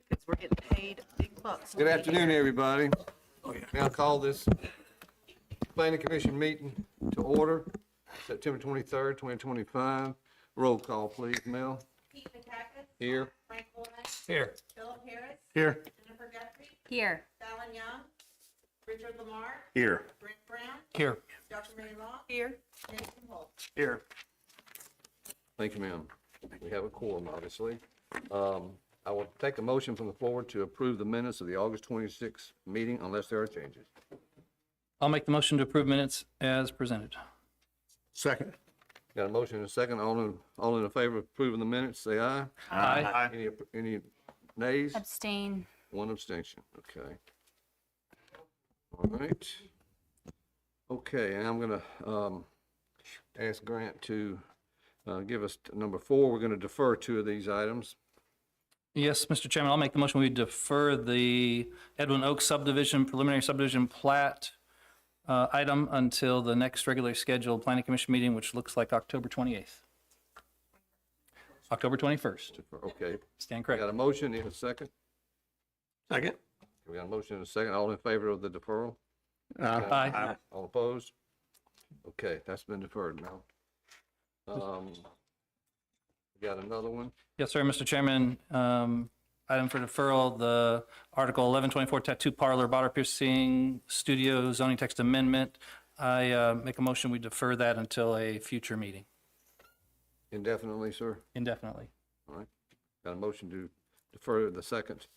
because we're getting paid big bucks. Good afternoon, everybody. Now call this planning commission meeting to order, September 23rd, 2025. Roll call, please, Mel. Pete Matakis. Here. Frank Wolnick. Here. Philip Harris. Here. Jennifer Guthrie. Here. Fallon Young. Richard Lamar. Here. Brent Brown. Here. Dr. Mary Long. Here. Jason Holt. Here. Thank you, ma'am. We have a quorum, obviously. I will take a motion from the floor to approve the minutes of the August 26th meeting unless there are changes. I'll make the motion to approve minutes as presented. Second. Got a motion and a second. All in favor of approving the minutes, say aye. Aye. Any nays? Abstain. One abstention, okay. All right. Okay, and I'm gonna ask Grant to give us number 4. We're gonna defer 2 of these items. Yes, Mr. Chairman, I'll make the motion. We defer the Edwin Oaks subdivision, preliminary subdivision plat item until the next regularly scheduled planning commission meeting, which looks like October 28th. October 21st. Okay, Stand we got corrected. a motion, need a second? Second. We got a motion and a second. All in favor of the deferral? Aye. All opposed? Okay, that's been deferred now. We got another one. Yes, sir, Mr. Chairman. Item for deferral, the Article 1124 Tattoo Parlor Body Piercing Studio Zoning Text Amendment. I make a motion, we defer that until a future meeting Indefinitely, sir. indefinitely. All right. Got a motion to defer the second.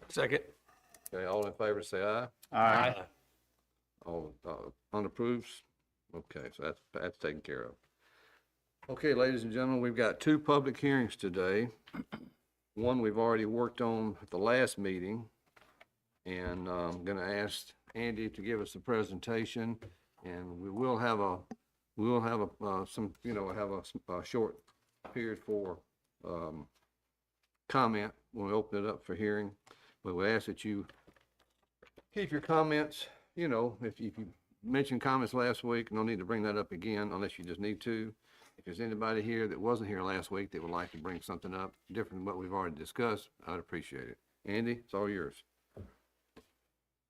Second. Okay, all in favor, say aye. Aye. All unapproves? Okay, so that's taken care of. Okay, ladies and gentlemen, we've got 2 public hearings today. One we've already worked on at the last meeting, and I'm going to ask Andy to give us a presentation, and we will have a short period for comment when we open it up for hearing. But we ask that you keep your comments, if you mentioned comments last week, no need to bring that up again unless you just need to. If there's anybody here that wasn't here last week that would like to bring something up different than what we've already discussed, I'd appreciate it. Andy, it's all yours.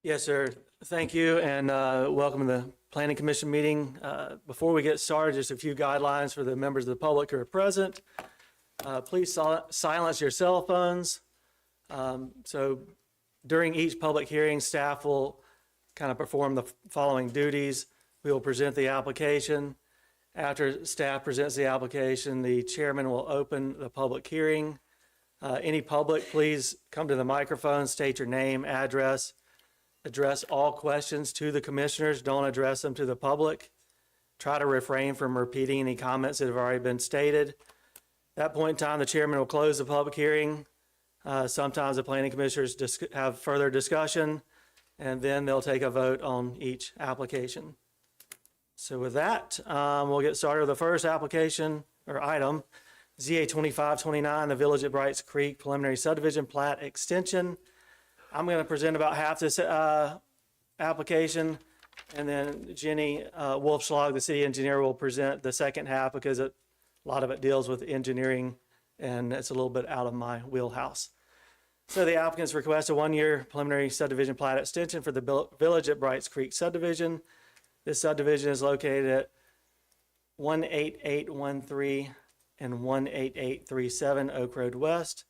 Yes, sir. Thank you, and welcome to the Planning Commission meeting. Before we get started, just a few guidelines for the members of the public who are present. Please silence your cell phones. So during each public hearing, staff will kind of perform the following duties. We will present the application. After staff presents the application, the chairman will open the public hearing. Any public, please come to the microphone, state your name, address, address all questions to the commissioners. Don't address them to the public. Try to refrain from repeating any comments that have already been stated. At that point in time, the chairman will close the public hearing. Sometimes the planning commissioners have further discussion, and then they'll take a vote on each application. So with that, we'll get started with the first application or item, ZA 2529, the Village at Brights Creek Preliminary Subdivision Plat Extension. I'm going to present about half this application, and then Jenny Wolfschlag, the city engineer, will present the second half because a lot of it deals with engineering, and it's a little bit out of my wheelhouse. So the applicants request a 1-year preliminary subdivision plat extension for the Village at Brights Creek subdivision. This subdivision is located at 18813 and 18837 Oak Road West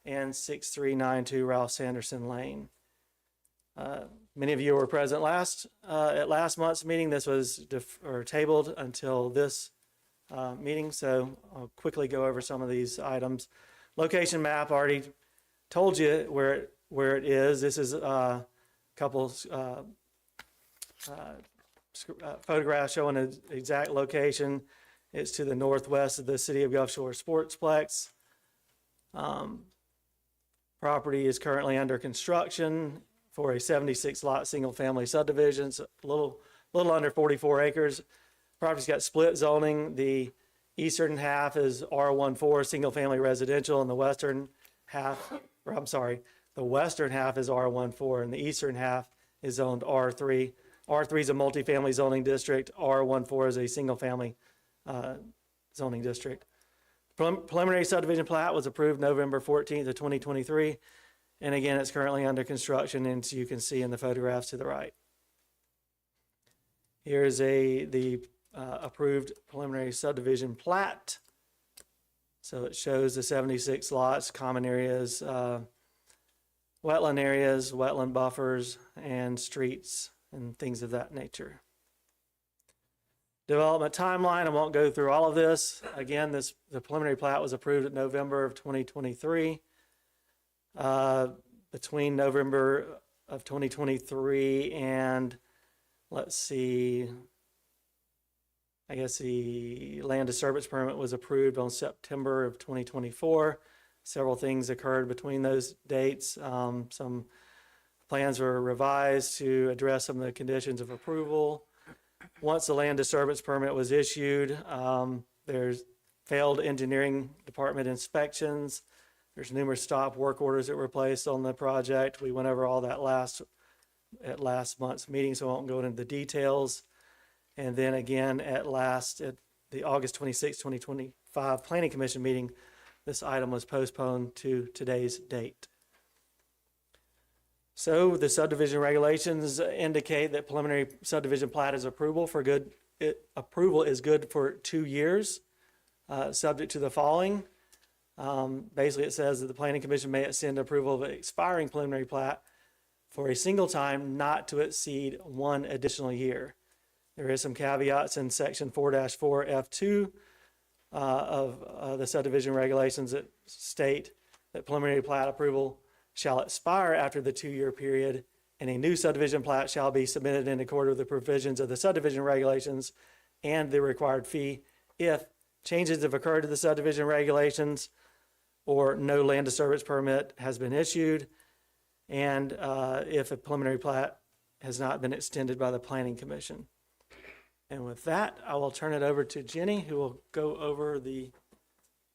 and 6392 Ralph Sanderson Lane. Many of you were present at last month's meeting. This was tabled until this meeting, so I'll quickly go over some of these items. Location map, already told you where it is. This is a couple photographs showing an exact location. It's to the northwest of the City of Gulf Shores Sportsplex. Property is currently under construction for a 76-lot single-family subdivision, so a little under 44 acres. Property's got split zoning. The eastern half is R14 single-family residential, and the western half is R14, and the eastern half is zoned R3. R3 is a multifamily zoning district. R14 is a single-family zoning district. Preliminary subdivision plat was approved November 14th of 2023. And again, it's currently under construction, and as you can see in the photographs to the right. Here's the approved preliminary subdivision plat. So it shows the 76 lots, common areas, wetland areas, wetland buffers, and streets, and things of that nature. Development timeline, I won't go through all of this. Again, the preliminary plat was approved in November of 2023. Between November of 2023 and, let's see, I guess the land disturbance permit was approved on September of 2024. Several things occurred between those dates. Some plans were revised to address some of the conditions of approval. Once the land disturbance permit was issued, there's failed engineering department inspections. There's numerous stop work orders that were placed on the project. We went over all that at last month's meeting, so I won't go into the details. And then again, at the August 26, 2025 Planning Commission meeting, this item was postponed to today's date. So the subdivision regulations indicate that preliminary subdivision plat is approval is good for 2 years, subject to the following. Basically, it says that the Planning Commission may extend approval of an expiring preliminary plat for a single time not to exceed 1 additional year. There is some caveats in section 4-4 F2 of the subdivision regulations that state that preliminary plat approval shall expire after the 2-year period, and a new subdivision plat shall be submitted in accord with the provisions of the subdivision regulations and the required fee if changes have occurred to the subdivision regulations or no land disturbance permit has been issued, and if a preliminary plat has not been extended by the Planning Commission. And with that, I will turn it over to Jenny, who will go over the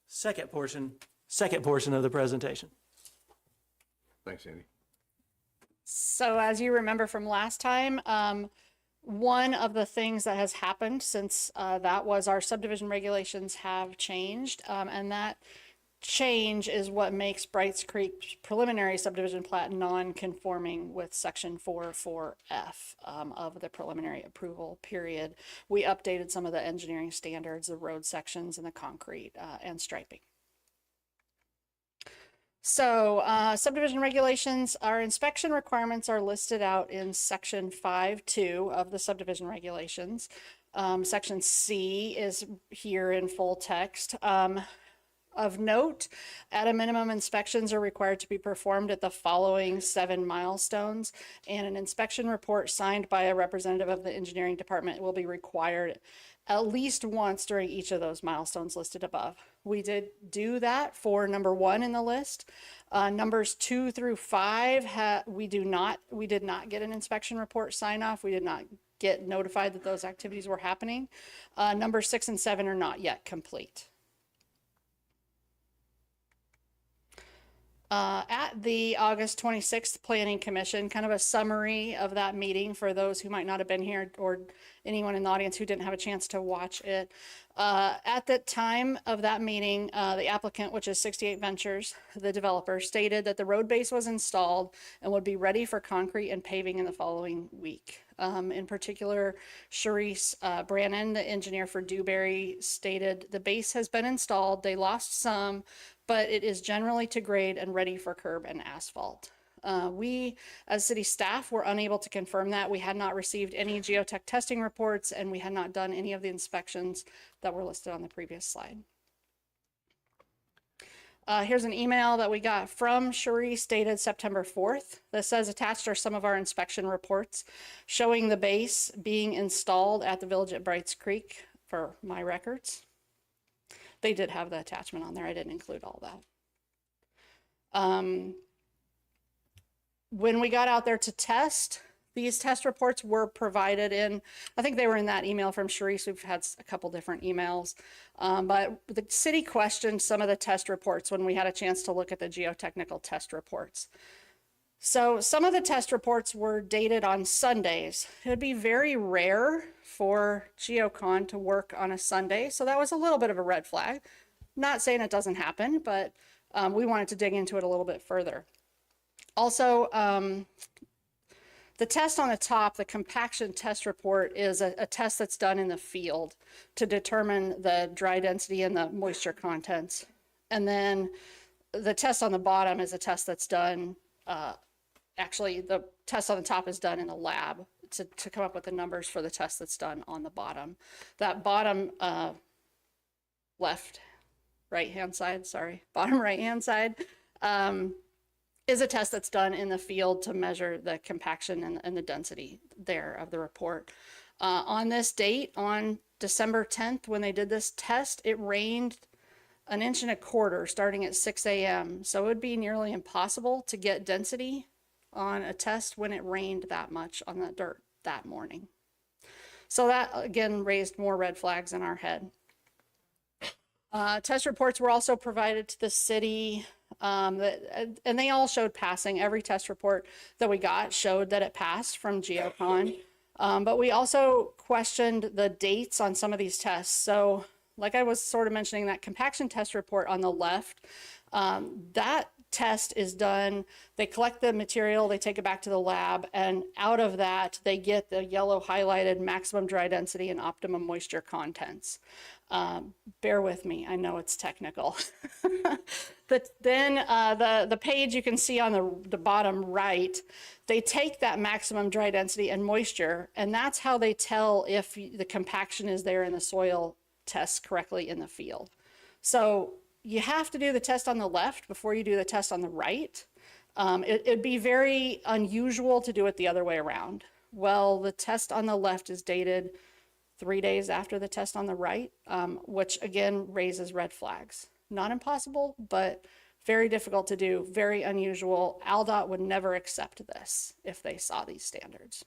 second portion of the presentation. Thanks, Andy. So as you remember from last time, one of the things that has happened since that was our subdivision regulations have changed, and that change is what makes Brights Creek preliminary subdivision plat non-conforming with section 4-4F of the preliminary approval period. We updated some of the engineering standards, the road sections, and the concrete and striping. So subdivision regulations, our inspection requirements are listed out in section 5.2 of the subdivision regulations. Section C is here in full text. Of note, at a minimum, inspections are required to be performed at the following 7 milestones, and an inspection report signed by a representative of the engineering department will be required at least once during each of those milestones listed above. We did do that for number 1 in the list. Numbers 2 through 5, we did not get an inspection report sign off. We did not get notified that those activities were happening. Numbers 6 and 7 are not yet complete. At the August 26th Planning Commission, kind of a summary of that meeting for those who might not have been here or anyone in the audience who didn't have a chance to watch it. At the time of that meeting, the applicant, which is 68 Ventures, the developer, stated that the road base was installed and would be ready for concrete and paving in the following week. In particular, Sharice Brannon, the engineer for Dewberry, stated the base has been installed. They lost some, but it is generally to grade and ready for curb and asphalt. We, as city staff, were unable to confirm that. We had not received any geotech testing reports, and we had not done any of the inspections that were listed on the previous slide. Here's an email that we got from Sharice dated September 4th that says attached are some of our inspection reports showing the base being installed at the village at Brights Creek for my records. They did have the attachment on there. I didn't include all that. When we got out there to test, these test reports were provided in, I think they were in that email from Sharice. We've had a couple different emails, but the city questioned some of the test reports when we had a chance to look at the geotechnical test reports. So some of the test reports were dated on Sundays. It would be very rare for GeoCon to work on a Sunday, so that was a little bit of a red flag. Not saying it doesn't happen, but we wanted to dig into it a little bit further. Also, the test on the top, the compaction test report, is a test that's done in the field to determine the dry density and the moisture contents. And then the test on the bottom is a test that's done, actually the test on the top is done in the lab to come up with the numbers for the test that's done on the bottom. That bottom right-hand side, bottom right-hand side, is a test that's done in the field to measure the compaction and the density there of the report. On this date, on December 10th, when they did this test, it rained 1.25 inches starting at 6 a.m. So it would be nearly impossible to get density on a test when it rained that much on the dirt that morning. So that, again, raised more red flags in our head. Test reports were also provided to the city, and they all showed passing. Every test report that we got showed that it passed from Geocon. But we also questioned the dates on some of these tests. So like I was sort of mentioning, that compaction test report on the left, that test is done, they collect the material, they take it back to the lab, and out of that, they get the yellow highlighted maximum dry density and optimum moisture contents. Bear with me, I know it's technical. But then the page you can see on the bottom right, they take that maximum dry density and moisture, and that's how they tell if the compaction is there in the soil test correctly in the field. So you have to do the test on the left before you do the test on the right. It'd be very unusual to do it the other way around. Well, the test on the left is dated 3 days after the test on the right, which again raises red flags. Not impossible, but very difficult to do, very unusual. ALDOT would never accept this if they saw these standards.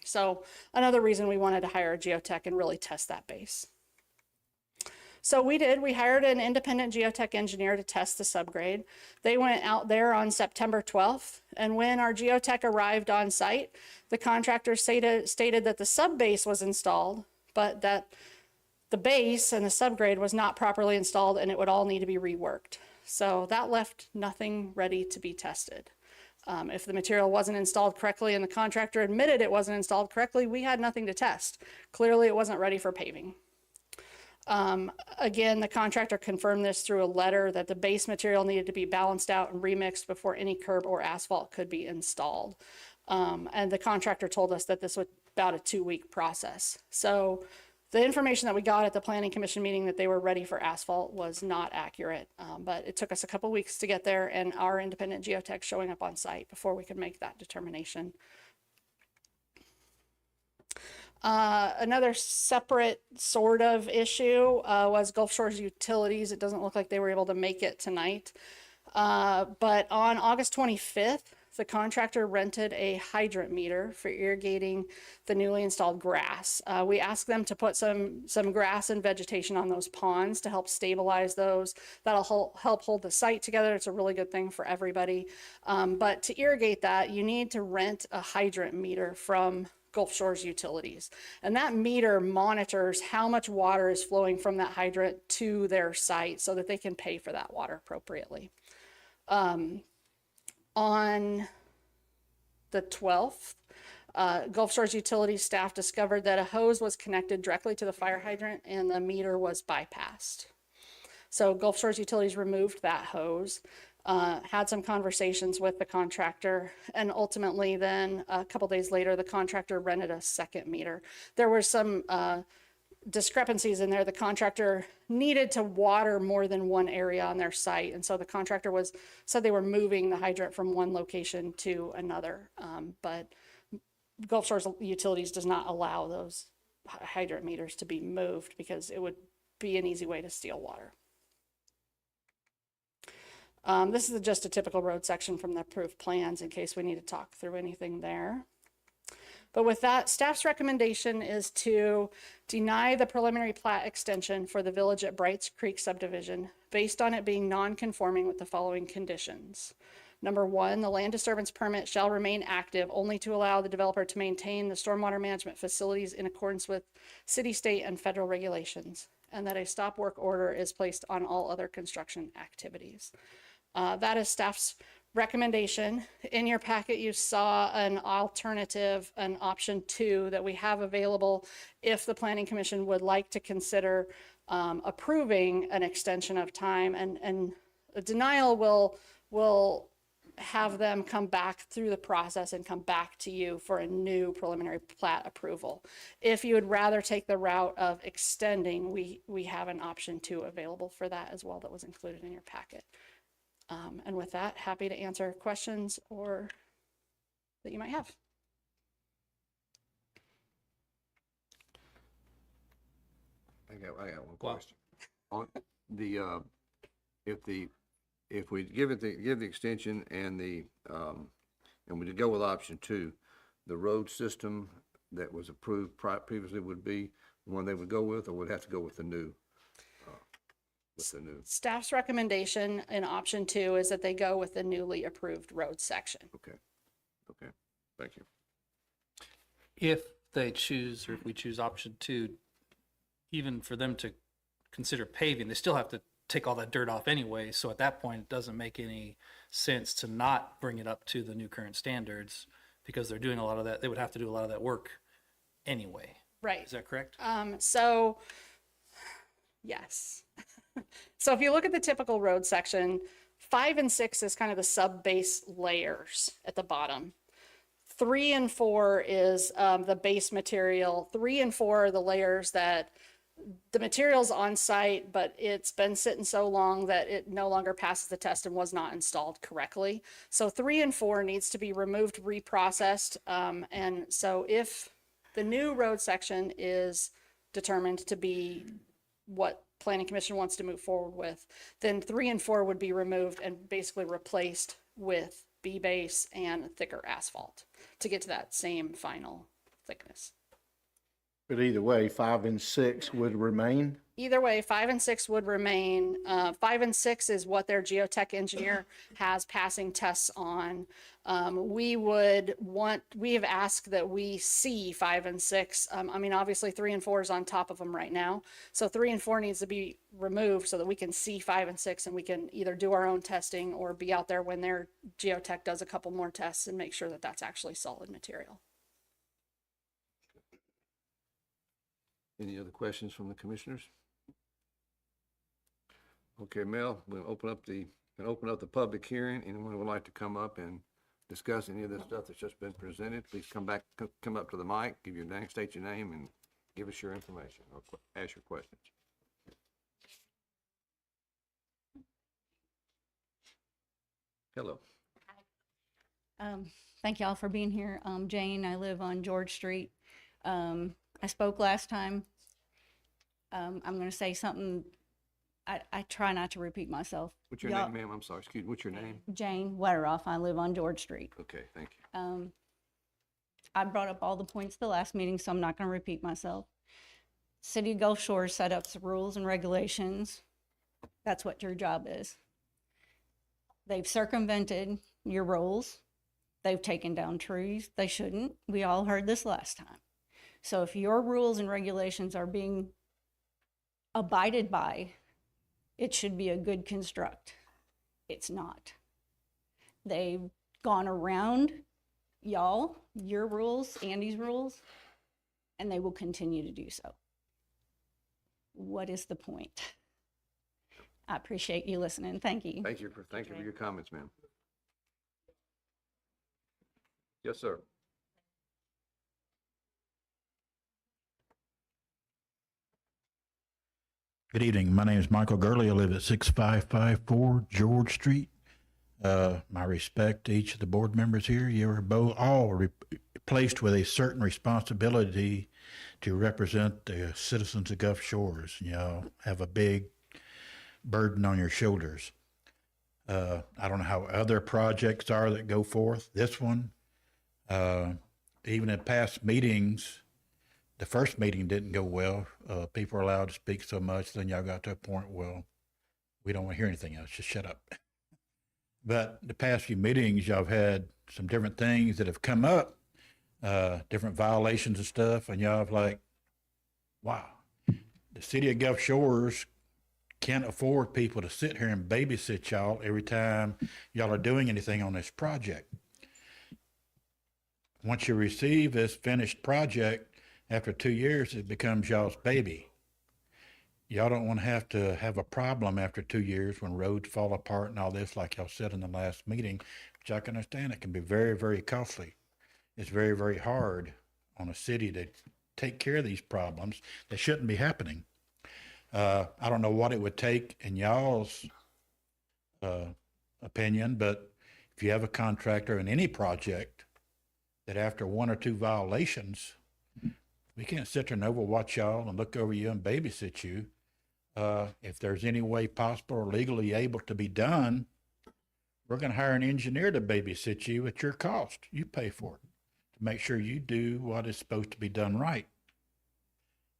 So another reason we wanted to hire a geotech and really test that base. So we hired an independent geotech engineer to test the subgrade. They went out there on September 12th, and when our geotech arrived on site, the contractor stated that the subbase was installed, but that the base and the subgrade was not properly installed and it would all need to be reworked. So that left nothing ready to be tested. If the material wasn't installed correctly and the contractor admitted it wasn't installed correctly, we had nothing to test. Clearly it wasn't ready for paving. Again, the contractor confirmed this through a letter that the base material needed to be balanced out and remixed before any curb or asphalt could be installed. And the contractor told us that this was about a 2-week process. So the information that we got at the Planning Commission meeting that they were ready for asphalt was not accurate. But it took us a couple weeks to get there, and our independent geotech showing up on site before we could make that determination. Another separate sort of issue was Gulf Shores Utilities. It doesn't look like they were able to make it tonight. But on August 25th, the contractor rented a hydrant meter for irrigating the newly installed grass. We asked them to put some grass and vegetation on those ponds to help stabilize those. That'll help hold the site together. It's a really good thing for everybody. But to irrigate that, you need to rent a hydrant meter from Gulf Shores Utilities. And that meter monitors how much water is flowing from that hydrant to their site so that they can pay for that water appropriately. On the 12th, Gulf Shores Utilities staff discovered that a hose was connected directly to the fire hydrant and the meter was bypassed. So Gulf Shores Utilities removed that hose. Had some conversations with the contractor, and ultimately then a couple days later, the contractor rented a second meter. There were some discrepancies in there. The contractor needed to water more than one area on their site, and so the contractor said they were moving the hydrant from one location to another, but Gulf Shores Utilities does not allow those hydrant meters to be moved because it would be an easy way to steal water. This is just a typical road section from the approved plans in case we need to talk through anything there. But with that, staff's recommendation is to deny the preliminary plat extension for the Village at Brights Creek subdivision based on it being non-conforming with the following conditions. Number 1, the land disturbance permit shall remain active only to allow the developer to maintain the stormwater management facilities in accordance with city, state, and federal regulations. and that a stop work order is placed on all other construction activities. That is staff's recommendation. In your packet, you saw an alternative, an option 2 that we have available if the Planning Commission would like to consider approving an extension of time, and a denial will have them come back through the process and come back to you for a new preliminary plat approval. If you would rather take the route of extending, we have an option 2 available for that as well that was included in your packet. And with that, happy to answer questions or that you might have. I got one question. On the, if we give the extension and and we go with option 2, the road system that was approved previously would be the one they would go with, or would have to go with the new? Staff's recommendation in option 2 is that they go with the newly approved road section. Okay, thank you. If they choose, or if we choose option 2, even for them to consider paving, they still have to take all that dirt off anyway. So at that point, it doesn't make any sense to not bring it up to the new current standards, because they're doing a lot of that. They would have to do a lot of that work anyway. Right. Is that correct? So, yes. So if you look at the typical road section, 5 and 6 is kind of the sub-base layers at the bottom. 3 and 4 is the base material. 3 and 4 are the layers that the material's on site, but it's been sitting so long that it no longer passes the test and was not installed correctly. So 3 and 4 needs to be removed, reprocessed. And so if the new road section is determined to be what Planning Commission wants to move forward with, then 3 and 4 would be removed and basically replaced with B-base and thicker asphalt to get to that same final thickness. But either way, 5 and 6 would remain. Either way, 5 and 6 would remain. 5 and 6 is what their geotech engineer has passing tests on. We have asked that we see 5 and 6. I mean, obviously 3 and 4 is on top of them right now. So 3 and 4 needs to be removed so that we can see 5 and 6, and we can either do our own testing or be out there when their geotech does a couple more tests and make sure that that's actually solid material. Any other questions from the commissioners? Okay, Mel, we'll open up the public hearing. Anyone who would like to come up and discuss any of this stuff that's just been presented, please come up to the mic, give your name, state your name, and give us your information or ask your questions. Hello. Thank y'all for being here. I'm Jane. I live on George Street. I spoke last time. I'm going to say something. I try not to repeat myself. What's your name, ma'am? I'm sorry. Excuse me. What's your name? Jane Wetteroff. I live on George Street. Okay, thank you. I brought up all the points the last meeting, so I'm not going to repeat myself. City of Gulf Shores set up some rules and regulations. That's what your job is. They've circumvented your rules. They've taken down trees they shouldn't. We all heard this last time. So if your rules and regulations are being abided by, it should be a good construct. It's not. They've gone around y'all, your rules, Andy's rules, and they will continue to do so. What is the point? I appreciate you listening. Thank you. Thank you for your comments, ma'am. Yes, sir. Good evening. My name is Michael Gurley. I live at 6554 George Street. My respect to each of the board members here. You are all placed with a certain responsibility to represent the citizens of Gulf Shores. You know, have a big burden on your shoulders. I don't know how other projects are that go forth. This one, even in past meetings, the first meeting didn't go well. People were allowed to speak so much, then y'all got to a point, well, we don't want to hear anything else, just shut up. But the past few meetings, y'all have had some different things that have come up, different violations and stuff, and y'all have like, wow, the city of Gulf Shores can't afford people to sit here and babysit y'all every time y'all are doing anything on this project. Once you receive this finished project, after 2 years, it becomes y'all's baby. Y'all don't want to have a problem after 2 years when roads fall apart and all this, like y'all said in the last meeting, which I can understand. It can be very, very costly. It's very, very hard on a city to take care of these problems that shouldn't be happening. I don't know what it would take in y'all's opinion, but if you have a contractor in any project that after 1 or 2 violations, we can't sit there and overwatch y'all and look over you and babysit you. If there's any way possible or legally able to be done, we're going to hire an engineer to babysit you at your cost. You pay for it to make sure you do what is supposed to be done right.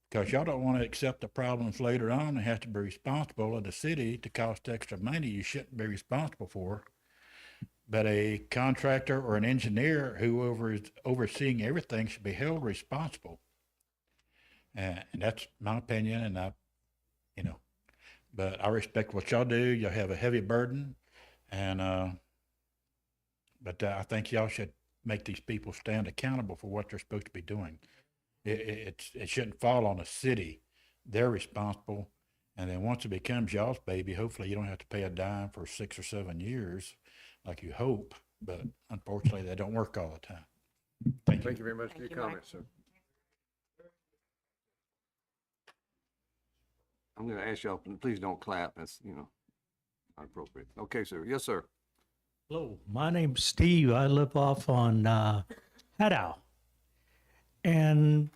Because y'all don't want to accept the problems later on and have to be responsible of the city to cost extra money you shouldn't be responsible for. But a contractor or an engineer who is overseeing everything should be held responsible. And that's my opinion, and but I respect what y'all do. Y'all have a heavy burden, and but I think y'all should make these people stand accountable for what they're supposed to be doing. It shouldn't fall on the city. They're responsible, and then once it becomes y'all's baby, hopefully you don't have to pay a dime for 6 or 7 years, like you hope. But unfortunately, they don't work all the time. Thank you. Thank you very much for your Thank you, Mike. comments, sir. I'm going to ask y'all, please don't clap. That's, not appropriate. Okay, sir. Yes, sir. Hello, my name's Steve. I live off on Hadow. And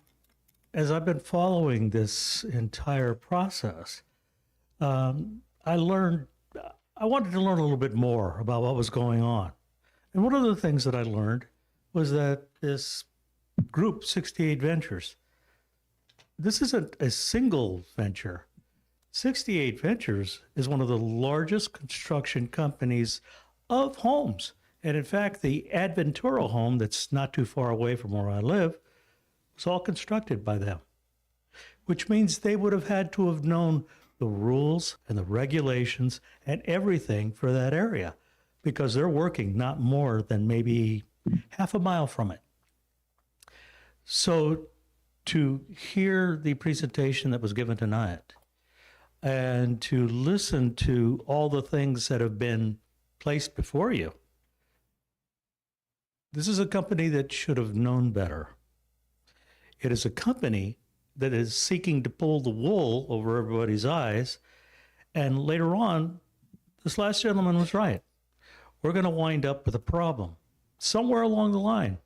as I've been following this entire process, I wanted to learn a little bit more about what was going on. And one of the things that I learned was that this group, 68 Ventures, this isn't a single venture. 68 Ventures is one of the largest construction companies of homes. And in fact, the Adventura home that's not too far away from where I live was all constructed by them, which means they would have had to have known the rules and the regulations and everything for that area, because they're working not more than maybe half a mile from it. So to hear the presentation that was given tonight and to listen to all the things that have been placed before you, this is a company that should have known better. It is a company that is seeking to pull the wool over everybody's eyes. And later on, this last gentleman was right. We're going to wind up with a problem somewhere along the line.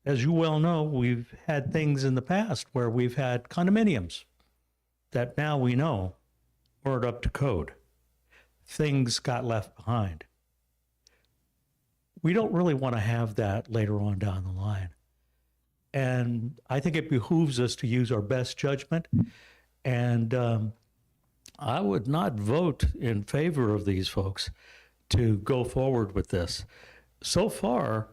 As you well know, we've had things in the past where we've had condominiums that now we know weren't up to code. Things got left behind. We don't really want to have that later on down the line. And I think it behooves us to use our best judgment. And I would not vote in favor of these folks to go forward with this. So far,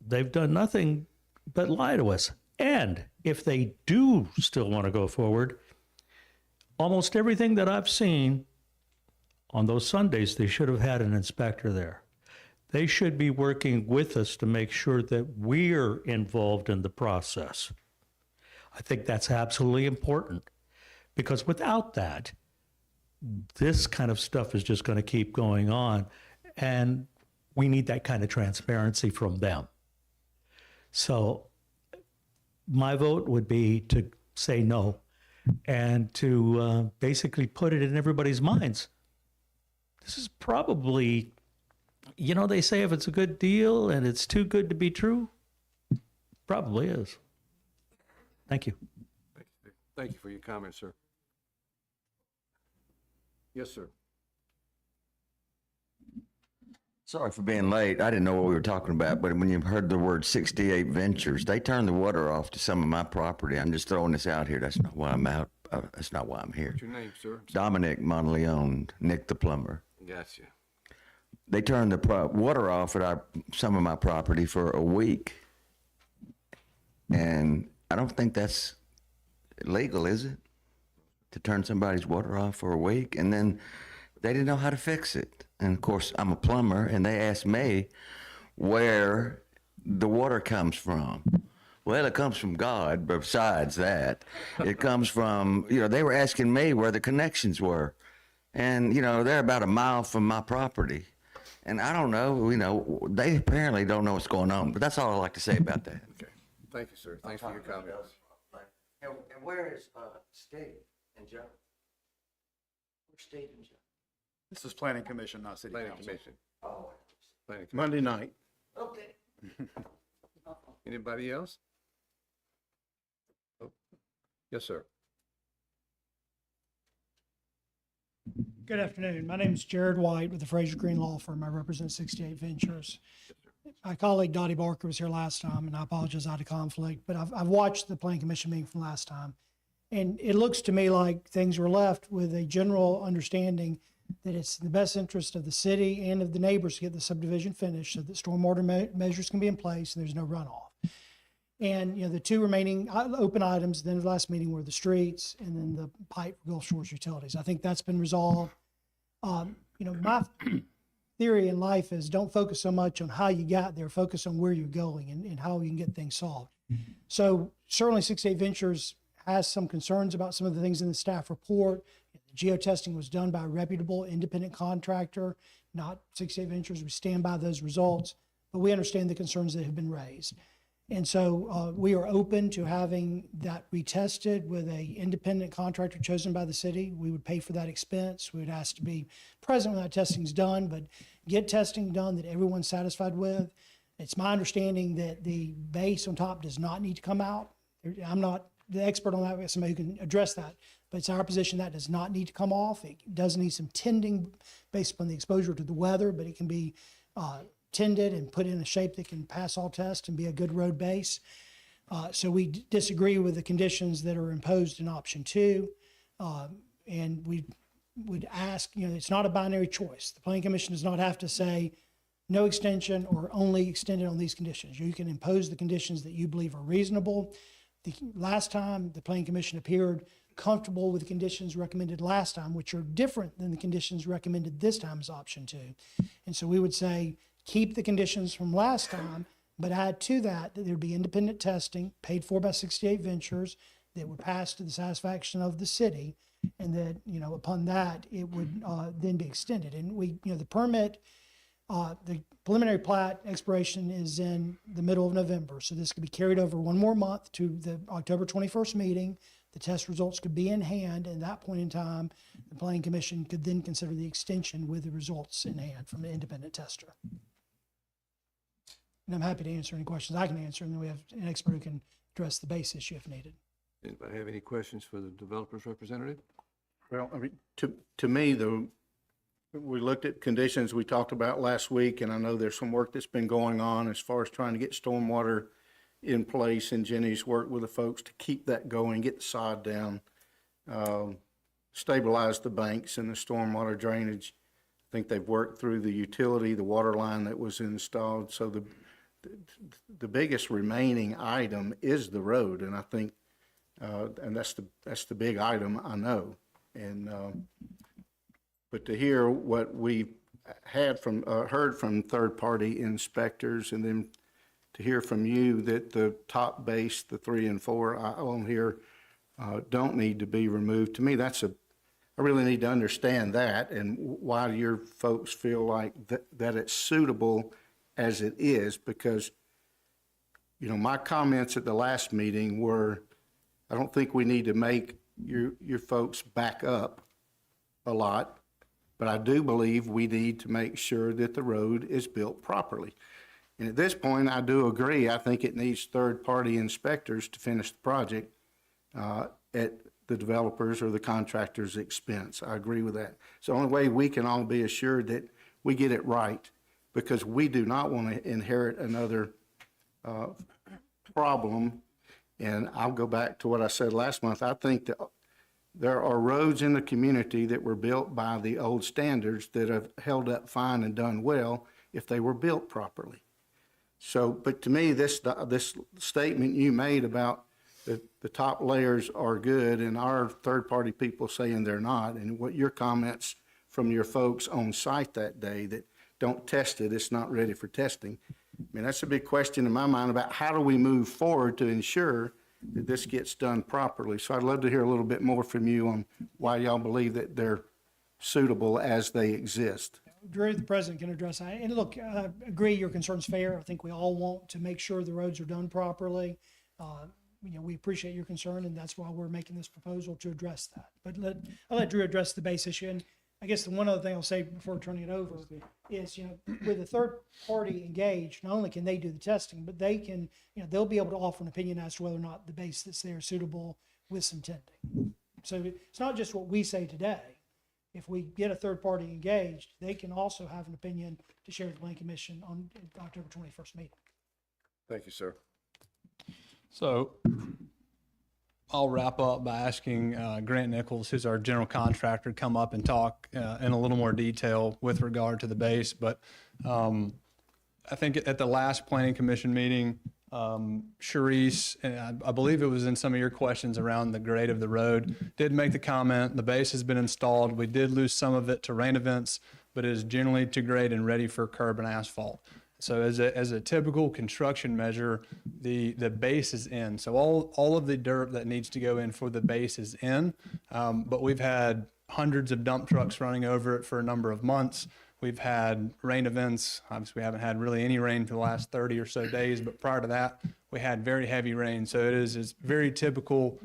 they've done nothing but lie to us. And if they do still want to go forward, almost everything that I've seen on those Sundays, they should have had an inspector there. They should be working with us to make sure that we're involved in the process. I think that's absolutely important, because without that, this kind of stuff is just going to keep going on, and we need that kind of transparency from them. So my vote would be to say no and to basically put it in everybody's minds. This is probably, they say if it's a good deal and it's too good to be true, probably is. Thank you. Thank you for your comments, sir. Yes, sir. Sorry for being late. I didn't know what we were talking about, but when you heard the word 68 Ventures, they turned the water off to some of my property. I'm just throwing this out here. That's not why I'm out. That's not why I'm here. What's your name, sir? Dominic Monteleone, Nick the plumber. Gotcha. They turned the water off at some of my property for a week. And I don't think that's legal, is it? to turn somebody's water off for a week, and then they didn't know how to fix it. And of course, I'm a plumber, and they asked me where the water comes from. Well, it comes from God, but besides that, it comes from, they were asking me where the connections were. And, they're about a mile from my property. And I don't know, they apparently don't know what's going on, but that's all I'd like to say about that. Okay, thank you, sir. Thanks for your comments. And where is Steve and Joe? Where's Steve and Joe? This is Planning Commission, not City Planning Council. Commission. Oh, Planning Commission. Monday night. okay. Anybody else? Oh, yes, sir. Good afternoon. My name is Jared White with the Fraser Green Law Firm. I represent 68 Ventures. My colleague Dottie Barker was here last time, and I apologize, I had a conflict, but I've watched the Planning Commission meeting from last time. And it looks to me like things were left with a general understanding that it's in the best interest of the city and of the neighbors to get the subdivision finished so that stormwater measures can be in place and there's no runoff. And, the two remaining open items at the end of the last meeting were the streets and then the pipe for Gulf Shores Utilities. I think that's been resolved. My theory in life is don't focus so much on how you got there, focus on where you're going and how you can get things solved. So certainly 68 Ventures has some concerns about some of the things in the staff report. The geotesting was done by a reputable independent contractor, not 68 Ventures. We stand by those results, but we understand the concerns that have been raised. And so we are open to having that retested with a independent contractor chosen by the city. We would pay for that expense. We would ask to be present when that testing is done, but get testing done that everyone's satisfied with. It's my understanding that the base on top does not need to come out. I'm not the expert on that. We have somebody who can address that, but it's our position that does not need to come off. It does need some tending based upon the exposure to the weather, but it can be tended and put in a shape that can pass all tests and be a good road base. So we disagree with the conditions that are imposed in option 2. And we would ask, it's not a binary choice. The Planning Commission does not have to say no extension or only extended on these conditions. You can impose the conditions that you believe are reasonable. The last time the Planning Commission appeared comfortable with the conditions recommended last time, which are different than the conditions recommended this time as option 2. And so we would say, keep the conditions from last time, but add to that there'd be independent testing paid for by 68 Ventures that would pass to the satisfaction of the city. And that, upon that, it would then be extended. And the permit, the preliminary plat expiration is in the middle of November. So this could be carried over one more month to the October 21st meeting. The test results could be in hand. And at that point in time, the Planning Commission could then consider the extension with the results in hand from an independent tester. And I'm happy to answer any questions I can answer, and then we have an expert who can address the base issue if needed. Anybody have any questions for the developer's representative? Well, to me, we looked at conditions we talked about last week, and I know there's some work that's been going on as far as trying to get stormwater in place, and Jenny's worked with the folks to keep that going, get the sod down, stabilize the banks and the stormwater drainage. I think they've worked through the utility, the water line that was installed. So the biggest remaining item is the road, and I think, and that's the big item, I know. And but to hear what we had heard from third-party inspectors, and then to hear from you that the top base, the 3 and 4 on here, don't need to be removed. To me, I really need to understand that and why your folks feel like that it's suitable as it is, because, my comments at the last meeting were, I don't think we need to make your folks back up a lot, but I do believe we need to make sure that the road is built properly. And at this point, I do agree. I think it needs third-party inspectors to finish the project at the developers or the contractor's expense. I agree with that. It's the only way we can all be assured that we get it right, because we do not want to inherit another problem. And I'll go back to what I said last month. I think that there are roads in the community that were built by the old standards that have held up fine and done well if they were built properly. So, but to me, this statement you made about the top layers are good and our third-party people saying they're not, and what your comments from your folks on site that day that don't test it, it's not ready for testing. I mean, that's a big question in my mind about how do we move forward to ensure that this gets done properly. So I'd love to hear a little bit more from you on why y'all believe that they're suitable as they exist. Drew, the president can address that. And look, I agree your concern's fair. I think we all want to make sure the roads are done properly. We appreciate your concern, and that's why we're making this proposal to address that. But I'll let Drew address the base issue. And I guess the one other thing I'll say before turning it over is, with a third party engaged, not only can they do the testing, but they can, they'll be able to offer an opinion as to whether or not the base that's there is suitable with some tending. So it's not just what we say today. If we get a third party engaged, they can also have an opinion to share with the Planning Commission on October 21st meeting. Thank you, sir. So I'll wrap up by asking Grant Nichols, who's our general contractor, to come up and talk in a little more detail with regard to the base. But I think at the last Planning Commission meeting, Sharice, and I believe it was in some of your questions around the grade of the road, did make the comment, the base has been installed. We did lose some of it to rain events, but it is generally to grade and ready for curb and asphalt. So as a typical construction measure, the base is in. So all of the dirt that needs to go in for the base is in, but we've had hundreds of dump trucks running over it for a number of months. We've had rain events. Obviously, we haven't had really any rain for the last 30 or so days, but prior to that, we had very heavy rain. So it's very typical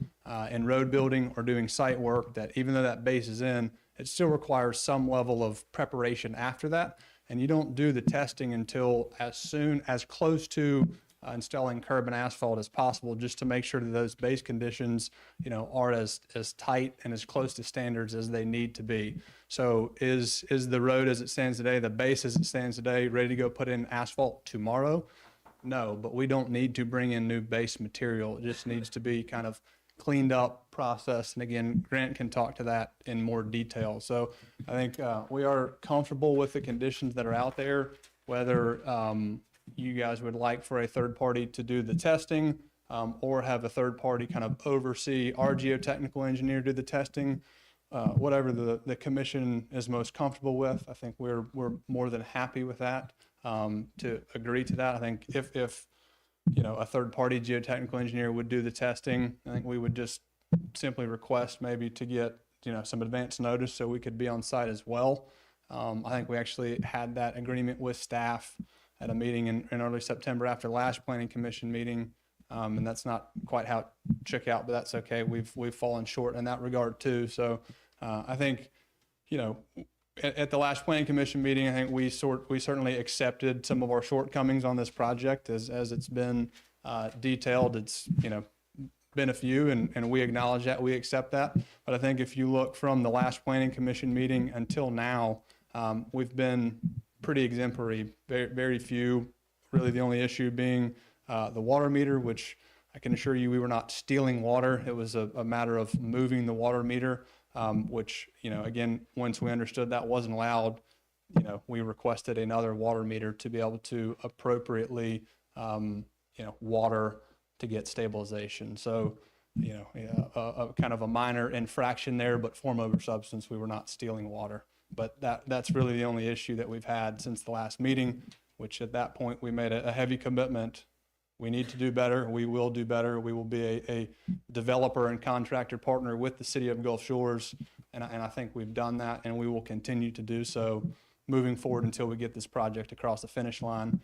in road building or doing site work that even though that base is in, it still requires some level of preparation after that. And you don't do the testing until as close to installing curb and asphalt as possible, just to make sure that those base conditions, are as tight and as close to standards as they need to be. So is the road as it stands today, the base as it stands today, ready to go put in asphalt tomorrow? No, but we don't need to bring in new base material. It just needs to be kind of cleaned up, processed. And again, Grant can talk to that in more detail. So I think we are comfortable with the conditions that are out there, whether you guys would like for a third party to do the testing or have a third party kind of oversee our geotechnical engineer do the testing, whatever the commission is most comfortable with. I think we're more than happy with that, to agree to that. I think if a third party geotechnical engineer would do the testing, I think we would just simply request maybe to get, some advance notice so we could be on site as well. I think we actually had that agreement with staff at a meeting in early September after last Planning Commission meeting. And that's not quite how it shook out, but that's okay. We've fallen short in that regard too. So I think, at the last Planning Commission meeting, I think we certainly accepted some of our shortcomings on this project as it's been detailed. It's, been a few and we acknowledge that, we accept that. But I think if you look from the last Planning Commission meeting until now, we've been pretty exemplary, very, very few, really the only issue being the water meter, which I can assure you we were not stealing water. It was a matter of moving the water meter, which, again, once we understood that wasn't allowed, we requested another water meter to be able to appropriately, water to get stabilization. So, a kind of a minor infraction there, but form over substance, we were not stealing water. But that's really the only issue that we've had since the last meeting, which at that point we made a heavy commitment. We need to do better. We will do better. We will be a developer and contractor partner with the city of Gulf Shores. And I think we've done that, and we will continue to do so moving forward until we get this project across the finish line.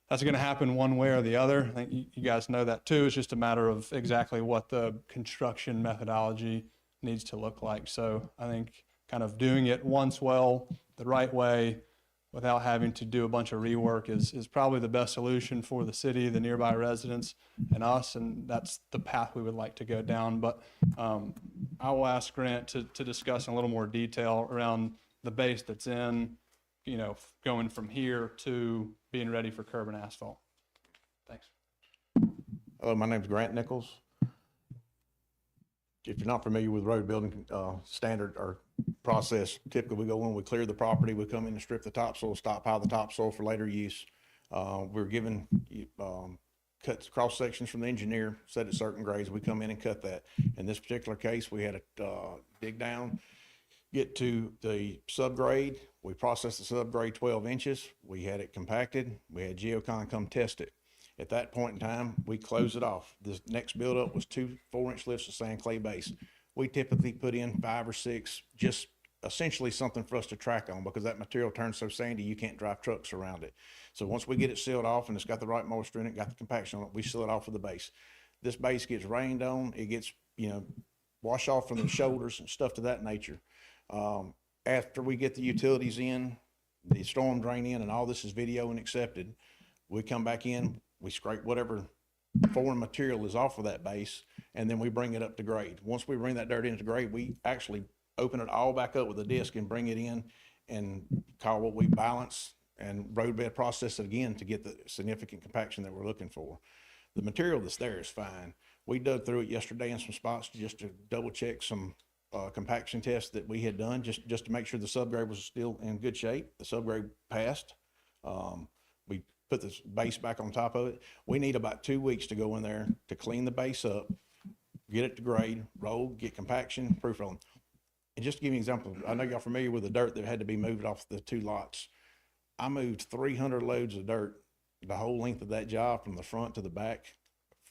That's going to happen one way or the other. I think you guys know that too. It's just a matter of exactly what the construction methodology needs to look like. So I think kind of doing it once well, the right way, without having to do a bunch of rework is probably the best solution for the city, the nearby residents, and us, and that's the path we would like to go down. But I will ask Grant to discuss in a little more detail around the base that's in, going from here to being ready for curb and asphalt. Thanks. Hello, my name is Grant Nichols. If you're not familiar with road building standard or process, typically we go in, we clear the property, we come in and strip the topsoil, stockpile the topsoil for later use. We're given cut cross sections from the engineer, set at certain grades. We come in and cut that. In this particular case, we had to dig down, get to the subgrade. We processed the subgrade 12 inches. We had it compacted. We had Geocon come test it. At that point in time, we closed it off. The next buildup was 2 4-inch lifts of sand clay base. We typically put in 5 or 6, just essentially something for us to track on, because that material turns so sandy you can't drive trucks around it. So once we get it sealed off and it's got the right moisture in it, got the compaction on it, we seal it off with the base. This base gets rained on, it gets, wash off from the shoulders and stuff to that nature. After we get the utilities in, the storm drain in, and all this is video and accepted, we come back in, we scrape whatever foreign material is off of that base, and then we bring it up to grade. Once we bring that dirt into grade, we actually open it all back up with a disc and bring it in and call what we balance and roadbed process it again to get the significant compaction that we're looking for. The material that's there is fine. We dug through it yesterday in some spots just to double check some compaction tests that we had done, just to make sure the subgrade was still in good shape. The subgrade passed. We put the base back on top of it. We need about 2 weeks to go in there to clean the base up, get it to grade, roll, get compaction, proof rolling. And just to give you an example, I know y'all familiar with the dirt that had to be moved off the 2 lots. I moved 300 loads of dirt the whole length of that job from the front to the back,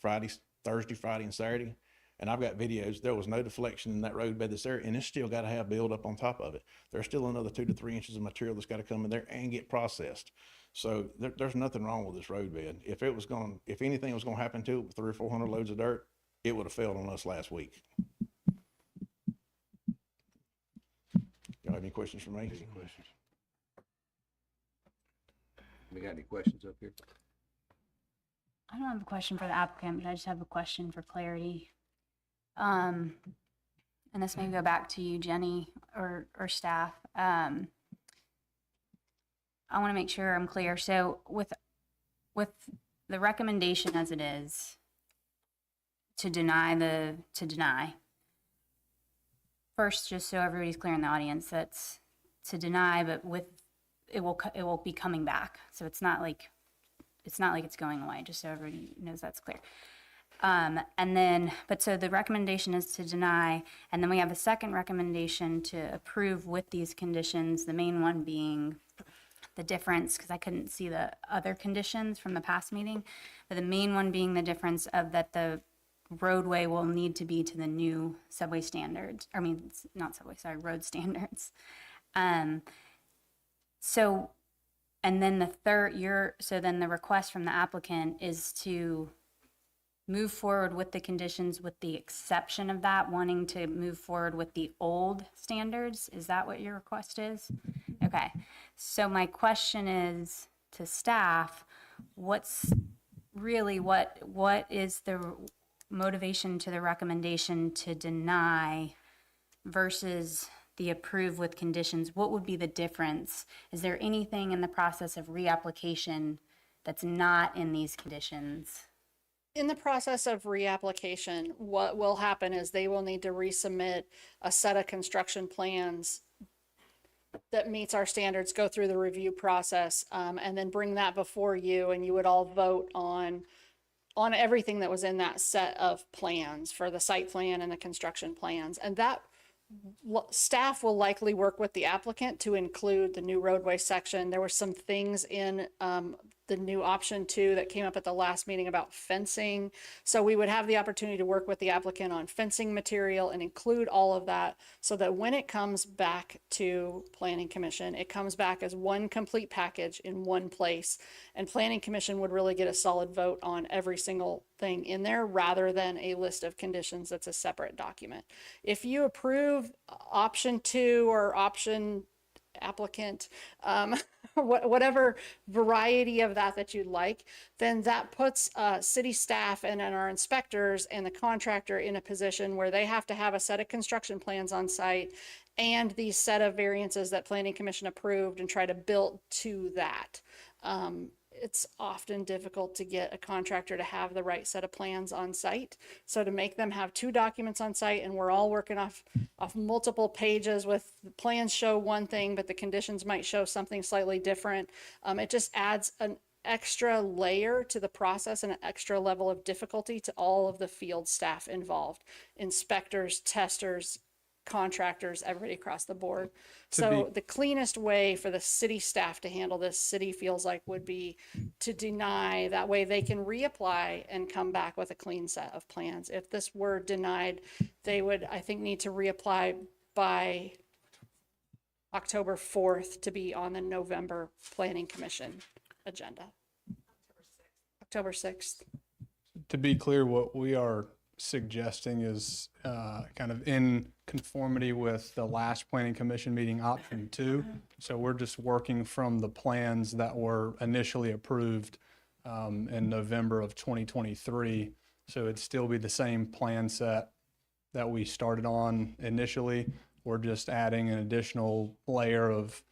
Thursday, Friday, and Saturday. And I've got videos. There was no deflection in that roadbed that's there, and it's still got to have build up on top of it. There's still another 2 to 3 inches of material that's got to come in there and get processed. So there's nothing wrong with this roadbed. If anything was going to happen to it with 300 or 400 loads of dirt, it would have failed on us last week. Y'all have any questions for me? Any questions? We got any questions up here? I don't have a question for the applicant, but I just have a question for clarity. And this may go back to you, Jenny, or staff. I want to make sure I'm clear. So with the recommendation as it is to deny first, just so everybody's clear in the audience, that's to deny, but it will be coming back. So it's not like it's going away, just so everybody knows that's clear. So the recommendation is to deny, and then we have a second recommendation to approve with these conditions, the main one being the difference, because I couldn't see the other conditions from the past meeting, but the main one being the difference of that the roadway will need to be to the new subway standards, road standards. And then the request from the applicant is to move forward with the conditions with the exception of that, wanting to move forward with the old standards. Is that what your request is? Okay. So my question is to staff, what is the motivation to the recommendation to deny versus the approve with conditions? What would be the difference? Is there anything in the process of reapplication that's not in these conditions? In the process of reapplication, what will happen is they will need to resubmit a set of construction plans that meets our standards, go through the review process, and then bring that before you, and you would all vote on everything that was in that set of plans for the site plan and the construction plans. And that staff will likely work with the applicant to include the new roadway section. There were some things in the new option 2 that came up at the last meeting about fencing. So we would have the opportunity to work with the applicant on fencing material and include all of that so that when it comes back to Planning Commission, it comes back as one complete package in one place. And Planning Commission would really get a solid vote on every single thing in there rather than a list of conditions that's a separate document. If you approve option 2 or option applicant, whatever variety of that you'd like, then that puts city staff and our inspectors and the contractor in a position where they have to have a set of construction plans on site and these set of variances that Planning Commission approved and try to build to that. It's often difficult to get a contractor to have the right set of plans on site. So to make them have 2 documents on site and we're all working off multiple pages with the plans show one thing, but the conditions might show something slightly different. It just adds an extra layer to the process and an extra level of difficulty to all of the field staff involved, inspectors, testers, contractors, everybody across the board. So the cleanest way for the city staff to handle this, city feels like, would be to deny. That way they can reapply and come back with a clean set of plans. If this were denied, they would, I think, need to reapply by October 4th to be on the November Planning Commission agenda. October 6th. To be clear, what we are suggesting is kind of in conformity with the last planning commission meeting, option 2. So we're just working from the plans that were initially approved in November of 2023. So it'd still be the same plan set that we started on initially. We're just adding an additional layer of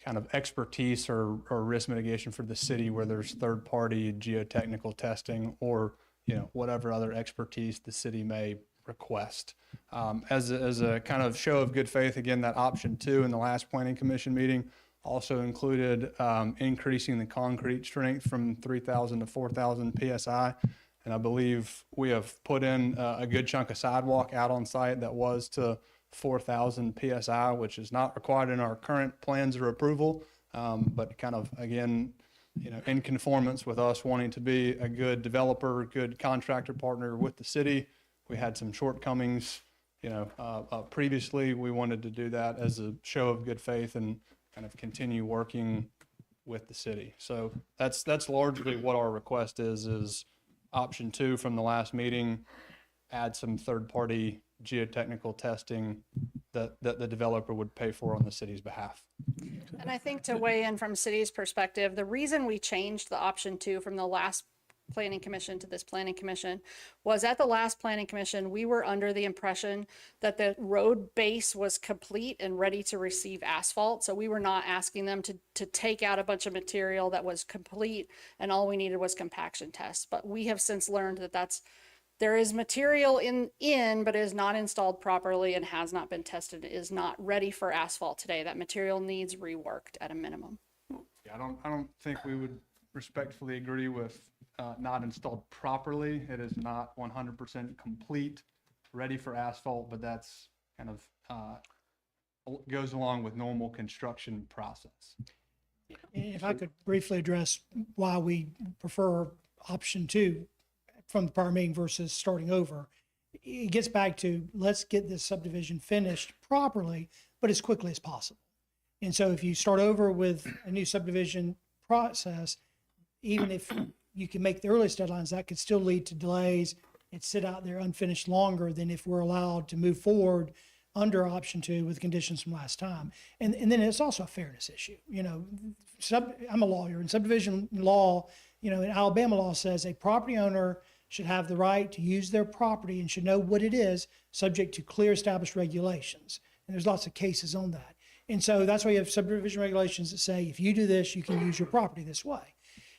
kind of expertise or risk mitigation for the city where there's third-party geotechnical testing or whatever other expertise the city may request. As a kind of show of good faith, again, that option 2 in the last planning commission meeting also included increasing the concrete strength from 3,000 to 4,000 PSI. And I believe we have put in a good chunk of sidewalk out on site that was to 4,000 PSI, which is not required in our current plans or approval, but kind of, again, in conformance with us wanting to be a good developer, good contractor partner with the city. We had some shortcomings, previously. We wanted to do that as a show of good faith and kind of continue working with the city. So that's largely what our request is option 2 from the last meeting, add some third-party geotechnical testing that the developer would pay for on the city's behalf. And I think to weigh in from city's perspective, the reason we changed the option 2 from the last planning commission to this planning commission was at the last planning commission, we were under the impression that the road base was complete and ready to receive asphalt. So we were not asking them to take out a bunch of material that was complete and all we needed was compaction tests. But we have since learned that there is material in, but is not installed properly and has not been tested, is not ready for asphalt today. That material needs reworked at a minimum. Yeah, I don't think we would respectfully agree with not installed properly. It is not 100% complete, ready for asphalt, but that's kind of goes along with normal construction process. If I could briefly address why we prefer option 2 from the prior meeting versus starting over. It gets back to, let's get this subdivision finished properly, but as quickly as possible. And so if you start over with a new subdivision process, even if you can make the earliest deadlines, that could still lead to delays and sit out there unfinished longer than if we're allowed to move forward under option 2 with conditions from last time. And then it's also a fairness issue. I'm a lawyer, and subdivision law, in Alabama law says a property owner should have the right to use their property and should know what it is, subject to clear established regulations. And there's lots of cases on that. And so that's why you have subdivision regulations that say, if you do this, you can use your property this way.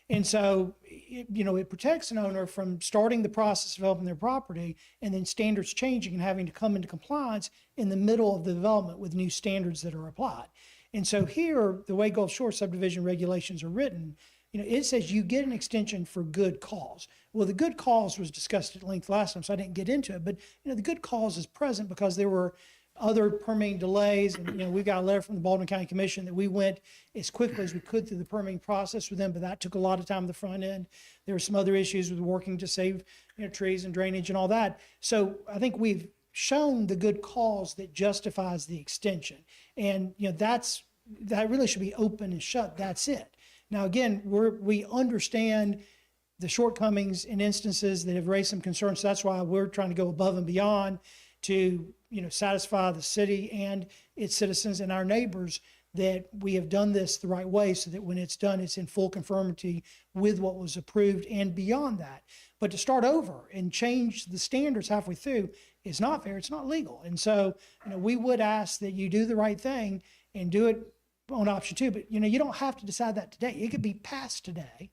And so, it protects an owner from starting the process of developing their property and then standards changing and having to come into compliance in the middle of the development with new standards that are applied. And so here, the way Gulf Shore subdivision regulations are written, it says you get an extension for good cause. Well, the good cause was discussed at length last time, so I didn't get into it. But, the good cause is present because there were other permitting delays. And, we've got a letter from the Baldwin County Commission that we went as quickly as we could through the permitting process with them, but that took a lot of time on the front end. There were some other issues with working to save, trees and drainage and all that. So I think we've shown the good cause that justifies the extension. And, that really should be open and shut. That's it. Now, again, we understand the shortcomings in instances that have raised some concerns. So that's why we're trying to go above and beyond to, satisfy the city and its citizens and our neighbors that we have done this the right way so that when it's done, it's in full conformity with what was approved and beyond that. But to start over and change the standards halfway through is not fair. It's not legal. And so, we would ask that you do the right thing and do it on option 2. But, you don't have to decide that today. It could be passed today.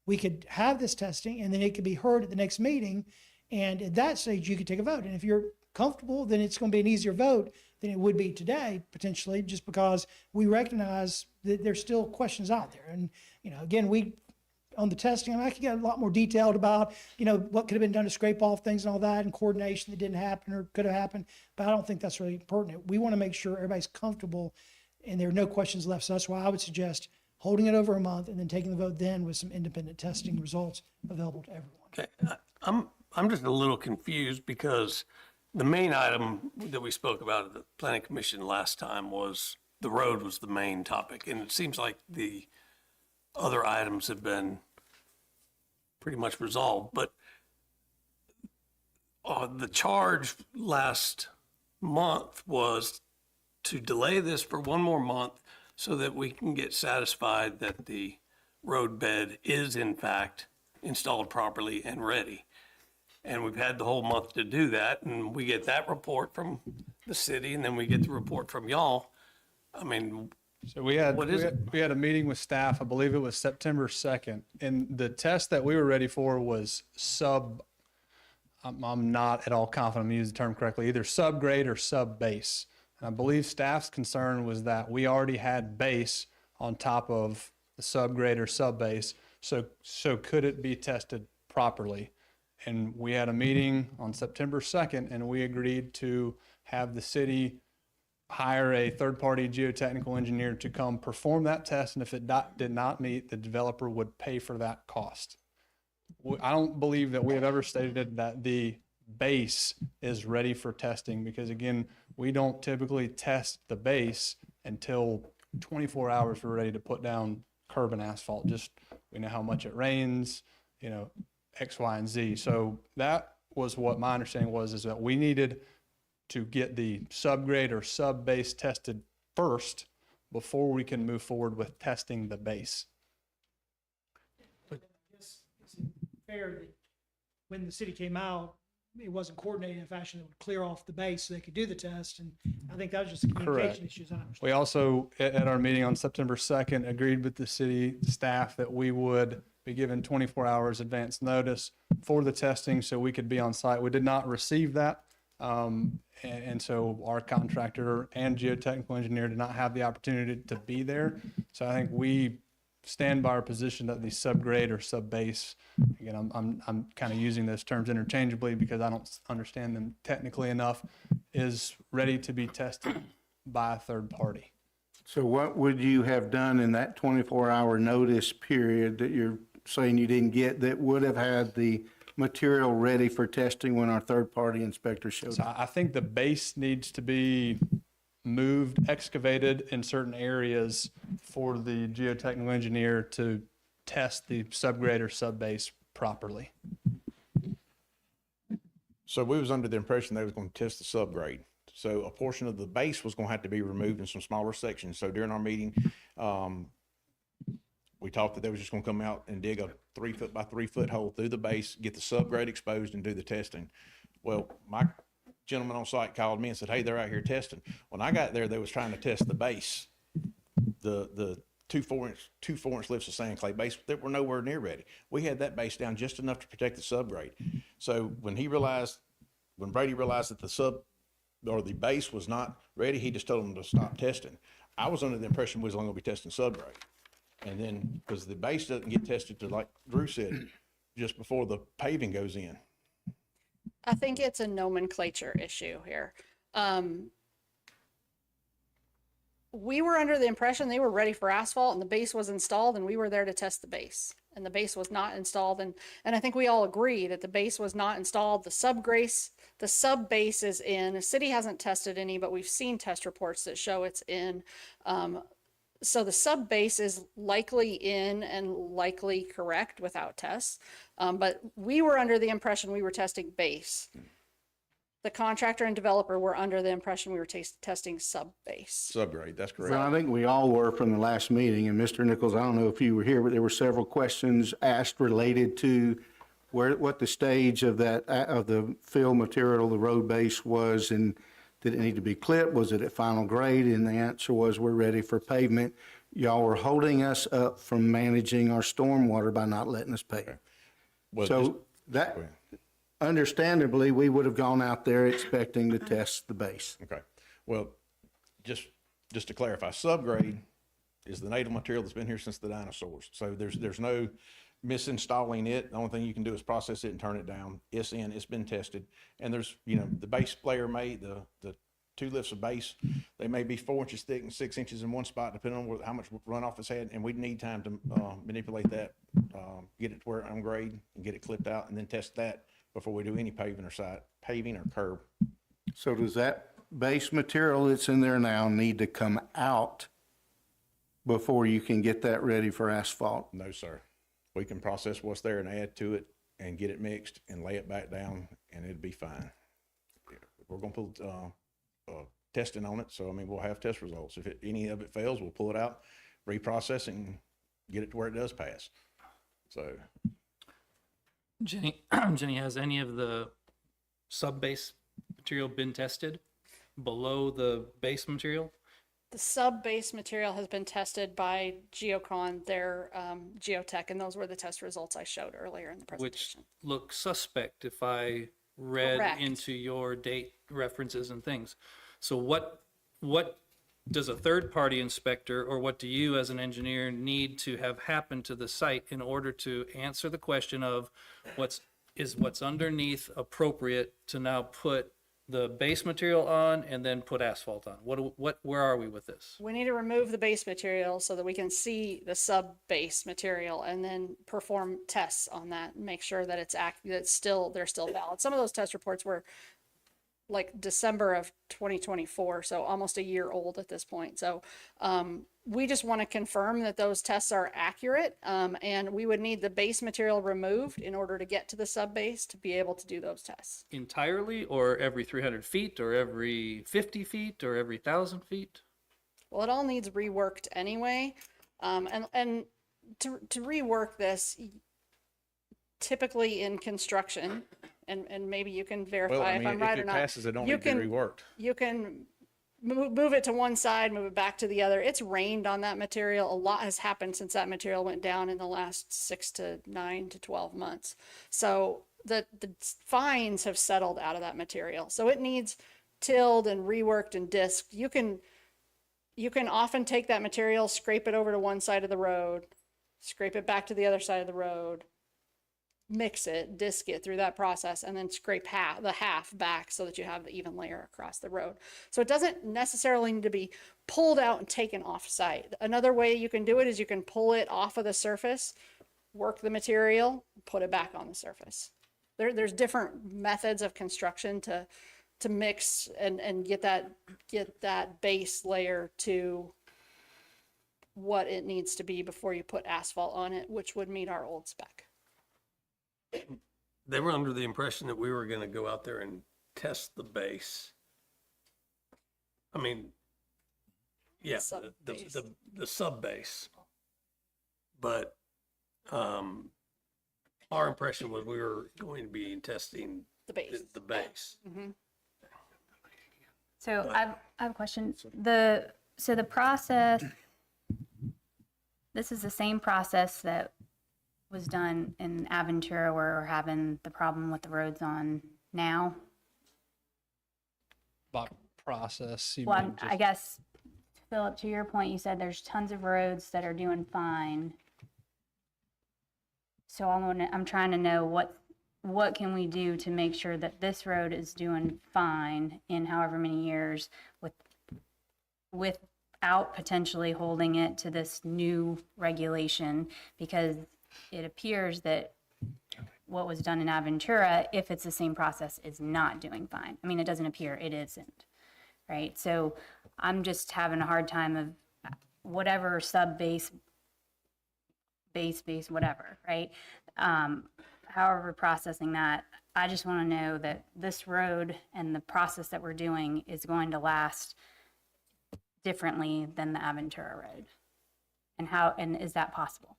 We could have this testing and then it could be heard at the next meeting. And at that stage, you could take a vote. And if you're comfortable, then it's going to be an easier vote than it would be today, potentially, just because we recognize that there's still questions out there. And, again, we on the testing. I mean, I could get a lot more detailed about, what could have been done to scrape off things and all that, and coordination that didn't happen or could have happened. But I don't think that's really pertinent. We want to make sure everybody's comfortable and there are no questions left. So that's why I would suggest holding it over a month and then taking the vote then with some independent testing results available to everyone. Okay, I'm just a little confused because the main item that we spoke about at the planning commission last time was the road was the main topic. And it seems like the other items have been pretty much resolved, but the charge last month was to delay this for one more month so that we can get satisfied that the road bed is in fact installed properly and ready. And we've had the whole month to do that, and we get that report from the city, and then we get the report from y'all. I mean, So we had, what is it? we had a meeting with staff, I believe it was September 2nd, and the test that we were ready for was I'm not at all confident I'm using the term correctly, either subgrade or sub-base. And I believe staff's concern was that we already had base on top of the subgrade or sub-base, so could it be tested properly? And we had a meeting on September 2nd, and we agreed to have the city hire a third-party geotechnical engineer to come perform that test, and if it did not meet, the developer would pay for that cost. I don't believe that we have ever stated that the base is ready for testing, because again, we don't typically test the base until 24 hours we're ready to put down curb and asphalt. Just, we know how much it rains, X, Y, and Z. So that was what my understanding was, is that we needed to get the subgrade or sub-base tested first before we can move forward with testing the base. But it's fair that when the city came out, it wasn't coordinated in a fashion that would clear off the base so they could do the test. And I think that was just a communication issue, as I understand. We also, at our meeting on September 2nd, agreed with the city staff that we would be given 24 hours advance notice for the testing so we could be on site. We did not receive that. And so our contractor and geotechnical engineer did not have the opportunity to be there. So I think we stand by our position that the subgrade or sub-base, again, I'm kind of using those terms interchangeably because I don't understand them technically enough, is ready to be tested by a third party. So what would you have done in that 24-hour notice period that you're saying you didn't get, that would have had the material ready for testing when our third-party inspector showed So up? I think the base needs to be moved, excavated in certain areas for the geotechnical engineer to test the subgrade or sub-base properly. So we was under the impression they was going to test the subgrade. So a portion of the base was going to have to be removed in some smaller sections. So during our meeting, we talked that they was just going to come out and dig a 3 foot by 3 foot hole through the base, get the subgrade exposed and do the testing. Well, my gentleman on site called me and said, hey, they're out here testing. When I got there, they was trying to test the base, the two 4-inch lifts of sand clay base that were nowhere near ready. We had that base down just enough to protect the subgrade. So when Brady realized that the base was not ready, he just told them to stop testing. I was under the impression we was only gonna be testing subgrade. And then, because the base doesn't get tested to, like Drew said, just before the paving goes in. I think it's a nomenclature issue here. We were under the impression they were ready for asphalt and the base was installed and we were there to test the base. And the base was not installed. And I think we all agree that the base was not installed. The sub-base is in. The city hasn't tested any, but we've seen test reports that show it's in. So the sub-base is likely in and likely correct without tests. But we were under the impression we were testing base. The contractor and developer were under the impression we were testing sub-base. Subgrade, that's correct. Well, I think we all were from the last meeting, and Mr. Nichols, I don't know if you were here, but there were several questions asked related to what the stage of the fill material, the road base was, and did it need to be clipped? Was it at final grade? And the answer was, we're ready for pavement. Y'all were holding us up from managing our stormwater by not letting us pave. Okay. Well, So that, understandably, we would have gone out there expecting to test the base. Okay. Well, just to clarify, subgrade is the native material that's been here since the dinosaurs. So there's no misinstalling it. The only thing you can do is process it and turn it down. It's in, it's been tested. And there's, the base layer the 2 lifts of base, they may be 4 inches thick and 6 inches in one spot, depending on how much runoff it's had. And we need time to manipulate that, get it to where on grade and get it clipped out, and then test that before we do any paving or curb. So does that base material that's in there now need to come out before you can get that ready for asphalt? No, sir. We can process what's there and add to it and get it mixed and lay it back down, and it'd be fine. We're gonna put testing on it, so we'll have test results. If any of it fails, we'll pull it out, reprocess it, and get it to where it does pass. So Jenny, Jenny, has any of the sub-base material been tested below the base material? The sub-base material has been tested by Geocon, their geotech, and those were the test results I showed earlier in the Which presentation. look suspect if I read Correct. into your date references and things. So what does a third-party inspector, or what do you as an engineer need to have happen to the site in order to answer the question of what's underneath appropriate to now put the base material on and then put asphalt on? Where are we with this? We need to remove the base material so that we can see the sub-base material and then perform tests on that and make sure that they're still valid. Some of those test reports were like December of 2024, so almost a year old at this point. So we just want to confirm that those tests are accurate, and we would need the base material removed in order to get to the sub-base to be able to do those tests. Entirely, or every 300 feet, or every 50 feet, or every 1,000 feet? Well, it all needs reworked anyway. And to rework this, typically in construction, and maybe you can verify if I'm right or if not. it passes, it don't need to be reworked. You can move it to one side, move it back to the other. It's rained on that material. A lot has happened since that material went down in the last 6 to 9 to 12 months. So the fines have settled out of that material. So it needs tilled and reworked and disked. You can often take that material, scrape it over to one side of the road, scrape it back to the other side of the road, mix it, disc it through that process, and then scrape the half back so that you have the even layer across the road. So it doesn't necessarily need to be pulled out and taken off site. Another way you can do it is you can pull it off of the surface, work the material, put it back on the surface. There's different methods of construction to mix and get that base layer to what it needs to be before you put asphalt on it, which would meet our old spec. They were under the impression that we were going to go out there and test the base. I mean, yeah, the sub base. But our impression was we were going to be testing the base. The base. Mm-hmm. So I have a question. So the process, this is the same process that was done in Aventura where we're having the problem with the roads on now. By process, Well, I guess, Philip, to your point, you said there's tons of roads that are doing fine. So I'm trying to know what can we do to make sure that this road is doing fine in however many years without potentially holding it to this new regulation, because it appears that what was done in Aventura, if it's the same process, is not doing fine. I mean, it doesn't appear, it isn't, right? So I'm just having a hard time of whatever sub-base, base, whatever, right? However, processing that, I just want to know that this road and the process that we're doing is going to last differently than the Aventura road. And is that possible?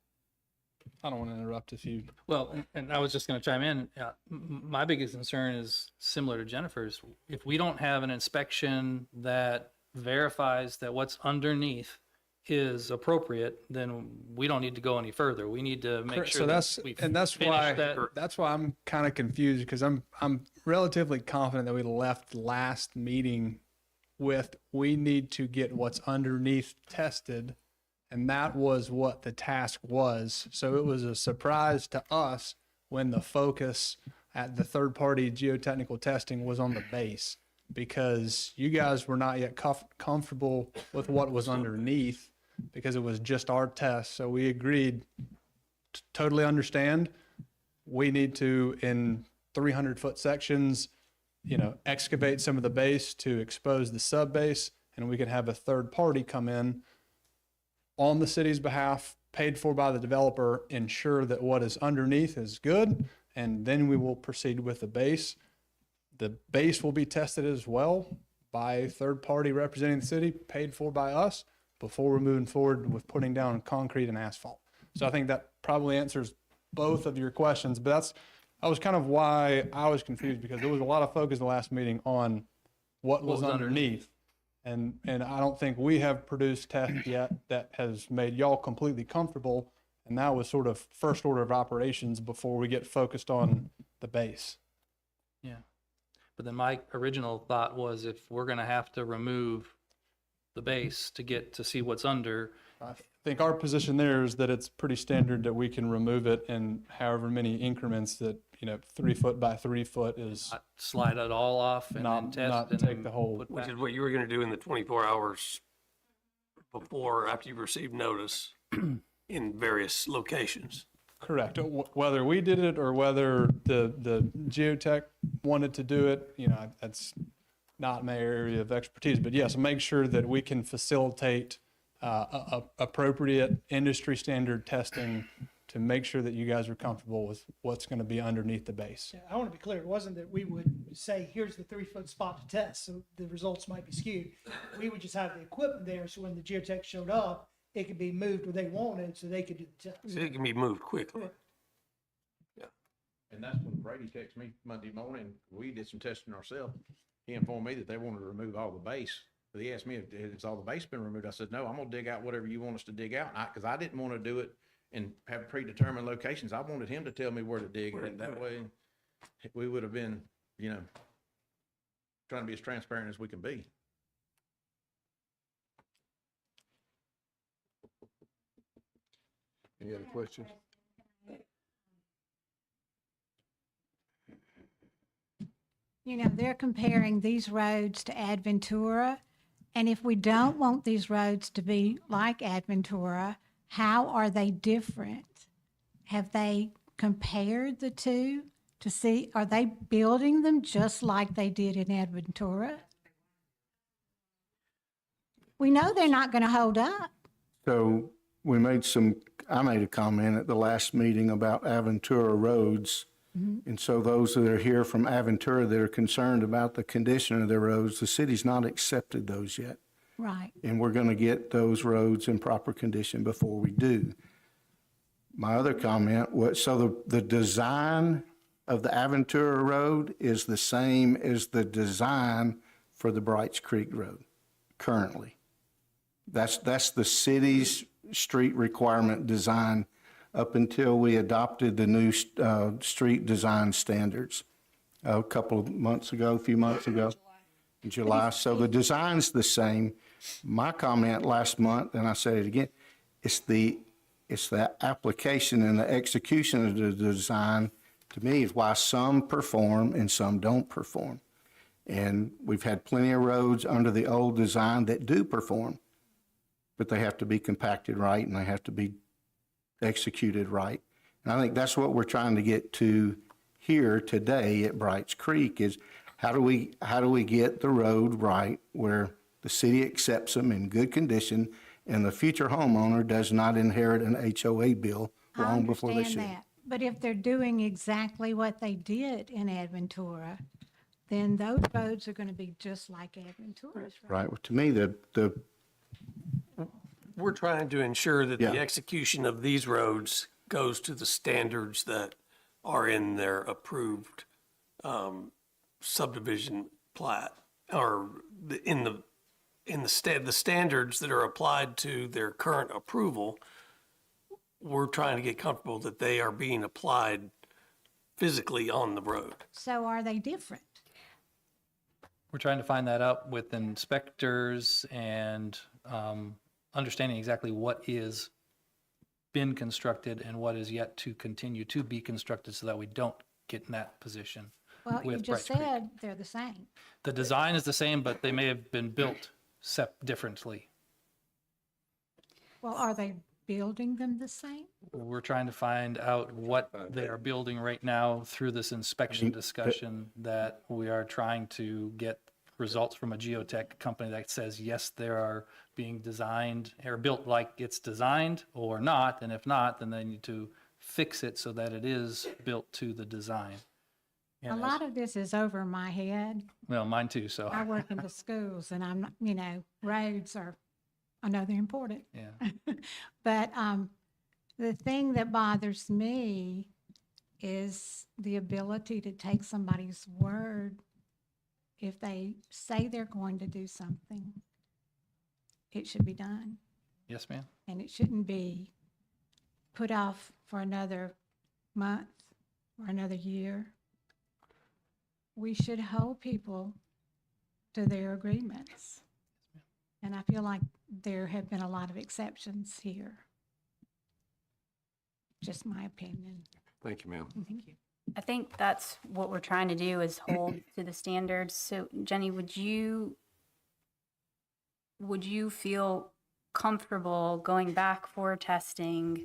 I don't want to interrupt if you. Well, and I was just going to chime in. My biggest concern is similar to Jennifer's. If we don't have an inspection that verifies that what's underneath is appropriate, then we don't need to go any further. We need to make sure that's why I'm kind of confused, because I'm relatively confident that we left last meeting with we need to get what's underneath tested And that was what the task was. So it was a surprise to us when the focus at the third-party geotechnical testing was on the base, because you guys were not yet comfortable with what was underneath because it was just our test. So we agreed, totally understand. We need to, in 300-foot sections, excavate some of the base to expose the sub-base, and we can have a third party come in on the city's behalf, paid for by the developer, ensure that what is underneath is good, and then we will proceed with the base. The base will be tested as well by a third party representing the city, paid for by us, before we're moving forward with putting down concrete and asphalt. So I think that probably answers both of your questions, but that was kind of why I was confused, because there was a lot of focus in the last meeting on what was underneath. And I don't think we have produced tests yet that has made y'all completely comfortable. And that was sort of first order of operations before we get focused on the base. Yeah. But then my original thought was, if we're going to have to remove the base to get to see what's under. I think our position there is that it's pretty standard that we can remove it in however many increments that, 3 foot by 3 foot is. Slide it all off and then test. Not and take then the whole. put Which back. is what you were going to do in the 24 hours before, after you received notice in various locations. Correct. Whether we did it or whether the geotech wanted to do it, that's not my area of expertise. But yes, make sure that we can facilitate appropriate industry standard testing to make sure that you guys are comfortable with what's going to be underneath the base. Yeah, I want to be clear. It wasn't that we would say, here's the 3-foot spot to test, so the results might be skewed. We would just have the equipment there, so when the geotech showed up, it could be moved where they wanted, so they could do the test. It can be moved quickly. And that's when Brady texted me Monday morning. We did some testing ourselves. He informed me that they wanted to remove all the base. But he asked me, has all the base been removed? I said, no, I'm going to dig out whatever you want us to dig out. Because I didn't want to do it and have predetermined locations. I wanted him to tell me where to dig. And that way we would have been, trying to be as transparent as we can be. Any other questions? They're comparing these roads to Adventura. And if we don't want these roads to be like Adventura, how are they different? Have they compared the two to see, are they building them just like they did in Adventura? We know they're not going to hold up. So I made a comment at the last meeting about Aventura roads. And so those that are here from Aventura that are concerned about the condition of their roads, the city's not accepted those yet. Right. And we're going to get those roads in proper condition before we do. My other comment was, so the design of the Aventura Road is the same as the design for the Brights Creek Road currently. That's the city's street requirement design up until we adopted the new street design standards a few months ago, in July. So the design's the same. My comment last month, and I say it again, it's the application and the execution of the design, to me, is why some perform and some don't perform. And we've had plenty of roads under the old design that do perform, but they have to be compacted right and they have to be executed right. And I think that's what we're trying to get to here today at Brights Creek is how do we get the road right where the city accepts them in good condition and the future homeowner does not inherit an HOA bill long before they should. I understand that. But if they're doing exactly what they did in Adventura, then those roads are going to be just like Adventura's. Right. Well, to me, We're trying to ensure that the Yeah. execution of these roads goes to the standards that are in their approved subdivision plat, or the standards that are applied to their current approval. We're trying to get comfortable that they are being applied physically on the road. So are they different? We're trying to find that out with inspectors and understanding exactly what is been constructed and what is yet to continue to be constructed so that we don't get in that position. Well, you with just Brights Creek. said they're the same. The design is the same, but they may have been built differently. Well, are they building them the same? We're trying to find out what they are building right now through this inspection discussion, that we are trying to get results from a geotech company that says, yes, they are being designed or built like it's designed or not. And if not, then they need to fix it so that it is built to the design. A lot of this is over my head. Well, mine too, so. I work in the schools and I'm, not- you know, roads are, I know they're important. Yeah. But the thing that bothers me is the ability to take somebody's word. If they say they're going to do something, it should be done. Yes, ma'am. And it shouldn't be put off for another month or another year. We should hold people to their agreements. And I feel like there have been a lot of exceptions here. Just my opinion. Thank you, ma'am. Thank you. I think that's what we're trying to do, is hold to the standards. So Jenny, would you feel comfortable going back for testing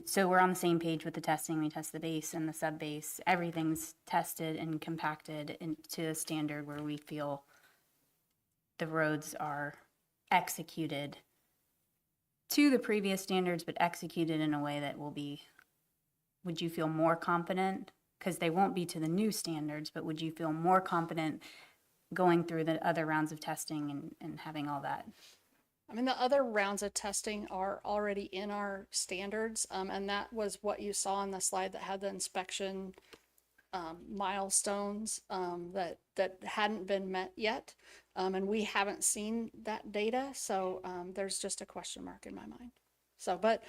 so we're on the same page with the testing? We test the base and the sub base. Everything's tested and compacted into a standard where we feel the roads are executed to the previous standards, but executed in a way that will be, would you feel more confident? Because they won't be to the new standards, but would you feel more confident going through the other rounds of testing and having all that? I mean, the other rounds of testing are already in our standards, and that was what you saw on the slide that had the inspection milestones that hadn't been met yet, and we haven't seen that data, so there's just a question mark in my mind. So, but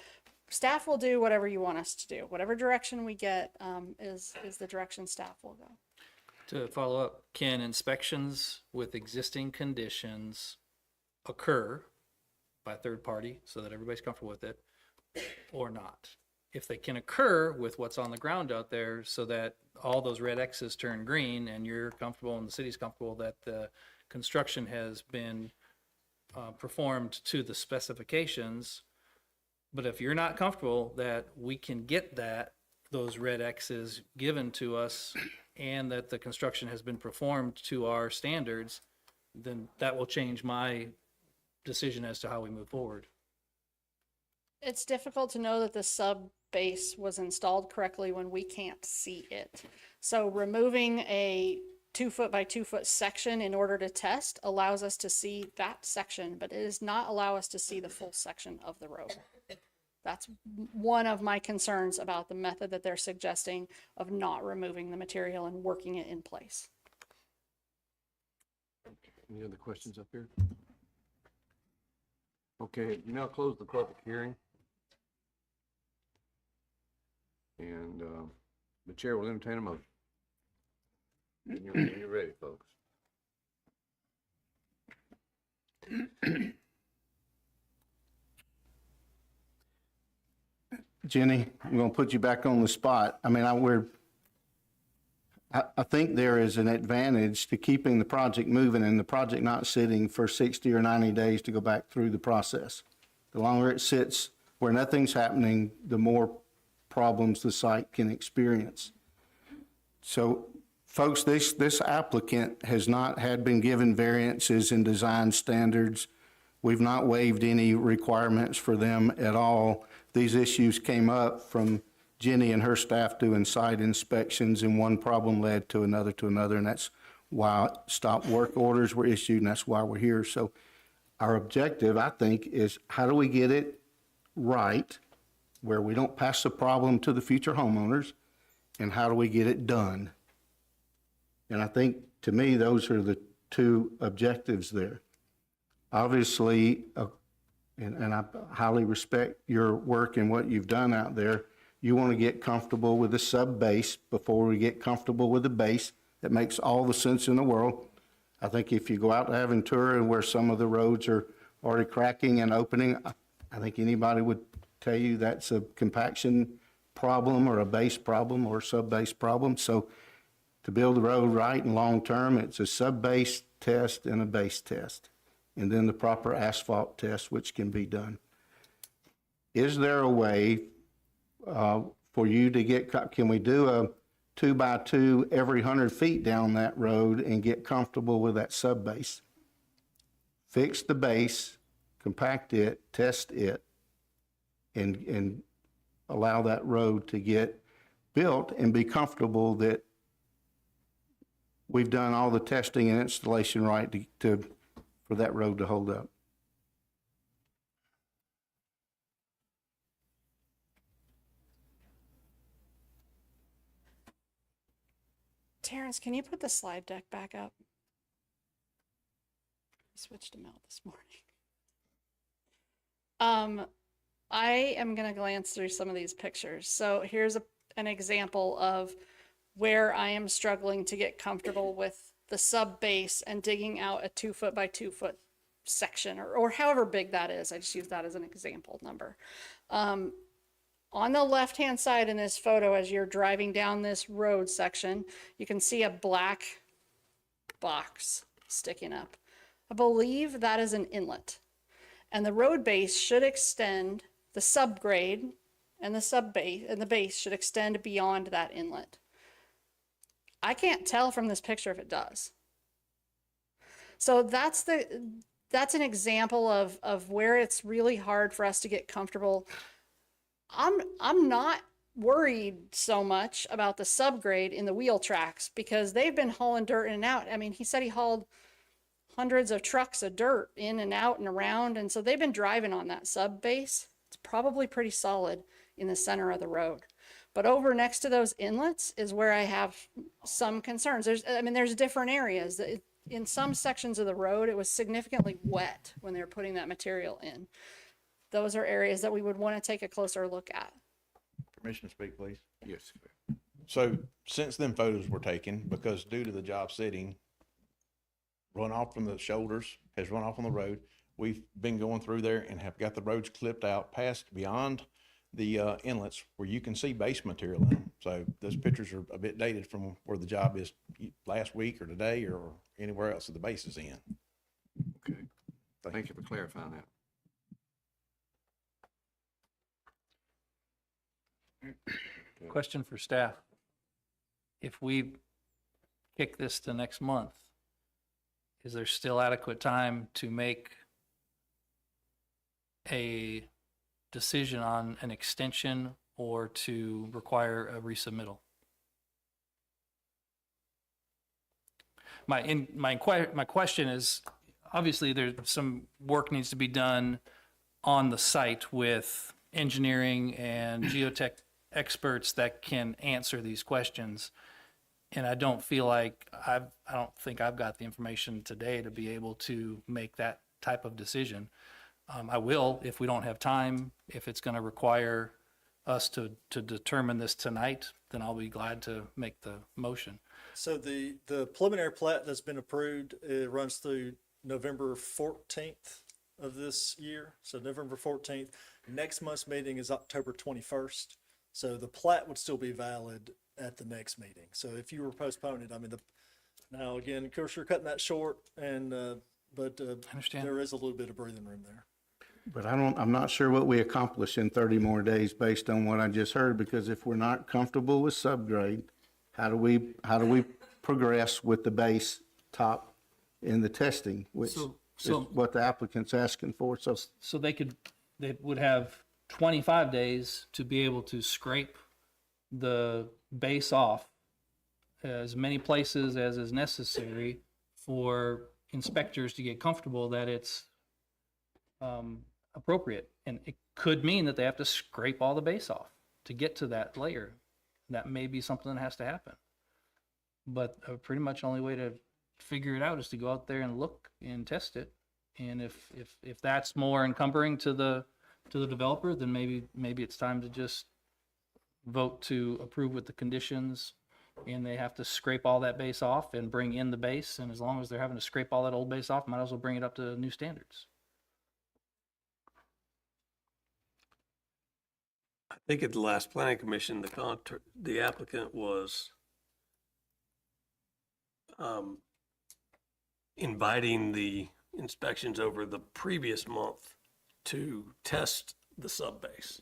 staff will do whatever you want us to do. Whatever direction we get is the direction staff will go. To follow up, can inspections with existing conditions occur by a third party so that everybody's comfortable with it, or not? If they can occur with what's on the ground out there so that all those red X's turn green and you're comfortable and the city's comfortable that the construction has been performed to the specifications, but if you're not comfortable that we can get those red X's given to us and that the construction has been performed to our standards, then that will change my decision as to how we move forward. It's difficult to know that the sub base was installed correctly when we can't see it. So removing a 2 foot by 2 foot section in order to test allows us to see that section, but it does not allow us to see the full section of the road. That's one of my concerns about the method that they're suggesting of not removing the material and working it in place. Any other questions up here? Okay, you now close the public hearing. And the chair will entertain a motion. When you're ready, folks. Jenny, I'm going to put you back on the spot. I mean, I think there is an advantage to keeping the project moving and the project not sitting for 60 or 90 days to go back through the process. The longer it sits where nothing's happening, the more problems the site can experience. So, folks, this applicant has not been given variances in design standards. We've not waived any requirements for them at all. These issues came up from Jenny and her staff doing site inspections, and one problem led to another, and that's why stop work orders were issued, and that's why we're here. So our objective, I think, is how do we get it right where we don't pass the problem to the future homeowners, and how do we get it done? And I think, to me, those are the two objectives there. Obviously, and I highly respect your work and what you've done out there. You want to get comfortable with the sub base before we get comfortable with the base. That makes all the sense in the world. I think if you go out to Aventura and where some of the roads are already cracking and opening. I think anybody would tell you that's a compaction problem or a base problem or a sub-base problem. So to build the road right and long-term, it's a sub-base test and a base test, and then the proper asphalt test, which can be done. Is there a way for you to get, can we do a 2x2 every 100 feet down that road and get comfortable with that sub-base? Fix the base, compact it, test it, and allow that road to get built and be comfortable that we've done all the testing and installation right for that road to hold up. Terrence, can you put the slide deck back up? I switched them out this morning. I am going to glance through some of these pictures. So here's an example of where I am struggling to get comfortable with the sub base and digging out a 2 foot by 2 foot section or however big that is. I just use that as an example number. On the left-hand side in this photo, as you're driving down this road section, you can see a black box sticking up. I believe that is an inlet. And the road base should extend, the subgrade and the subbase and the base should extend beyond that inlet. I can't tell from this picture if it does. So that's an example of where it's really hard for us to get comfortable. I'm not worried so much about the subgrade in the wheel tracks because they've been hauling dirt in and out. I mean, he said he hauled hundreds of trucks of dirt in and out and around, and so they've been driving on that sub base. It's probably pretty solid in the center of the road. But over next to those inlets is where I have some concerns. There's different areas. In some sections of the road, it was significantly wet when they were putting that material in. Those are areas that we would want to take a closer look at. Permission to speak, please. Yes. So since them photos were taken, because due to the job sitting, runoff from the shoulders has run off on the road, we've been going through there and have got the roads clipped out past beyond the inlets where you can see base material in them. So those pictures are a bit dated from where the job is last week or today or anywhere else that the base is in. Okay. Thank you for clarifying that. Question for staff. If we kick this to next month, is there still adequate time to make a decision on an extension or to require a resubmittal? My question is, obviously there's some work needs to be done on the site with engineering and geotech experts that can answer these questions. And I don't feel like I don't think I've got the information today to be able to make that type of decision. I will if we don't have time. If it's going to require us to determine this tonight, then I'll be glad to make the motion. So the preliminary plat that's been approved, it runs through November 14th of this year. So November 14th. Next month's meeting is October 21st. So the plat would still be valid at the next meeting. So if you were postponing it, now again, of course, you're cutting that short, and but there is a little bit of breathing room there. But I'm not sure what we accomplish in 30 more days based on what I just heard, because if we're not comfortable with subgrade, how do we progress with the base top in the testing, which is what the applicant's asking for? So they would have 25 days to be able to scrape the base off as many places as is necessary for inspectors to get comfortable that it's appropriate. And it could mean that they have to scrape all the base off to get to that layer. That may be something that has to happen. But pretty much only way to figure it out is to go out there and look and test it. And if that's more encumbering to the developer, then maybe it's time to just vote to approve with the conditions, and they have to scrape all that base off and bring in the base. And as long as they're having to scrape all that old base off, might as well bring it up to new standards. think at the last planning commission, the applicant was inviting the inspections over the previous month to test the subbase,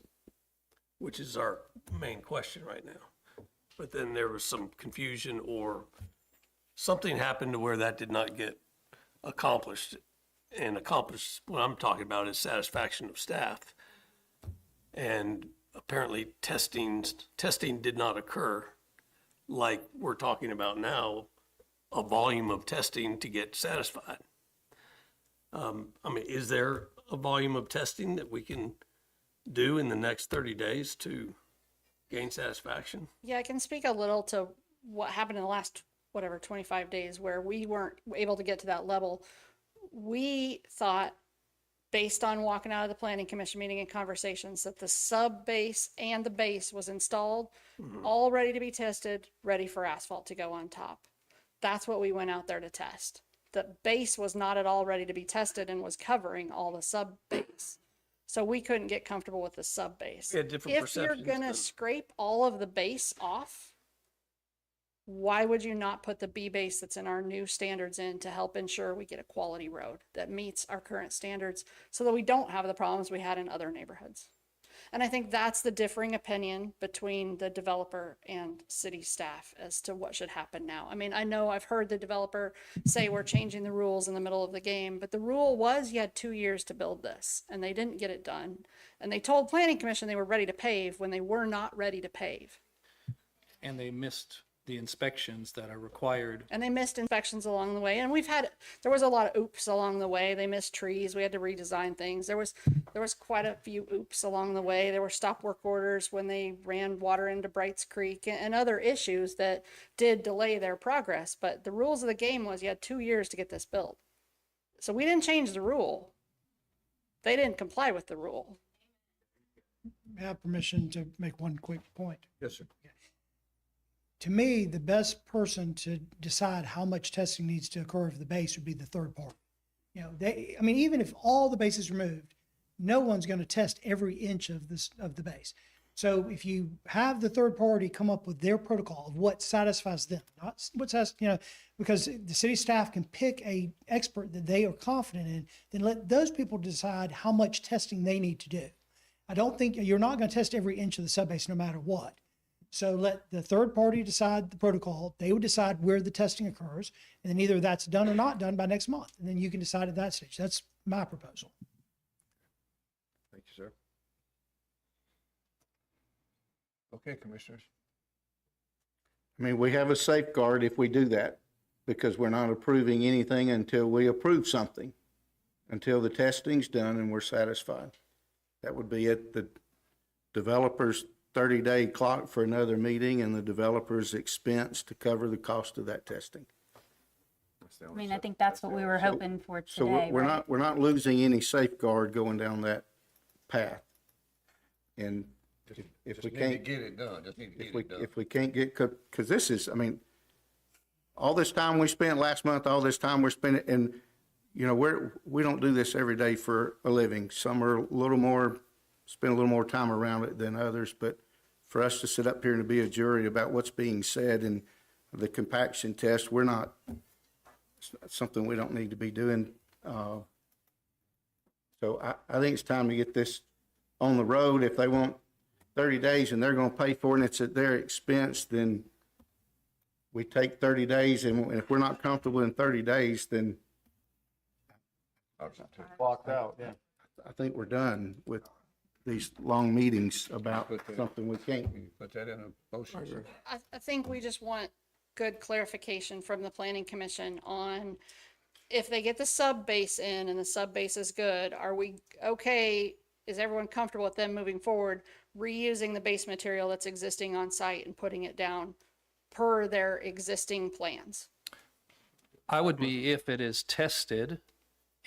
which is our main question right now. But then there was some confusion or something happened to where that did not get accomplished. And accomplished, what I'm talking about is satisfaction of staff. And apparently testing did not occur like we're talking about now, a volume of testing to get satisfied. I mean, is there a volume of testing that we can do in the next 30 days to gain satisfaction? Yeah, I can speak a little to what happened in the last, 25 days where we weren't able to get to that level. We thought, based on walking out of the planning commission meeting and conversations, that the sub base and the base was installed, all ready to be tested, ready for asphalt to go on top. That's what we went out there to test. The base was not at all ready to be tested and was covering all the sub base. So we couldn't get comfortable with the sub base. We had different If you're perceptions gonna then. scrape all of the base off, why would you not put the B base that's in our new standards in to help ensure we get a quality road that meets our current standards so that we don't have the problems we had in other neighborhoods? And I think that's the differing opinion between the developer and city staff as to what should happen now. I mean, I know I've heard the developer say we're changing the rules in the middle of the game, but the rule was you had 2 years to build this and they didn't get it done. And they told planning commission they were ready to pave when they were not ready to pave. And they missed the inspections that are required. And they missed inspections along the way. And there was a lot of oops along the way. They missed trees. We had to redesign things. There was quite a few oops along the way. There were stop work orders when they ran water into Brights Creek and other issues that did delay their progress. But the rules of the game was you had 2 years to get this built. So we didn't change the rule. They didn't comply with the rule. I have permission to make one quick point. Yes, sir. To me, the best person to decide how much testing needs to occur of the base would be the third party. Even if all the base is removed, no one's going to test every inch of the base. So if you have the third party come up with their protocol of what satisfies them, not what because the city staff can pick a expert that they are confident in, then let those people decide how much testing they need to do. I don't think you're not going to test every inch of the subbase no matter what. So let the third party decide the protocol. They would decide where the testing occurs, and then either that's done or not done by next month. And then you can decide at that stage. That's my proposal. Thank you, sir. Okay, commissioners. I mean, we have a safeguard if we do that, because we're not approving anything until we approve something, until the testing's done and we're satisfied. That would be at the developer's 30-day clock for another meeting and the developer's expense to cover the cost of that testing. I mean, I think that's what we were hoping for today, So we're right? not losing any safeguard going down that path. And if we Just need to can't get it done, just need to get it done. if we can't get, because this is, I mean, all this time we spent last month, all this time we're spending, and, we don't do this every day for a living. Some are a little more, spend a little more time around it than others, but for us to sit up here and to be a jury about what's being said and the compaction test, it's something we don't need to be doing. So I think it's time to get this on the road. If they want 30 days and they're going to pay for it and it's at their expense, then we take 30 days. And if we're not comfortable in 30 days, then Blocked out, yeah. I think we're done with these long meetings about something we can't. Put that in a motion, sir. I think we just want good clarification from the planning commission on if they get the sub base in and the sub base is good, are we okay? Is everyone comfortable with them moving forward, reusing the base material that's existing on site and putting it down per their existing plans? I would be if it is tested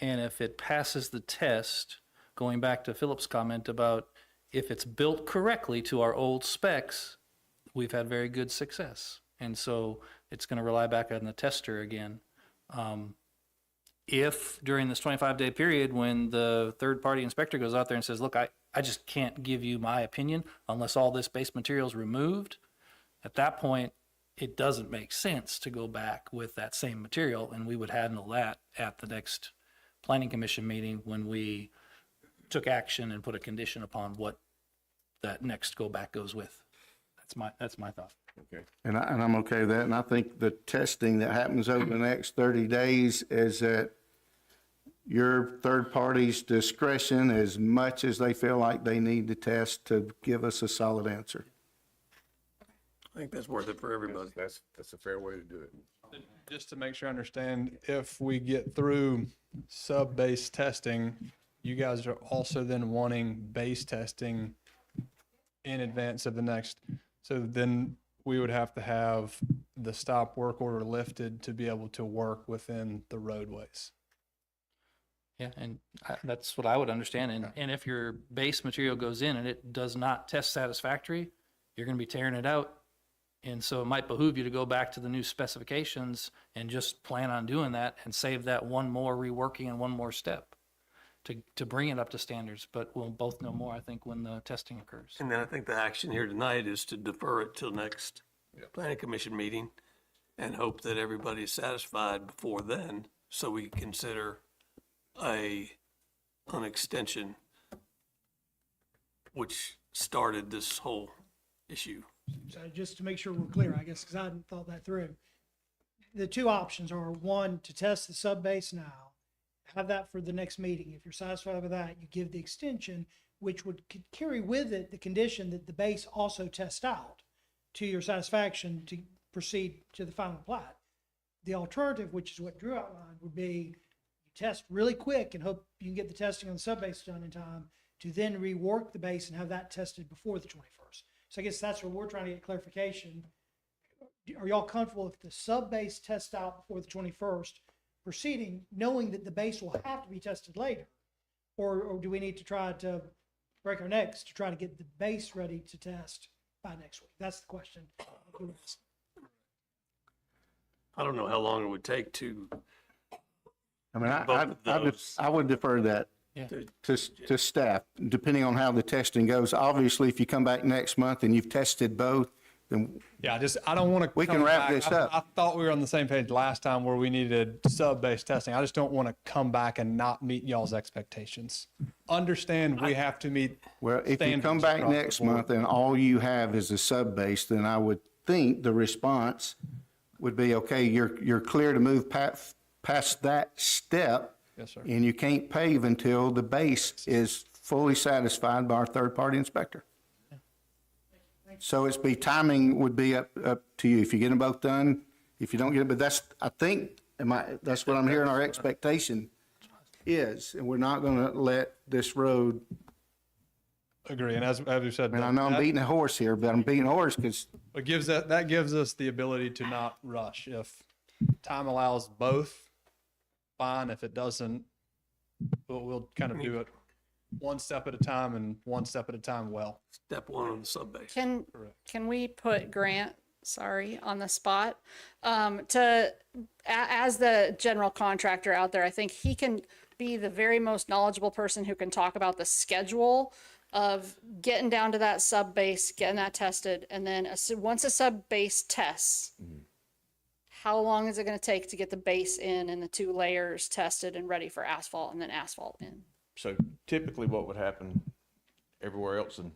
and if it passes the test, going back to Philip's comment about if it's built correctly to our old specs, we've had very good success. And so it's going to rely back on the tester again. If during this 25-day period when the third-party inspector goes out there and says, look, I just can't give you my opinion unless all this base material is removed. At that point, it doesn't make sense to go back with that same material, and we would handle that at the next planning commission meeting when we took action and put a condition upon what that next go back goes with. That's my thought. Okay. And I'm okay with that. And I think the testing that happens over the next 30 days is at your third party's discretion as much as they feel like they need to test to give us a solid answer. I think that's worth it for everybody. That's a fair way to do it. Just to make sure I understand, if we get through sub-base testing, you guys are also then wanting base testing in advance of the next. So then we would have to have the stop work order lifted to be able to work within the roadways. Yeah, and that's what I would understand. And if your base material goes in and it does not test satisfactory, you're going to be tearing it out. And so it might behoove you to go back to the new specifications and just plan on doing that and save that one more reworking and one more step to bring it up to standards. But we'll both know more, I think, when the testing occurs. And then I think the action here tonight is to defer it till next planning commission meeting and hope that everybody's satisfied before then, so we consider an extension which started this whole issue. So just to make sure we're clear, I guess, because I hadn't thought that through. The two options are, one, to test the sub-base now, have that for the next meeting. If you're satisfied with that, you give the extension, which would carry with it the condition that the base also test out to your satisfaction to proceed to the final plat. The alternative, which is what Drew outlined, would be you test really quick and hope you can get the testing on the sub-base done in time to then rework the base and have that tested before the 21st. So I guess that's where we're trying to get clarification. Are y'all comfortable if the sub-base test out before the 21st, proceeding, knowing that the base will have to be tested later? Or do we need to try to break our necks to try to get the base ready to test by next week? That's the question. I don't know how long it would take to. I mean, both of those. I would defer that to staff, depending on how the testing goes. Obviously, if you come back next month and you've tested both, then Yeah, I don't want to. We can wrap this up. I thought we were on the same page last time where we needed sub-base testing. I just don't want to come back and not meet y'all's expectations. Understand we have to meet. well, if you come standards back across the next board. month and all you have is a sub-base, then I would think the response would be, okay, you're clear to move past that step. Yes, sir. And you can't pave until the base is fully satisfied by our third-party inspector. So timing would be up to you. If you get them both done, if you don't get it, but that's what I'm hearing our expectation is, and we're not gonna let this road, Agree, and as we said. I mean, I know I'm beating a horse here, but I'm beating a horse because It that gives us the ability to not rush. If time allows both, fine. If it doesn't, we'll kind of do it one step at a time and one step at a time well. Step one on the sub-base. Can we put Grant, on the spot? As the general contractor out there, I think he can be the very most knowledgeable person who can talk about the schedule of getting down to that sub base, getting that tested, and then once a sub base tests, how long is it going to take to get the base in and the two layers tested and ready for asphalt and then asphalt in? So typically what would happen everywhere else in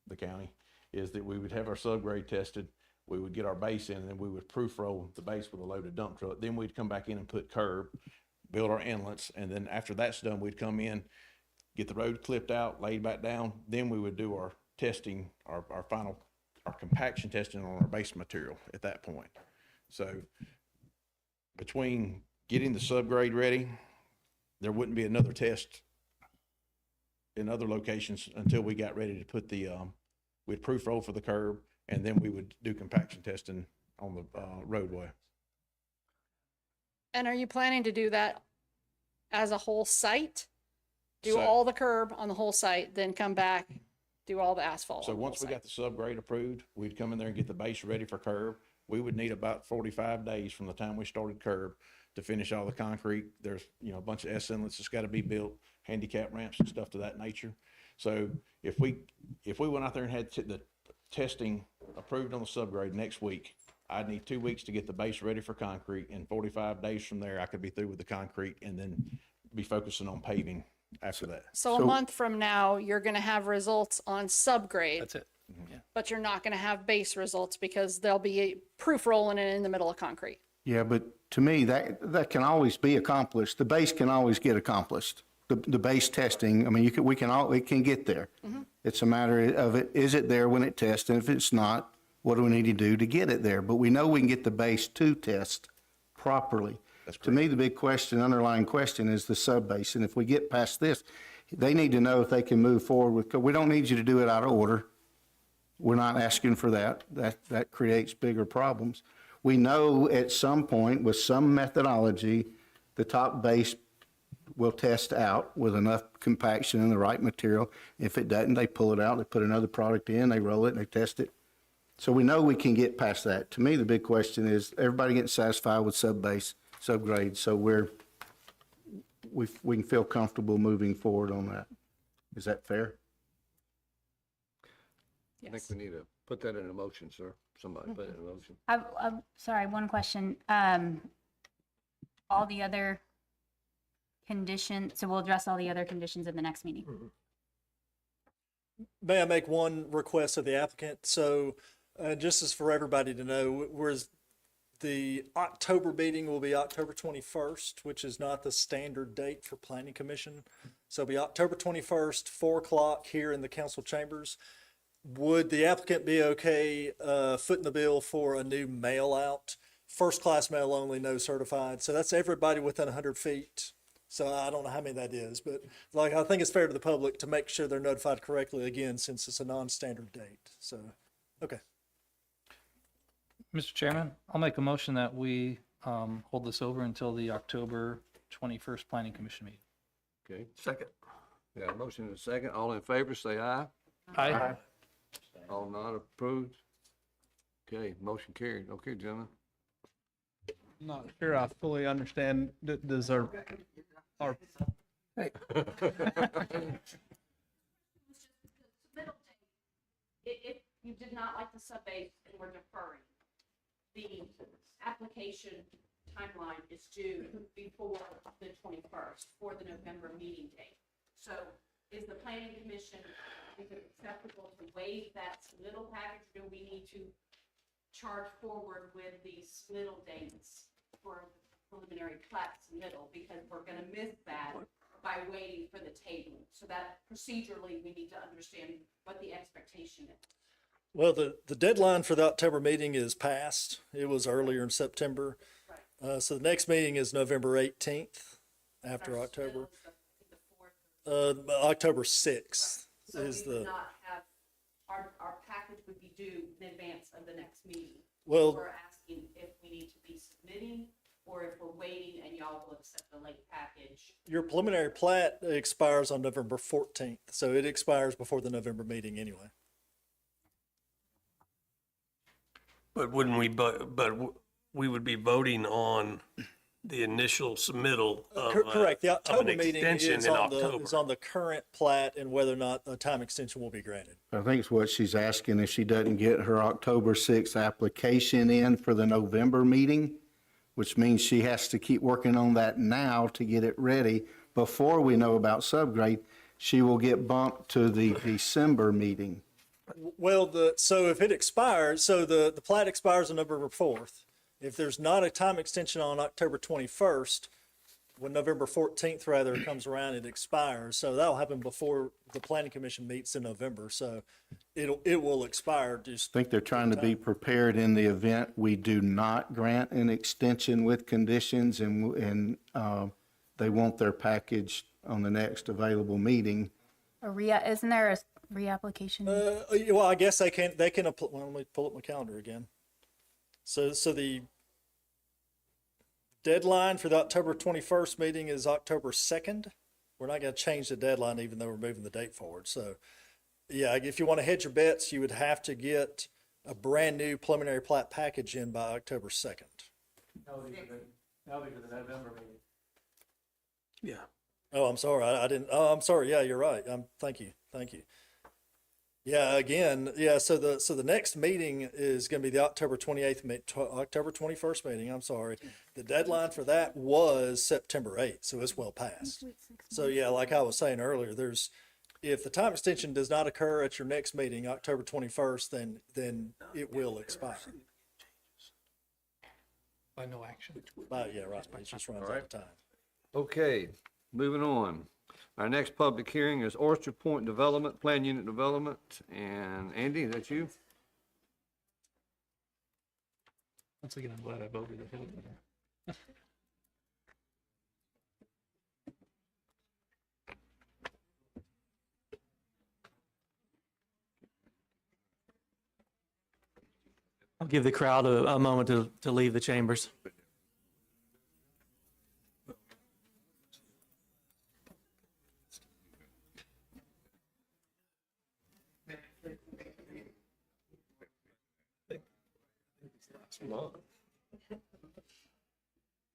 the county is that we would have our subgrade tested, we would get our base in, and then we would proof roll the base with a loaded dump truck. Then we'd come back in and put curb, build our inlets, and then after that's done, we'd come in, get the road clipped out, laid back down. Then we would do our testing, our compaction testing on our base material at that point. So between getting the subgrade ready, there wouldn't be another test in other locations until we got ready to put we'd proof roll for the curb, and then we would do compaction testing on the roadway. And are you planning to do that as a whole site? Do So- all the curb on the whole site, then come back, do all the asphalt? So on the whole once we site? got the subgrade approved, we'd come in there and get the base ready for curb. We would need about 45 days from the time we started curb to finish all the concrete. There's, a bunch of S inlets that's got to be built, handicap ramps and stuff to that nature. So if we went out there and had the testing approved on the subgrade next week, I'd need 2 weeks to get the base ready for concrete, and 45 days from there, I could be through with the concrete and then be focusing on paving after that. So a month from now, you're gonna have results on subgrade. That's it. But you're not gonna have base results because they'll be proof rolling it in the middle of concrete. Yeah, but to me, that can always be accomplished. The base can always get accomplished. The base testing, I mean, it can get there. It's a matter of is it there when it tests? And if it's not, what do we need to do to get it there? But we know we can get the base to test properly. To me, the big underlying question is the sub-base. And if we get past this, they need to know if they can move forward with, we don't need you to do it out of order. We're not asking for that. That creates bigger problems. We know at some point with some methodology, the top base will test out with enough compaction and the right material. If it doesn't, they pull it out, they put another product in, they roll it, and they test it. So we know we can get past that. To me, the big question is everybody getting satisfied with sub-base, subgrade, so we can feel comfortable moving forward on that. Is that fair? I think we need to put that in a motion, sir. Somebody put it in a motion. I'm sorry, one question. All the other conditions, so we'll address all the other conditions in the next meeting. May I make one request of the applicant? So, just as for everybody to know, the October meeting will be October 21st, which is not the standard date for Planning Commission. So it'll be October 21st, 4 o'clock here in the council chambers. Would the applicant be okay footing the bill for a new mail out? First class mail only, no certified. So that's everybody within 100 feet. So I don't know how many that is, but like I think it's fair to the public to make sure they're notified correctly again, since it's a non-standard date. So, okay. Mr. Chairman, I'll make a motion that we hold this over until the October 21st Planning Commission meeting. Okay, Second. got a motion and a second. All in favor, say aye. Aye. All not approved? Okay, motion carried. Okay, gentlemen. I'm not sure I fully understand. Does our Hey. If you did not like the sub-base and we're deferring, the application timeline is due before the 21st for the November meeting date. So is the planning commission, is it acceptable to waive that submittal package? Do we need to charge forward with the submittal dates for preliminary plat submittal? Because we're gonna miss that by waiting for the table. So that procedurally, we need to understand what the expectation is. Well, the deadline for the October meeting is passed. It was earlier in September. So the next meeting is November 18th after October. October 6th So is we would the, not have, our package would be due in advance of the next meeting. Well- We're asking if we need to be submitting or if we're waiting and y'all will accept the late package. your preliminary plat expires on November 14th. So it expires before the November meeting anyway. But wouldn't we, we would be voting on the initial submittal of Correct. The of October an meeting extension is in on October. the current plat and whether or not a time extension will be granted. I think it's what she's asking, if she doesn't get her October 6th application in for the November meeting, which means she has to keep working on that now to get it ready before we know about subgrade, she will get bumped to the December meeting. Well, so if it expires, so the plat expires on November 4th. If there's not a time extension on October 21st, when November 14th rather comes around, it expires. So that'll happen before the planning commission meets in November. So it will expire. Just I think they're trying to be prepared in the event we do not grant an extension with conditions and they want their package on the next available meeting. Isn't there a reapplication? Well, I guess they can apply. Well, let me pull up my calendar again. So the deadline for the October 21st meeting is October 2nd. We're not going to change the deadline even though we're moving the date forward. So yeah, if you want to hedge your bets, you would have to get a brand new preliminary plat package in by October 2nd. That'll be for the November meeting. Yeah. Oh, I'm sorry. I didn't. Oh, I'm sorry. Yeah, you're right. Thank you. Thank you. Yeah, again, yeah, so the next meeting is going to be the October 28th, October 21st meeting, I'm sorry. The deadline for that was September 8th, so it's well past. So yeah, like I was saying earlier, if the time extension does not occur at your next meeting, October 21st, then it will expire. By no action. Yeah, right, it just runs out of time. Okay, moving on. Our next public hearing is Oyster Point Development, Plan Unit Development, and Andy, is that you? Once again, I'm glad I voted the hill there. I'll give the crowd a moment to leave the chambers.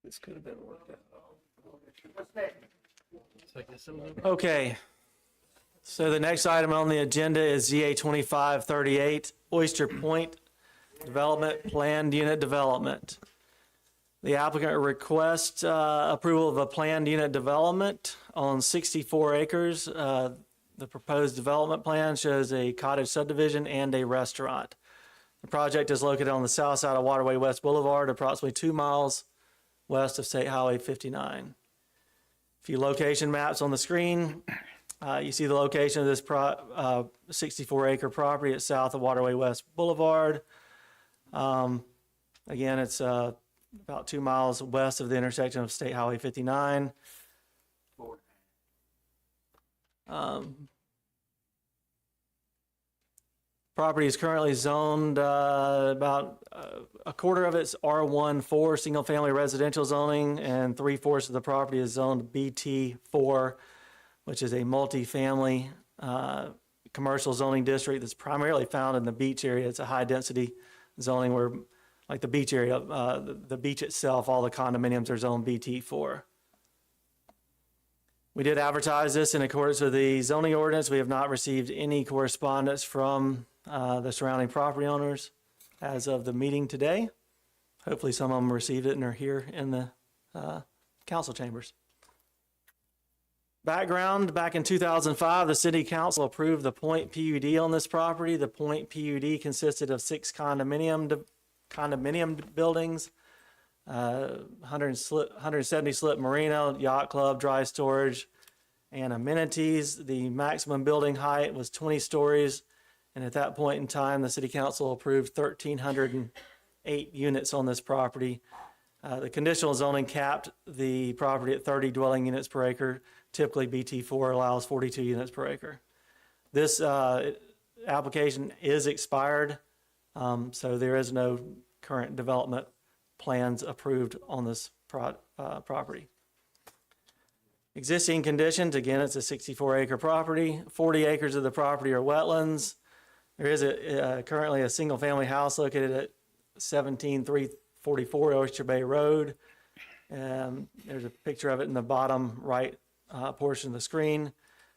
This could have been worked out. Okay. So the next item on the agenda is ZA 2538, Oyster Point Development, Planned Unit Development. The applicant requests approval of a planned unit development on 64 acres. The proposed development plan shows a cottage subdivision and a restaurant. The project is located on the south side of Waterway West Boulevard, approximately 2 miles west of State Highway 59. A few location maps on the screen. You see the location of this 64-acre property. It's south of Waterway West Boulevard. Again, it's about 2 miles west of the intersection of State Highway 59. Property is currently zoned about a quarter of it's R1-4 single-family residential zoning, and 3/4 of the property is zoned BT4, which is a multi-family commercial zoning district that's primarily found in the beach area. It's a high-density zoning where, like the beach area, the beach itself, all the condominiums are zoned BT4. We did advertise this in accordance with the zoning ordinance. We have not received any correspondence from the surrounding property owners as of the meeting today. Hopefully some of them received it and are here in the council chambers. Background, back in 2005, the city council approved the Point PUD on this property. The Point PUD consisted of 6 condominium buildings, 170 slip marina, yacht club, dry storage, and amenities. The maximum building height was 20 stories. And at that point in time, the city council approved 1,308 units on this property. The conditional zoning capped the property at 30 dwelling units per acre. Typically, BT4 allows 42 units per acre. This application is expired, so there is no current development plans approved on this property. Existing conditions, again, it's a 64-acre property. 40 acres of the property are wetlands. There is currently a single-family house located at 17344 Oyster Bay Road. There's a picture of it in the bottom right portion of the screen.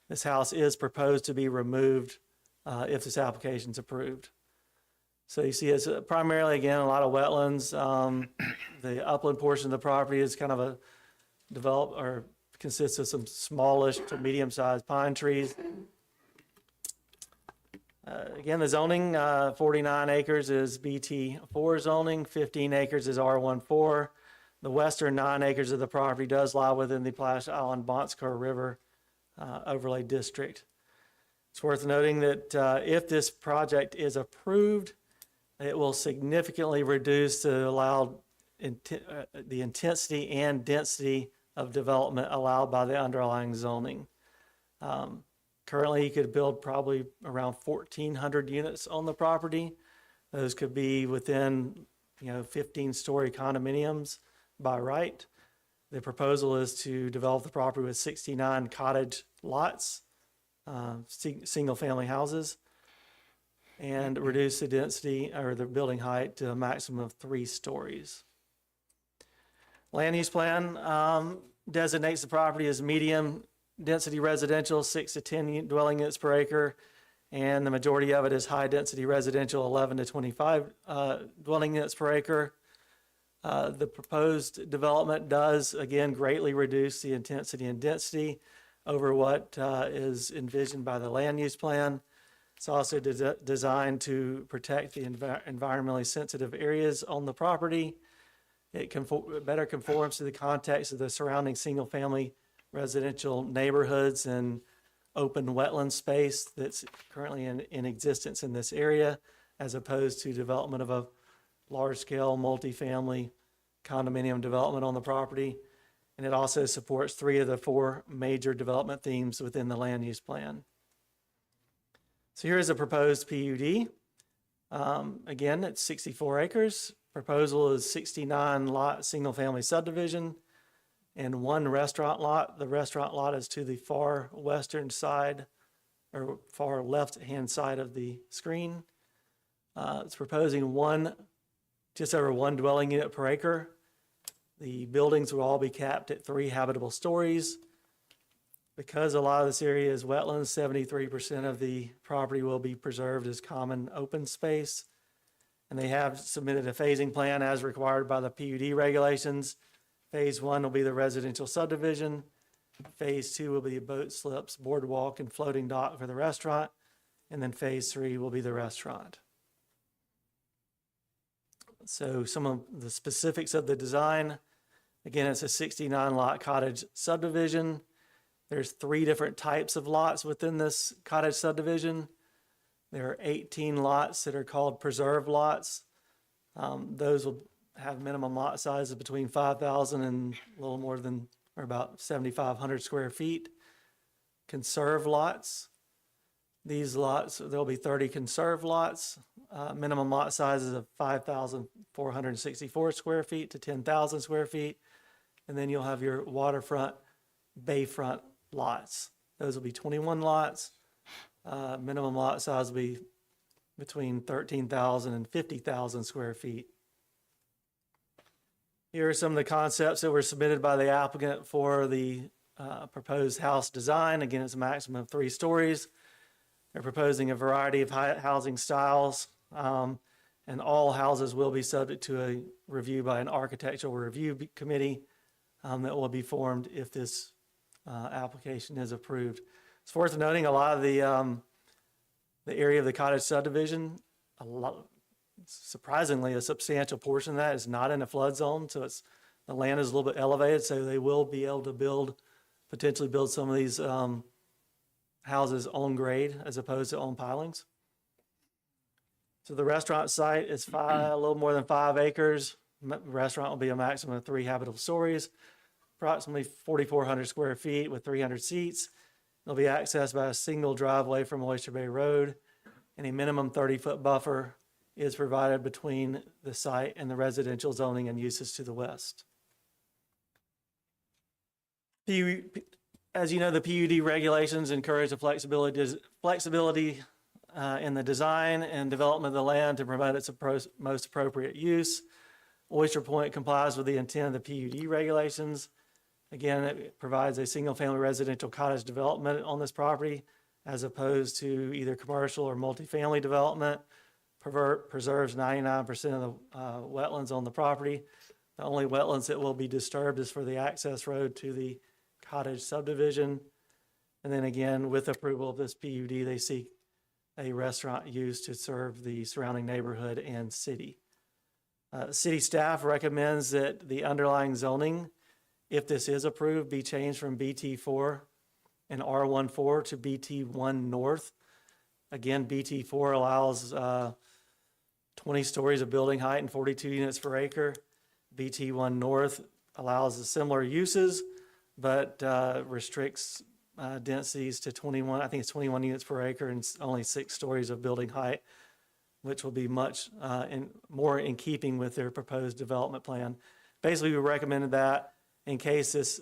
This house is proposed to be removed if this application is approved. So you see it's primarily, again, a lot of wetlands. The upland portion of the property is kind of a consists of some smallish to medium-sized pine trees. Again, the zoning, 49 acres is BT4 zoning, 15 acres is R14. The western 9 acres of the property does lie within the Plash Island Bonskar River overlay district. It's worth noting that if this project is approved, it will significantly reduce the allowed the intensity and density of development allowed by the underlying zoning. Currently, you could build probably around 1,400 units on the property. Those could be within, 15-story condominiums by right. The proposal is to develop the property with 69 cottage lots, single-family houses, and reduce the density or the building height to a maximum of 3 stories. Land use plan designates the property as medium density residential, 6 to 10 dwelling units per acre, and the majority of it is high density residential, 11 to 25 dwelling units per acre. The proposed development does, again, greatly reduce the intensity and density over what is envisioned by the land use plan. It's also designed to protect the environmentally sensitive areas on the property. It better conforms to the context of the surrounding single-family residential neighborhoods and open wetland space that's currently in existence in this area, as opposed to development of a large-scale multifamily condominium development on the property. And it also supports 3 of the 4 major development themes within the land use plan. So here's a proposed PUD. Again, it's 64 acres. Proposal is 69 lot single-family subdivision and 1 restaurant lot. The restaurant lot is to the far western side or far left-hand side of the screen. It's proposing just over 1 dwelling unit per acre. The buildings will all be capped at 3 habitable stories. Because a lot of this area is wetlands, 73% of the property will be preserved as common open space. And they have submitted a phasing plan as required by the PUD regulations. Phase 1 will be the residential subdivision. Phase 2 will be boat slips, boardwalk, and floating dock for the restaurant. And then phase 3 will be the restaurant. So some of the specifics of the design. Again, it's a 69 lot cottage subdivision. There's 3 different types of lots within this cottage subdivision. There are 18 lots that are called preserve lots. Those will have minimum lot sizes between 5,000 and a little more than, or about 7,500 square feet. Conserve lots. These lots, there'll be 30 conserve lots. Minimum lot sizes of 5,464 square feet to 10,000 square feet. And then you'll have your waterfront, bayfront lots. Those will be 21 lots. Minimum lot size will be between 13,000 and 50,000 square feet. Here are some of the concepts that were submitted by the applicant for the proposed house design. Again, it's a maximum of 3 stories. They're proposing a variety of housing styles, and all houses will be subject to a review by an architectural review committee that will be formed if this application is approved. It's worth noting a lot of the area of the cottage subdivision, surprisingly, a substantial portion of that is not in a flood zone, so the land is a little bit elevated, so they will be able to potentially build some of these houses on grade as opposed to on pilings. So the restaurant site is a little more than 5 acres. Restaurant will be a maximum of 3 habitable stories, approximately 4,400 square feet with 300 seats. It'll be accessed by a single driveway from Oyster Bay Road, and a minimum 30-foot buffer is provided between the site and the residential zoning and uses to the west. As you know, the PUD regulations encourage the flexibility in the design and development of the land to promote its most appropriate use. Oyster Point complies with the intent of the PUD regulations. Again, it provides a single-family residential cottage development on this property as opposed to either commercial or multifamily development. Preserves 99% of the wetlands on the property. The only wetlands that will be disturbed is for the access road to the cottage subdivision. And then again, with approval of this PUD, they seek a restaurant use to serve the surrounding neighborhood and city. City staff recommends that the underlying zoning, if this is approved, be changed from BT4 and R14 to BT1 North. Again, BT4 allows 20 stories of building height and 42 units per acre. BT1 North allows similar uses, but restricts densities to 21, I think it's 21 units per acre and only 6 stories of building height, which will be much more in keeping with their proposed development plan. Basically, we recommended that in case this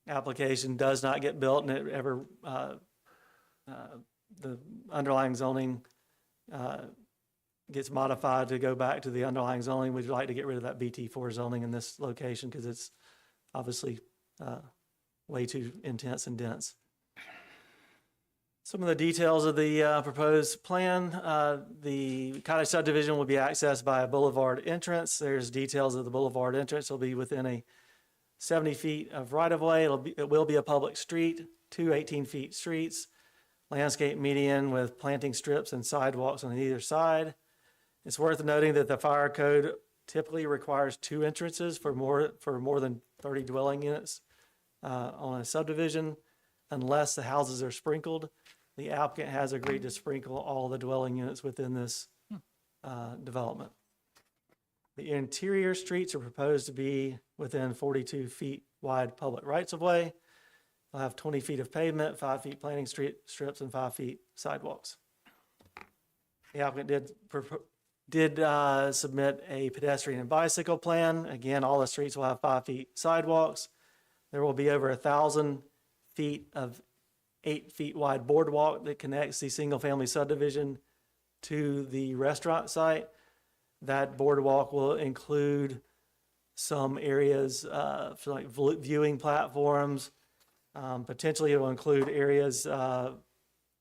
application does not get built and it ever, the underlying zoning gets modified to go back to the underlying zoning, we'd like to get rid of that BT4 zoning in this location because it's obviously way too intense and dense. Some of the details of the proposed plan. The cottage subdivision will be accessed by a boulevard entrance. There's details of the boulevard entrance. It'll be within a 70 feet of right-of-way. It will be a public street, 2 18-feet streets, landscape median with planting strips and sidewalks on either side. It's worth noting that the fire code typically requires 2 entrances for more than 30 dwelling units on a subdivision, unless the houses are sprinkled. The applicant has agreed to sprinkle all the dwelling units within this development. The interior streets are proposed to be within 42 feet wide public rights-of-way. They'll have 20 feet of pavement, 5 feet planting strips, and 5 feet sidewalks. The applicant did submit a pedestrian and bicycle plan. Again, all the streets will have 5 feet sidewalks. There will be over 1,000 feet of 8 feet wide boardwalk that connects the single-family subdivision to the restaurant site. That boardwalk will include some areas for like viewing platforms. Potentially, it will include areas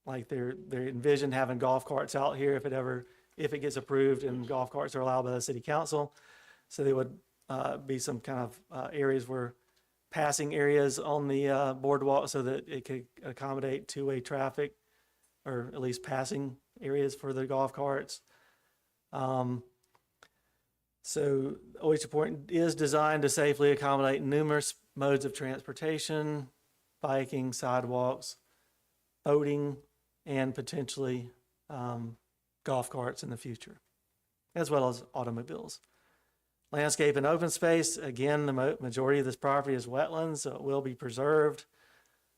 like they envision having golf carts out here if it gets approved and golf carts are allowed by the city council. So there would be some kind of areas where passing areas on the boardwalk so that it could accommodate two-way traffic, or at least passing areas for the golf carts. So Oyster Point is designed to safely accommodate numerous modes of transportation, biking, sidewalks, boating, and potentially golf carts in the future, as well as automobiles. Landscape and open space, again, the majority of this property is wetlands, so it will be preserved.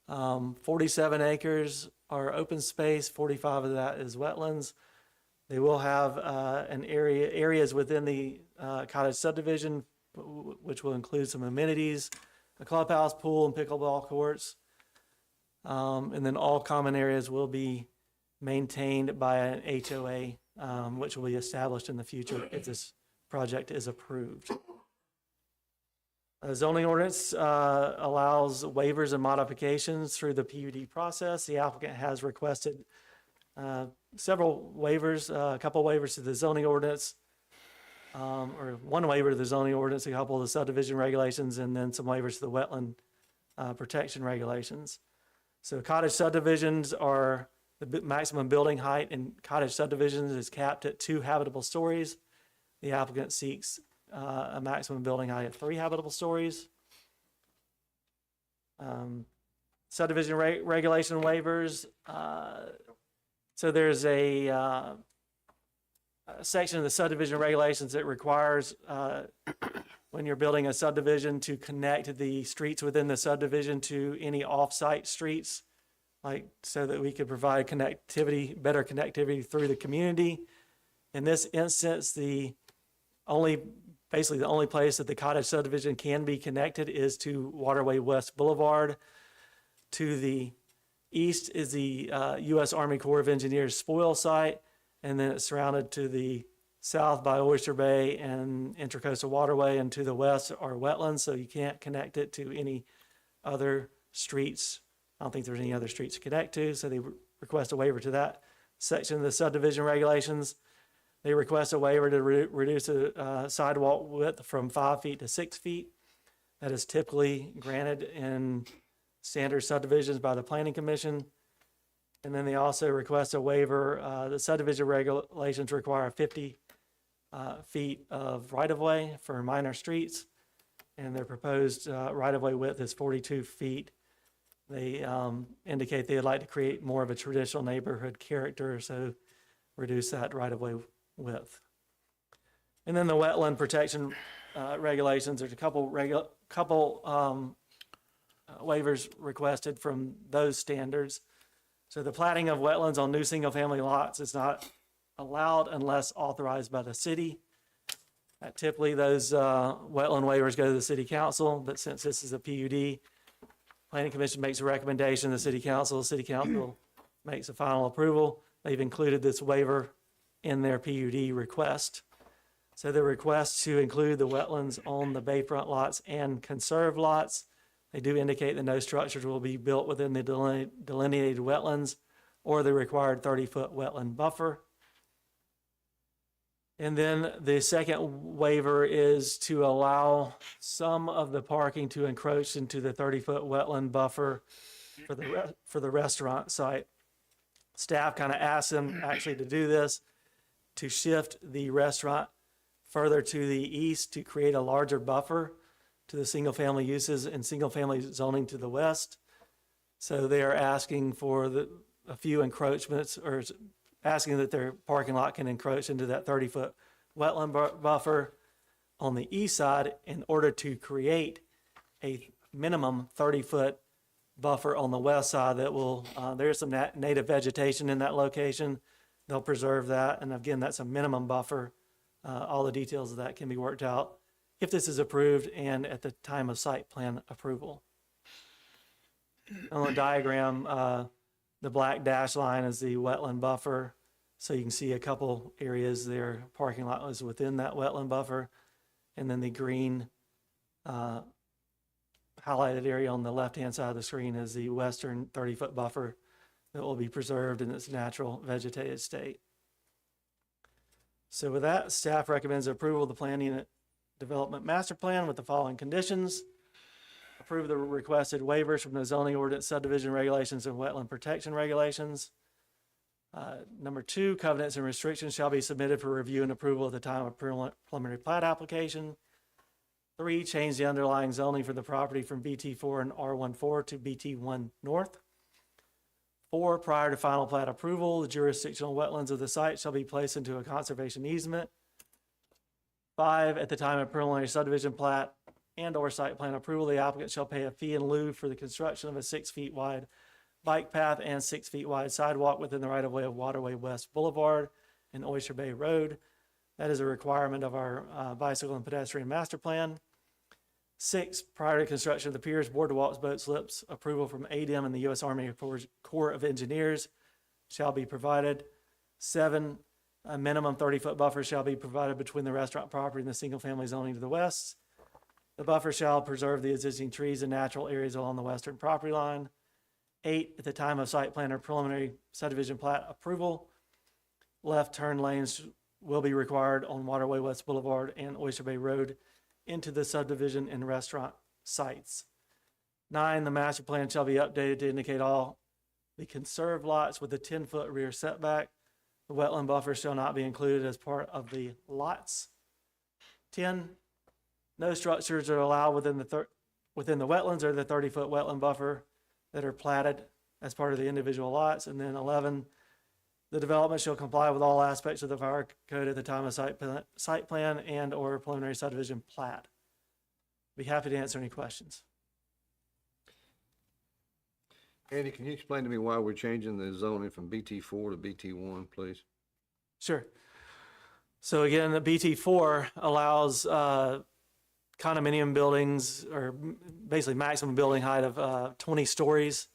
47 acres are open space, 45 of that is wetlands. They will have areas within the cottage subdivision, which will include some amenities, a clubhouse, pool, and pickleball courts. And then all common areas will be maintained by an HOA, which will be established in the future if this project is approved. A zoning ordinance allows waivers and modifications through the PUD process. The applicant has requested several waivers, a couple waivers to the zoning ordinance, or one waiver to the zoning ordinance, a couple of the subdivision regulations, and then some waivers to the wetland protection regulations. So cottage subdivisions are, the maximum building height in cottage subdivisions is capped at 2 habitable stories. The applicant seeks a maximum building height of 3 habitable stories. Subdivision regulation waivers. So there's a section of the subdivision regulations that requires when you're building a subdivision to connect the streets within the subdivision to any off-site streets, like so that we could provide connectivity, better connectivity through the community. In this instance, basically the only place that the cottage subdivision can be connected is to Waterway West Boulevard. To the east is the U.S. Army Corps of Engineers spoil site, and then it's surrounded to the south by Oyster Bay and Intracoastal Waterway, and to the west are wetlands, so you can't connect it to any other streets. I don't think there's any other streets to connect to, so they request a waiver to that section of the subdivision regulations. They request a waiver to reduce a sidewalk width from 5 feet to 6 feet. That is typically granted in standard subdivisions by the Planning Commission. And then they also request a waiver. The subdivision regulations require 50 feet of right-of-way for minor streets, and their proposed right-of-way width is 42 feet. They indicate they'd like to create more of a traditional neighborhood character, so reduce that right-of-way width. And then the wetland protection regulations, there's a couple waivers requested from those standards. So the platting of wetlands on new single-family lots is not allowed unless authorized by the city. Typically, those wetland waivers go to the city council, but since this is a PUD, Planning Commission makes a recommendation to the city council makes a final approval. They've included this waiver in their PUD request. So the request to include the wetlands on the bayfront lots and conserved lots They do indicate that no structures will be built within the delineated wetlands or the required 30-foot wetland buffer. And then the second waiver is to allow some of the parking to encroach into the 30-foot wetland buffer for the restaurant site. Staff kind of asked them actually to do this, to shift the restaurant further to the east to create a larger buffer to the single-family uses and single-family zoning to the west. So they are asking for a few encroachments, or asking that their parking lot can encroach into that 30-foot wetland buffer on the east side in order to create a minimum 30-foot buffer on the west side that will, there's some native vegetation in that location. They'll preserve that. And again, that's a minimum buffer. All the details of that can be worked out if this is approved and at the time of site plan approval. On the diagram, the black dash line is the wetland buffer. So you can see a couple areas there, parking lot was within that wetland buffer. And then the green highlighted area on the left-hand side of the screen is the western 30-foot buffer that will be preserved in its natural vegetated state. So with that, staff recommends approval of the planning and development master plan with the following conditions. Approve the requested waivers from the zoning ordinance, subdivision regulations, and wetland protection regulations. Number 2, covenants and restrictions shall be submitted for review and approval at the time of preliminary plat application. 3, change the underlying zoning for the property from BT4 and R14 to BT1 North. 4, prior to final plat approval, the jurisdictional wetlands of the site shall be placed into a conservation easement. 5, at the time of preliminary subdivision plat and/or site plan approval, the applicant shall pay a fee in lieu for the construction of a 6 feet wide bike path and 6 feet wide sidewalk within the right-of-way of Waterway West Boulevard and Oyster Bay Road. That is a requirement of our bicycle and pedestrian master plan. 6, prior to construction of the piers, boardwalks, boat slips, approval from ADEM and the U.S. Army Corps of Engineers shall be provided. 7, a minimum 30-foot buffer shall be provided between the restaurant property and the single-family zoning to the west. The buffer shall preserve the existing trees and natural areas along the western property line. 8, at the time of site plan or preliminary subdivision plat approval, left turn lanes will be required on Waterway West Boulevard and Oyster Bay Road into the subdivision and restaurant sites. 9, the master plan shall be updated to indicate all the conserved lots with a 10-foot rear setback. The wetland buffer shall not be included as part of the lots. 10, no structures are allowed within the wetlands or the 30-foot wetland buffer that are platted as part of the individual lots. And then 11, the development shall comply with all aspects of the fire code at the time of site plan and or preliminary subdivision plat. Be happy to answer any questions. Andy, can you explain to me why we're changing the zoning from BT4 to BT1, please? Sure. So again, the BT4 allows condominium buildings, or basically maximum building height of 20 stories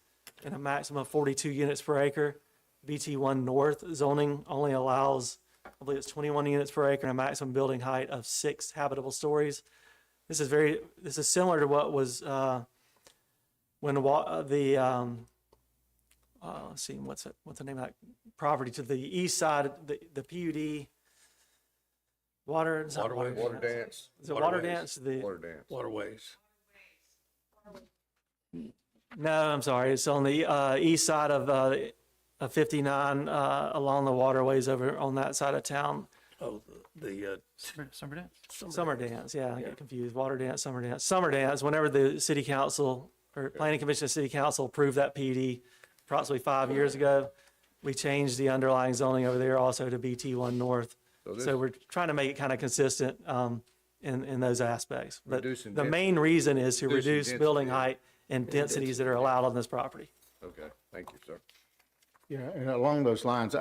and a maximum of 42 units per acre. BT1 North zoning only allows, I believe it's 21 units per acre and a maximum building height of 6 habitable stories. This is similar to what was when let's see, what's the name of that property to the east side, the PUD Water Dance. Is it Water Dance? Waterways. No, I'm sorry. It's on the east side of 59 along the waterways over on that side of town. Oh, the Summer Dance? Summer Dance, yeah, I get confused. Water Dance, Summer Dance. Summer Dance, whenever the city council or planning commission and city council approved that PUD approximately 5 years ago, we changed the underlying zoning over there also to BT1 North. So we're trying to make it kind of consistent in those aspects. But the main reason is to reduce building height and densities that are allowed on this property. Okay, thank you, sir. Yeah, and along those lines,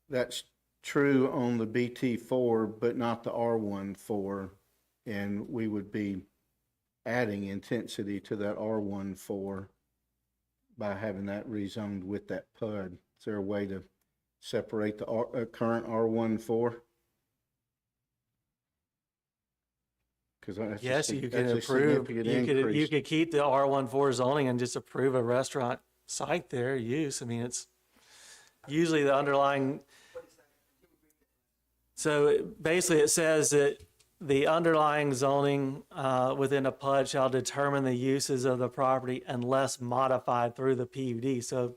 that's true on the BT4, but not the R14, and we would be adding intensity to that R14 by having that rezoned with that PUD. Is there a way to separate the current R14? Because that's Yes, a, you that's can a approve, significant you increase. could keep the R14 zoning and just approve a restaurant site there use. I mean, it's usually the underlying. So basically it says that the underlying zoning within a PUD shall determine the uses of the property unless modified through the PUD. So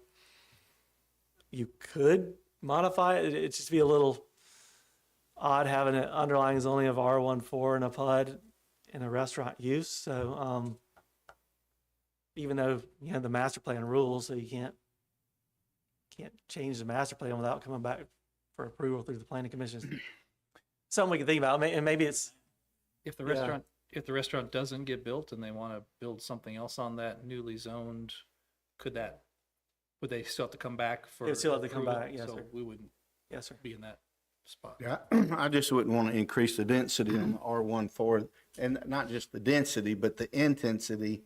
you could modify it. It'd just be a little odd having an underlying zoning of R14 in a PUD in a restaurant use. So even though you have the master plan rules, so you can't change the master plan without coming back for approval through the planning commission. Something we can think about, and maybe it's If the Yeah. restaurant, if the restaurant doesn't get built and they want to build something else on that newly zoned, would they still have to come back for? They'd still have to come approval? back, yes, So sir. we wouldn't yes, sir. be in that spot. Yeah, I just wouldn't want to increase the density on the R14, and not just the density, but the intensity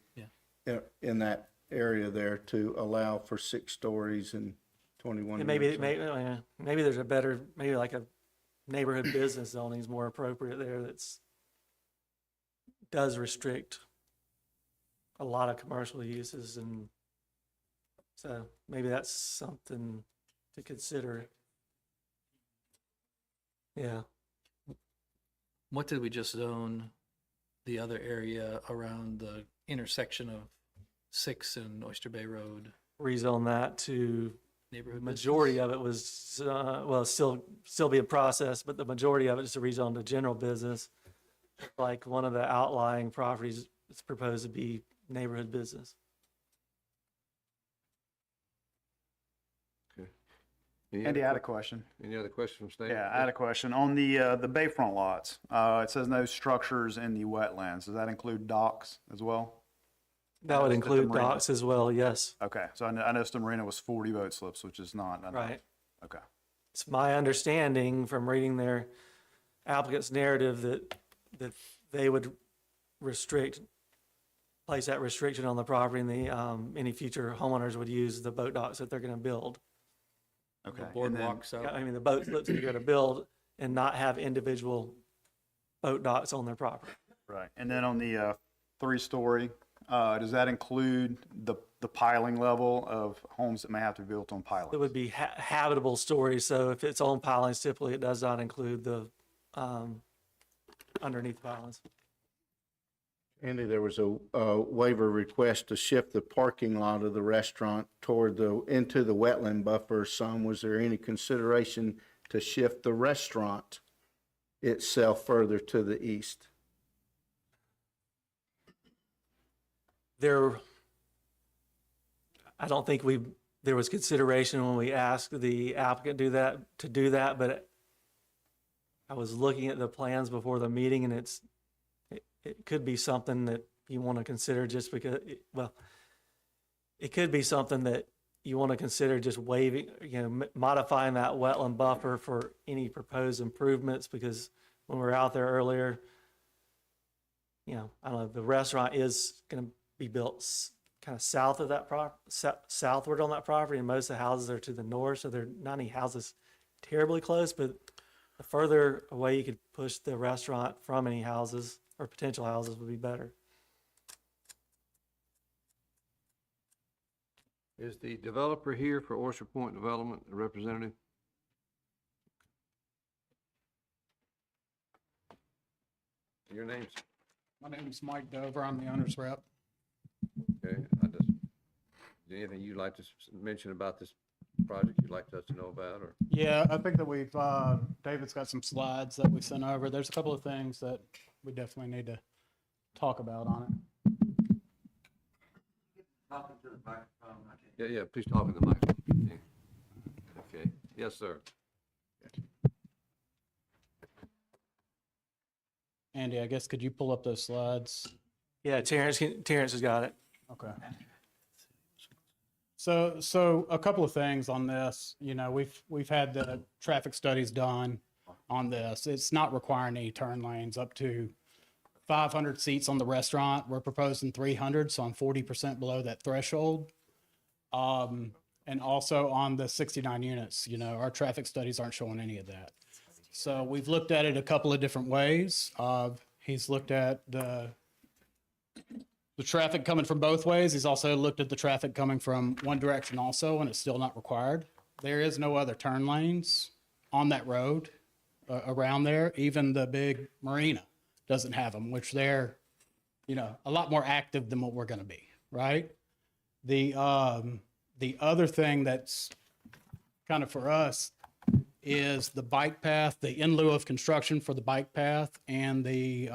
in that area there to allow for 6 stories and 21 And maybe units. maybe there's a better, maybe like a neighborhood business zoning is more appropriate there. Does restrict a lot of commercial uses, and so maybe that's something to consider. Yeah. What did we just zone the other area around the intersection of 6 and Oyster Bay Road? Rezone that to Neighborhood majority business? of it was well, still being processed, but the majority of it is to rezone to general business. Like one of the outlying properties is proposed to be neighborhood business. Andy, I had a question. Any other questions from staff? Yeah, I had a question. On the bayfront lots, it says no structures in the wetlands. Does that include docks as well? That would noticed that the include marina- docks as well, yes. Okay, so I noticed the marina was 40 boat slips, which is not enough. Right. Okay. It's my understanding from reading their applicant's narrative that they would place that restriction on the property, and any future homeowners would use the boat docks that they're going to build. Okay. Boardwalks out. I mean, the boat slips that you're going to build and not have individual boat docks on their property. Right. And then on the 3-story, does that include the piling level of homes that may have to be built on pilings? It would be habitable stories, so if it's on pilings, typically it does not include the underneath pilings. Andy, there was a waiver request to shift the parking lot of the restaurant into the wetland buffer some. Was there any consideration to shift the restaurant itself further to the east? I don't think there was consideration when we asked the applicant to do that, but I was looking at the plans before the meeting, and it could be something that you want to consider just because, it could be something that you want to consider just waiving, modifying that wetland buffer for any proposed improvements, because when we were out there earlier, I don't know, the restaurant is going to be built kind of south of that southward on that property, and most of the houses are to the north, so there are not any houses terribly close, but the further away you could push the restaurant from any houses or potential houses would be better. Is the developer here for Oyster Point Development, a representative? Your name's? My name is Mike Dover. I'm the owner's rep. Okay, is there anything you'd like to mention about this project you'd like us to know about, or? Yeah, I think that we've, David's got some slides that we sent over. There's a couple of things that we definitely need to talk about on it. Yeah, please talk in the microphone. Okay, yes, sir. Andy, I guess, could you pull up those slides? Yeah, Terrence has got it. Okay. So a couple of things on this. We've had the traffic studies done on this. It's not requiring any turn lanes. Up to 500 seats on the restaurant. We're proposing 300, so I'm 40% below that threshold. And also on the 69 units, our traffic studies aren't showing any of that. So we've looked at it a couple of different ways. He's looked at the traffic coming from both ways. He's also looked at the traffic coming from one direction also, and it's still not required. There is no other turn lanes on that road around there. Even the big marina doesn't have them, which they're, a lot more active than what we're going to be, right? The other thing that's kind of for us is the bike path, the in lieu of construction for the bike path and the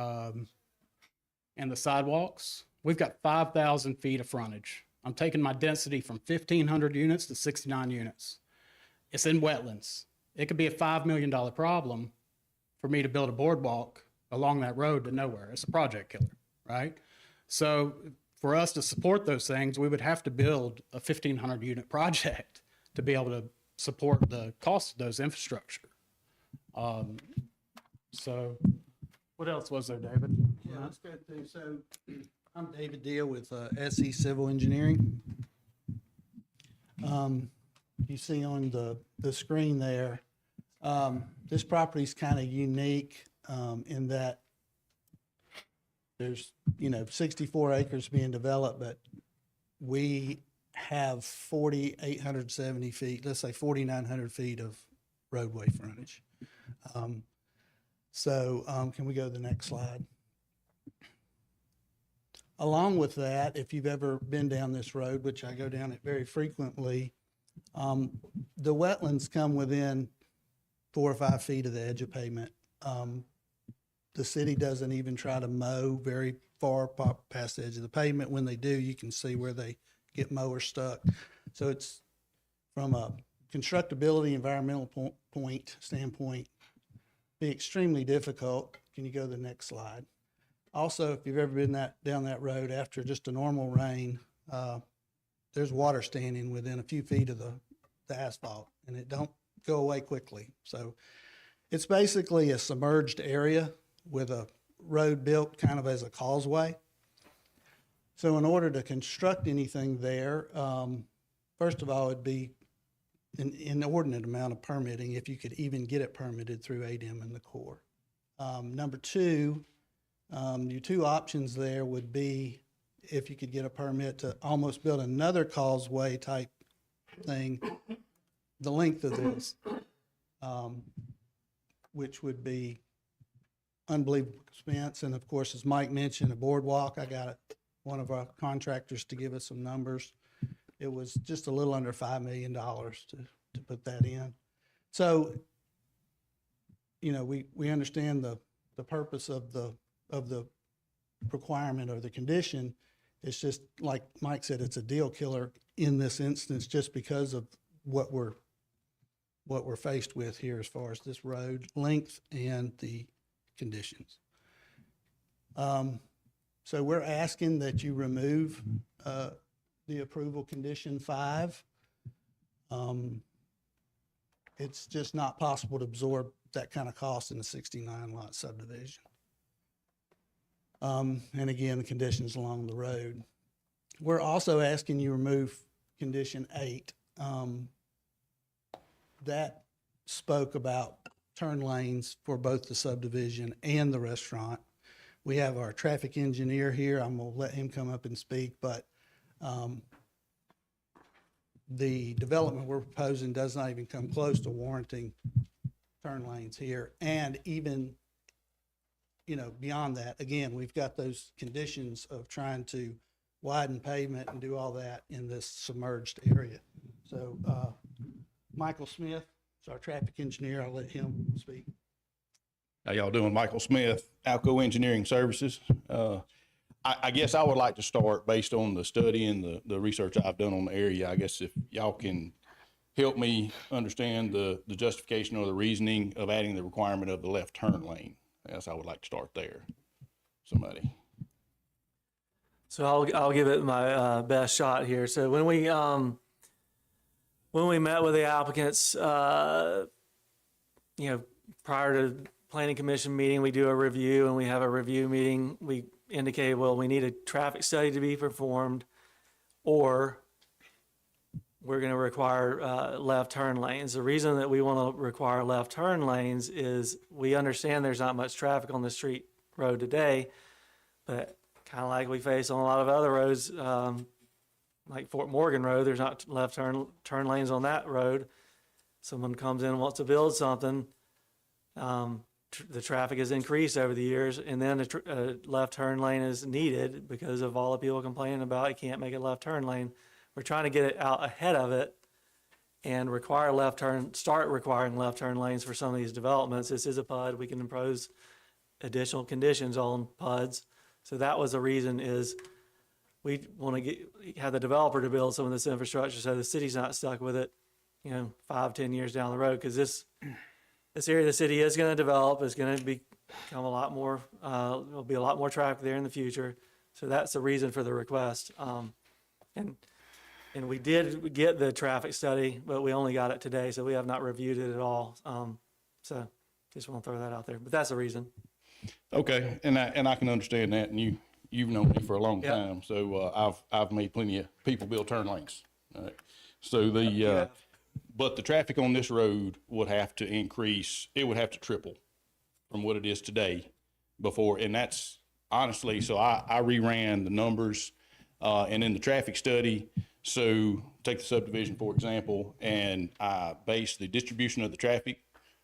sidewalks. We've got 5,000 feet of frontage. I'm taking my density from 1,500 units to 69 units. It's in wetlands. It could be a $5 million problem for me to build a boardwalk along that road to nowhere. It's a project killer, right? So for us to support those things, we would have to build a 1,500 unit project to be able to support the cost of those infrastructure. So what else was there, David? Yeah, let's go through. So I'm David Deal with SE Civil Engineering. You see on the screen there, this property is kind of unique in that there's, 64 acres being developed, but we have 4,870 feet, let's say 4,900 feet of roadway frontage. Can we go to the next slide? Along with that, if you've ever been down this road, which I go down it very frequently, the wetlands come within 4 or 5 feet of the edge of pavement. The city doesn't even try to mow very far past the edge of the pavement. When they do, you can see where they get mowers stuck. So it's from a constructability, environmental standpoint, be extremely difficult. Can you go to the next slide? Also, if you've ever been down that road after just a normal rain, there's water standing within a few feet of the asphalt, and it don't go away quickly. So it's basically a submerged area with a road built kind of as a causeway. So in order to construct anything there, first of all, it'd be an inordinate amount of permitting if you could even get it permitted through ADEM and the Corps. Number two, your two options there would be if you could get a permit to almost build another causeway type thing, the length of this, which would be unbelievable expense. And of course, as Mike mentioned, a boardwalk, I got one of our contractors to give us some numbers. It was just a little under $5 million to put that in. So, we understand the purpose of the requirement or the condition. It's just like Mike said, it's a deal killer in this instance, just because of what we're faced with here as far as this road length and the conditions. So we're asking that you remove the approval condition 5. It's just not possible to absorb that kind of cost in a 69 lot subdivision. And again, the conditions along the road. We're also asking you remove condition 8. That spoke about turn lanes for both the subdivision and the restaurant. We have our traffic engineer here. I'm gonna let him come up and speak, but the development we're proposing does not even come close to warranting turn lanes here. And even, beyond that, again, we've got those conditions of trying to widen pavement and do all that in this submerged area. So Michael Smith is our traffic engineer. I'll let him speak. How y'all doing? Michael Smith, Alco Engineering Services. I guess I would like to start based on the study and the research I've done on the area. I guess if y'all can help me understand the justification or the reasoning of adding the requirement of the left turn lane. I guess I would like to start there. Somebody. So I'll give it my best shot here. So when we met with the applicants, prior to planning commission meeting, we do a review, and we have a review meeting. We indicated, well, we need a traffic study to be performed, or we're going to require left turn lanes. The reason that we want to require left turn lanes is we understand there's not much traffic on the street road today. But kind of like we face on a lot of other roads, like Fort Morgan Road, there's not left turn lanes on that road. Someone comes in and wants to build something, the traffic has increased over the years, and then a left turn lane is needed because of all the people complaining about you can't make a left turn lane. We're trying to get it out ahead of it and start requiring left turn lanes for some of these developments. This is a PUD. We can impose additional conditions on PUDs. So that was the reason, is we want to have the developer to build some of this infrastructure so the city's not stuck with it, 5-10 years down the road. Because this area of the city is going to develop, is going to become a lot more, there'll be a lot more traffic there in the future. So that's the reason for the request. And we did get the traffic study, but we only got it today, so we have not reviewed it at all. So just want to throw that out there, but that's the reason. Okay, and I can understand that, and you've known me for a long time, so I've made plenty of people build turn lanes. All right. So but the traffic on this road would have to increase. It would have to triple from what it is today before, and that's honestly. So I reran the numbers, and in the traffic study. So take the subdivision, for example, and I based the distribution of the traffic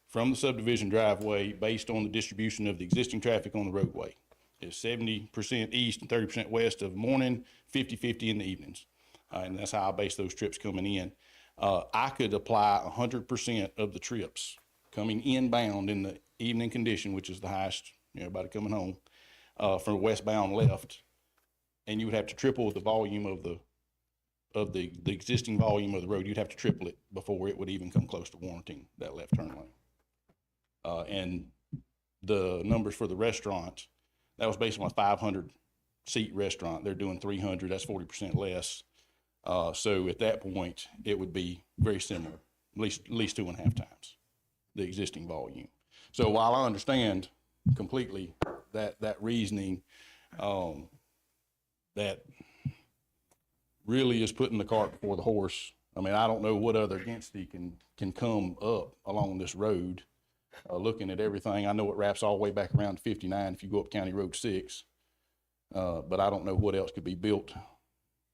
from the subdivision driveway based on the distribution of the existing traffic on the roadway. It's 70% east and 30% west of the morning, 50-50 in the evenings. And that's how I base those trips coming in. I could apply 100% of the trips coming inbound in the evening condition, which is the highest, everybody coming home, from westbound left. And you would have to triple the volume of the existing volume of the road. You'd have to triple it before it would even come close to warranting that left turn lane. And the numbers for the restaurant, that was based on a 500-seat restaurant. They're doing 300. That's 40% less. So at that point, it would be very similar, at least 2.5 times the existing volume. So while I understand completely that reasoning, that really is putting the cart before the horse. I mean, I don't know what other density can come up along this road. Looking at everything, I know it wraps all the way back around to 59 if you go up County Road 6. But I don't know what else could be built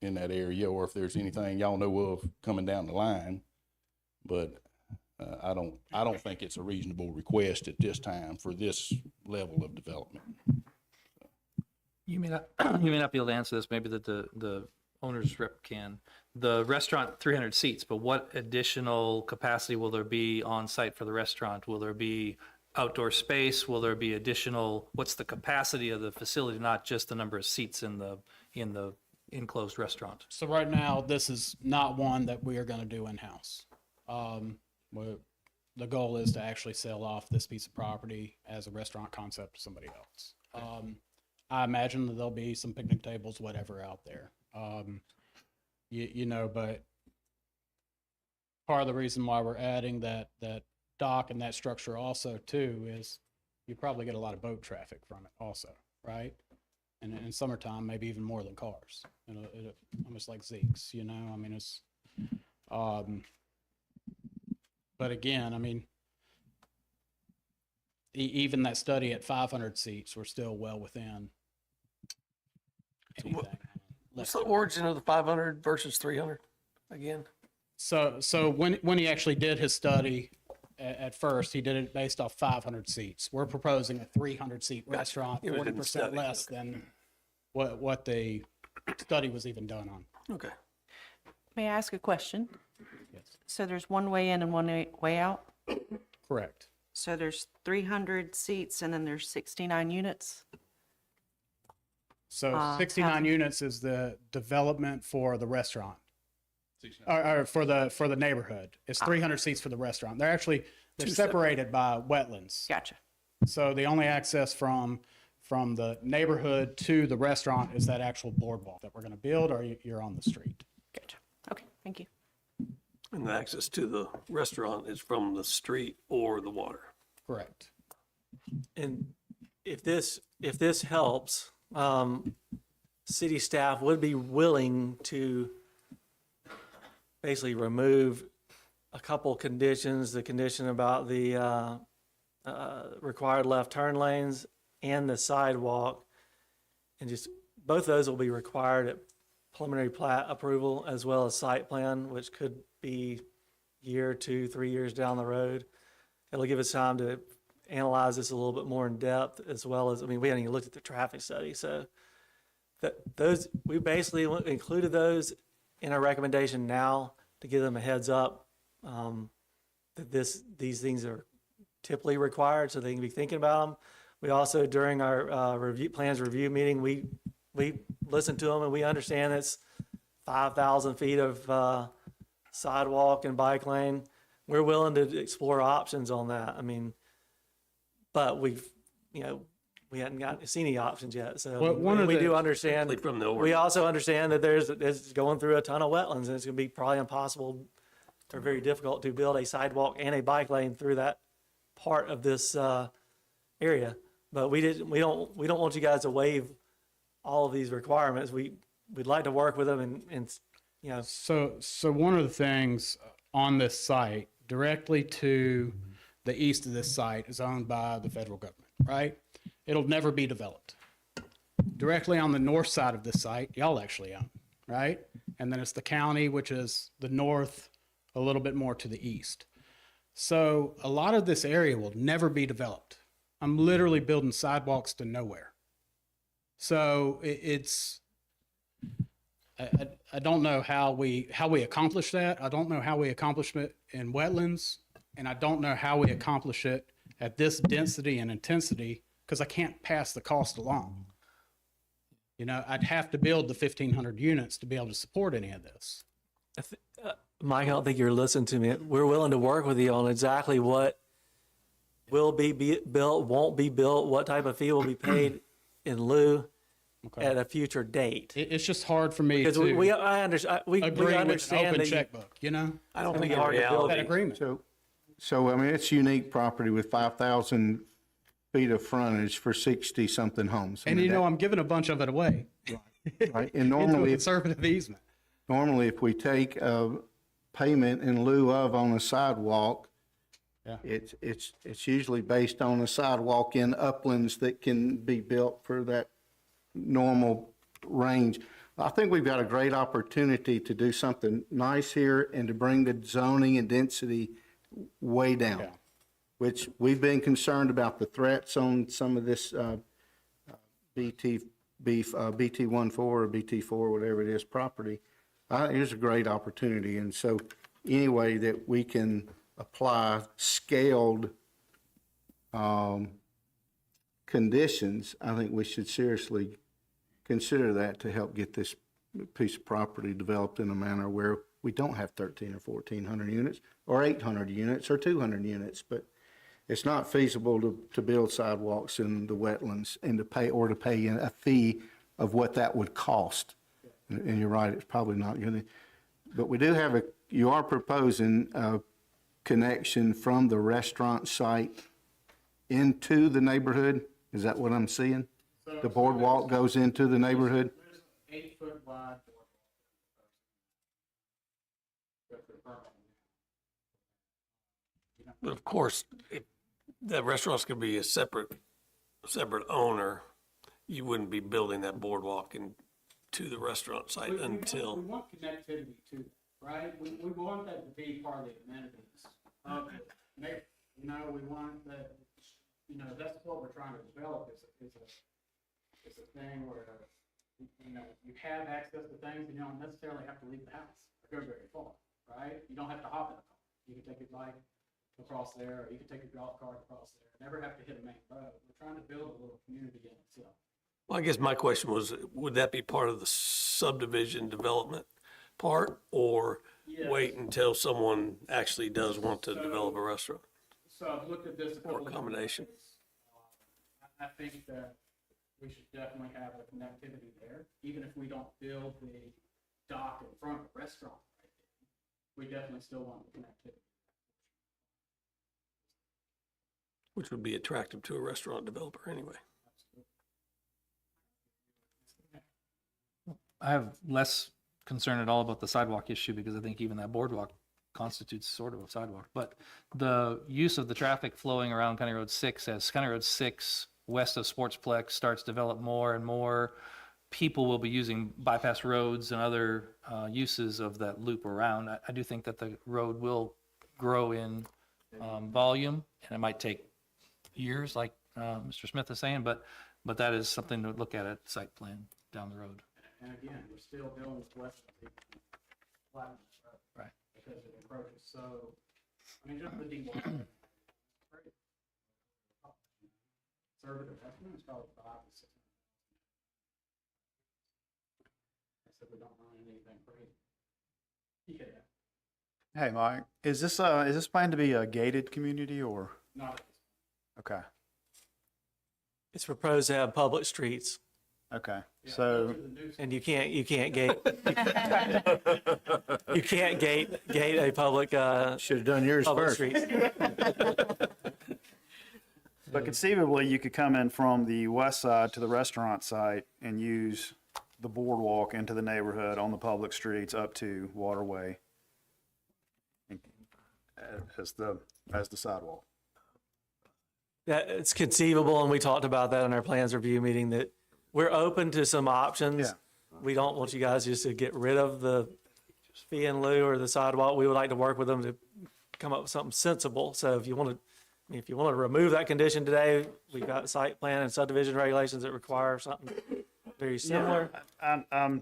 in that area, or if there's anything y'all know of coming down the line. But I don't think it's a reasonable request at this time for this level of development. You may not be able to answer this. Maybe the owner's rep can. The restaurant, 300 seats, but what additional capacity will there be on site for the restaurant? Will there be outdoor space? Will there be additional, what's the capacity of the facility, not just the number of seats in the enclosed restaurant? So right now, this is not one that we are going to do in-house. The goal is to actually sell off this piece of property as a restaurant concept to somebody else. I imagine that there'll be some picnic tables, whatever, out there. But part of the reason why we're adding that dock and that structure also too is you probably get a lot of boat traffic from it also, right? And in summertime, maybe even more than cars. It almost like Zeke's, I mean, it's, but again, I mean, even that study at 500 seats, we're still well within anything. What's the origin of the 500 versus 300 again? So when he actually did his study at first, he did it based off 500 seats. We're proposing a 300-seat restaurant, 40% less than what the study was even done on. Okay. May I ask a question? Yes. So there's one way in and one way out? Correct. So there's 300 seats and then there's 69 units? So 69 units is the development for the restaurant, or for the neighborhood. It's 300 seats for the restaurant. They're separated by wetlands. Gotcha. So the only access from the neighborhood to the restaurant is that actual boardwalk that we're going to build, or you're on the street. Gotcha. Okay, thank you. And the access to the restaurant is from the street or the water. Correct. And if this helps, city staff would be willing to basically remove a couple conditions, the condition about the required left turn lanes and the sidewalk. And just, both of those will be required at preliminary plat approval as well as site plan, which could be year, 2, 3 years down the road. It'll give us time to analyze this a little bit more in depth, as well as, I mean, we haven't even looked at the traffic study, so those, we basically included those in our recommendation now to give them a heads up, that these things are typically required, so they can be thinking about them. We also, during our plans review meeting, we listened to them, and we understand it's 5,000 feet of sidewalk and bike lane. We're willing to explore options on that. I mean, but we hadn't seen any options yet. So Well, we do understand. Particularly from the We also understand that it's going through a ton of wetlands, and it's going to be probably impossible or very difficult to build a sidewalk and a bike lane through that part of this area. But we don't want you guys to waive all of these requirements. We'd like to work with them and you know. So one of the things on this site, directly to the east of this site, is owned by the federal government, right? It'll never be developed. Directly on the north side of this site, y'all actually own, right? And then it's the county, which is the north, a little bit more to the east. So a lot of this area will never be developed. I'm literally building sidewalks to nowhere. So I don't know how we accomplish that. I don't know how we accomplish it in wetlands, and I don't know how we accomplish it at this density and intensity, because I can't pass the cost along. You know, I'd have to build the 1,500 units to be able to support any of this. Mike, I don't think you're listening to me. We're willing to work with you on exactly what will be built, won't be built, what type of fee will be paid in lieu at a future date. It's just hard for me Because to we understand agree with an understand open that you, checkbook, you know? I don't I think think it's hard in to build That reality- agreement. So, I mean, it's unique property with 5,000 feet of frontage for 60-something homes. I And mean, you know, I'm giving a bunch of it away. right? And Into a normally, conservative easement. if we take a payment in lieu of on a sidewalk, Yeah. it's usually based on a sidewalk in uplands that can be built for that normal range. I think we've got a great opportunity to do something nice here and to bring the zoning and density way down, Yeah. which we've been concerned about the threats on some of this BT14 or BT4, whatever it is, property. Here's a great opportunity. And so any way that we can apply scaled conditions, I think we should seriously consider that to help get this piece of property developed in a manner where we don't have 1,300 or 1,400 units or 800 units or 200 units, but it's not feasible to build sidewalks in the wetlands and to pay a fee of what that would cost. And you're right, it's probably not going to, but we do have you are proposing a connection from the restaurant site into the neighborhood. Is that what I'm seeing? The boardwalk goes into the neighborhood? 8-foot wide. But of course, if that restaurant's gonna be a separate owner, you wouldn't be building that boardwalk to the restaurant site until. We want connectivity to that, right? We want that to be part of the amenities. You know, we want that, you know, that's what we're trying to develop is a thing where, you know, you have access to things and you don't necessarily have to leave the house or go very far, right? You don't have to hop in a car. You can take your bike across there, or you can take your golf cart across there. Never have to hit a main road. We're trying to build a little community in itself. Well, I guess my question was, would that be part of the subdivision development part, or wait until someone actually does want to develop a restaurant? So I've looked at this. Or combination. I think that we should definitely have a connectivity there, even if we don't build the dock in front of the restaurant. We definitely still want the connectivity. Which would be attractive to a restaurant developer anyway. I have less concern at all about the sidewalk issue, because I think even that boardwalk constitutes sort of a sidewalk. But the use of the traffic flowing around County Road 6, as County Road 6 west of Sportsplex starts to develop more and more, people will be using bypass roads and other uses of that loop around. I do think that the road will grow in volume, and it might take years, like Mr. Smith is saying, but that is something to look at site plan down the road. And again, we're still dealing with west of the Platinum Road. Right. Because it approaches, so, I mean, just the dewater. Conservative estimate is probably 5 to 6. I said we don't run anything crazy. Yeah. Hey, Mike, is this planned to be a gated community or? Not Okay, It's proposed to have public streets, okay, so, and you can't gate, you can't gate a public, Should have done yours public first. streets. but conceivably, you could come in from the west side to the restaurant site and use the boardwalk into the neighborhood on the public streets up to Waterway as the sidewalk. That it's conceivable, and we talked about that in our plans review meeting, that we're open to some options. Yeah. We don't want you guys just to get rid of the fee in lieu or the sidewalk. We would like to work with them to come up with something sensible. So if you want to remove that condition today, we've got site plan and subdivision regulations that require something very similar.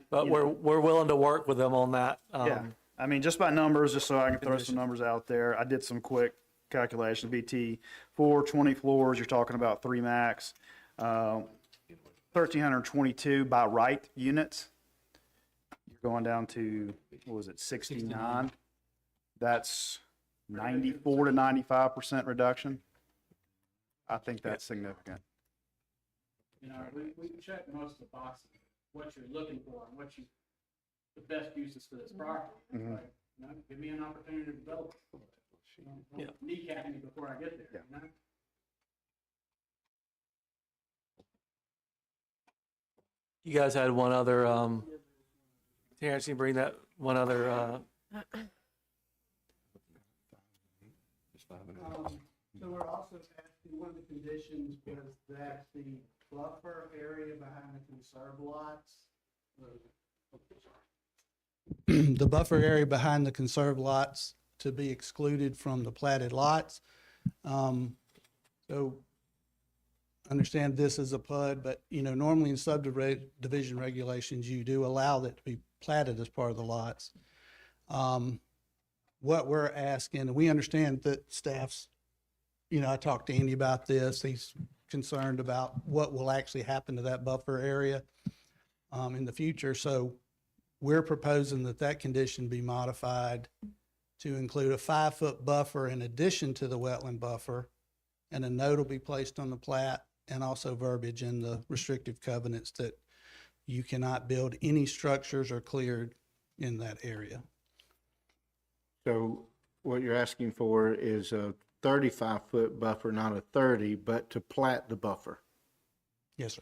But we're willing to work with them on that. Yeah, I mean, just by numbers, just so I can throw some numbers out there, I did some quick calculations. BT, 20 floors, you're talking about 3 max, 1,322 by right units. You're going down to, what was it, 69? That's 94 to 95% reduction. I think that's significant. You know, we check most of the boxes, what you're looking for and the best uses for this property. Mhm. Right? You know, give me an opportunity to develop. Yeah. Kneecap me before I get there, you know? You guys had one other, Terrence, you bring that one other, So we're also asking, one of the conditions was that the buffer area behind the conserve lots. The buffer area behind the conserve lots to be excluded from the platted lots. So understand this is a PUD, but normally in subdivision regulations, you do allow that to be platted as part of the lots. What we're asking, and we understand that staff's, I talked to Andy about this. He's concerned about what will actually happen to that buffer area in the future. So we're proposing that condition be modified to include a 5-foot buffer in addition to the wetland buffer, and a note will be placed on the plat, and also verbiage in the restrictive covenants that you cannot build any structures or cleared in that area. So what you're asking for is a 35-foot buffer, not a 30, but to plat the buffer. Yes, sir.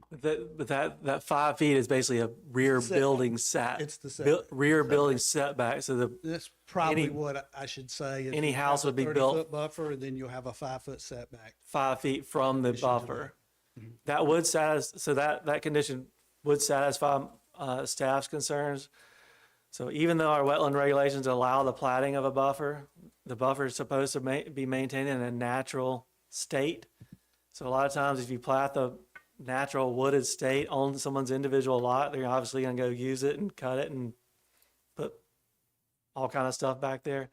but that 5 feet is basically a rear building It's the setback. rear building setback. So That's probably any- what I should say. is any you house have a would be built- 30-foot buffer, and then you'll have a 5-foot setback. 5 feet from the buffer. That would so that condition would satisfy staff's concerns. So even though our wetland regulations allow the platting of a buffer, the buffer is supposed to be maintained in a natural state. So a lot of times if you plat the natural wooded state on someone's individual lot, they're obviously going to go use it and cut it and put all kind of stuff back there.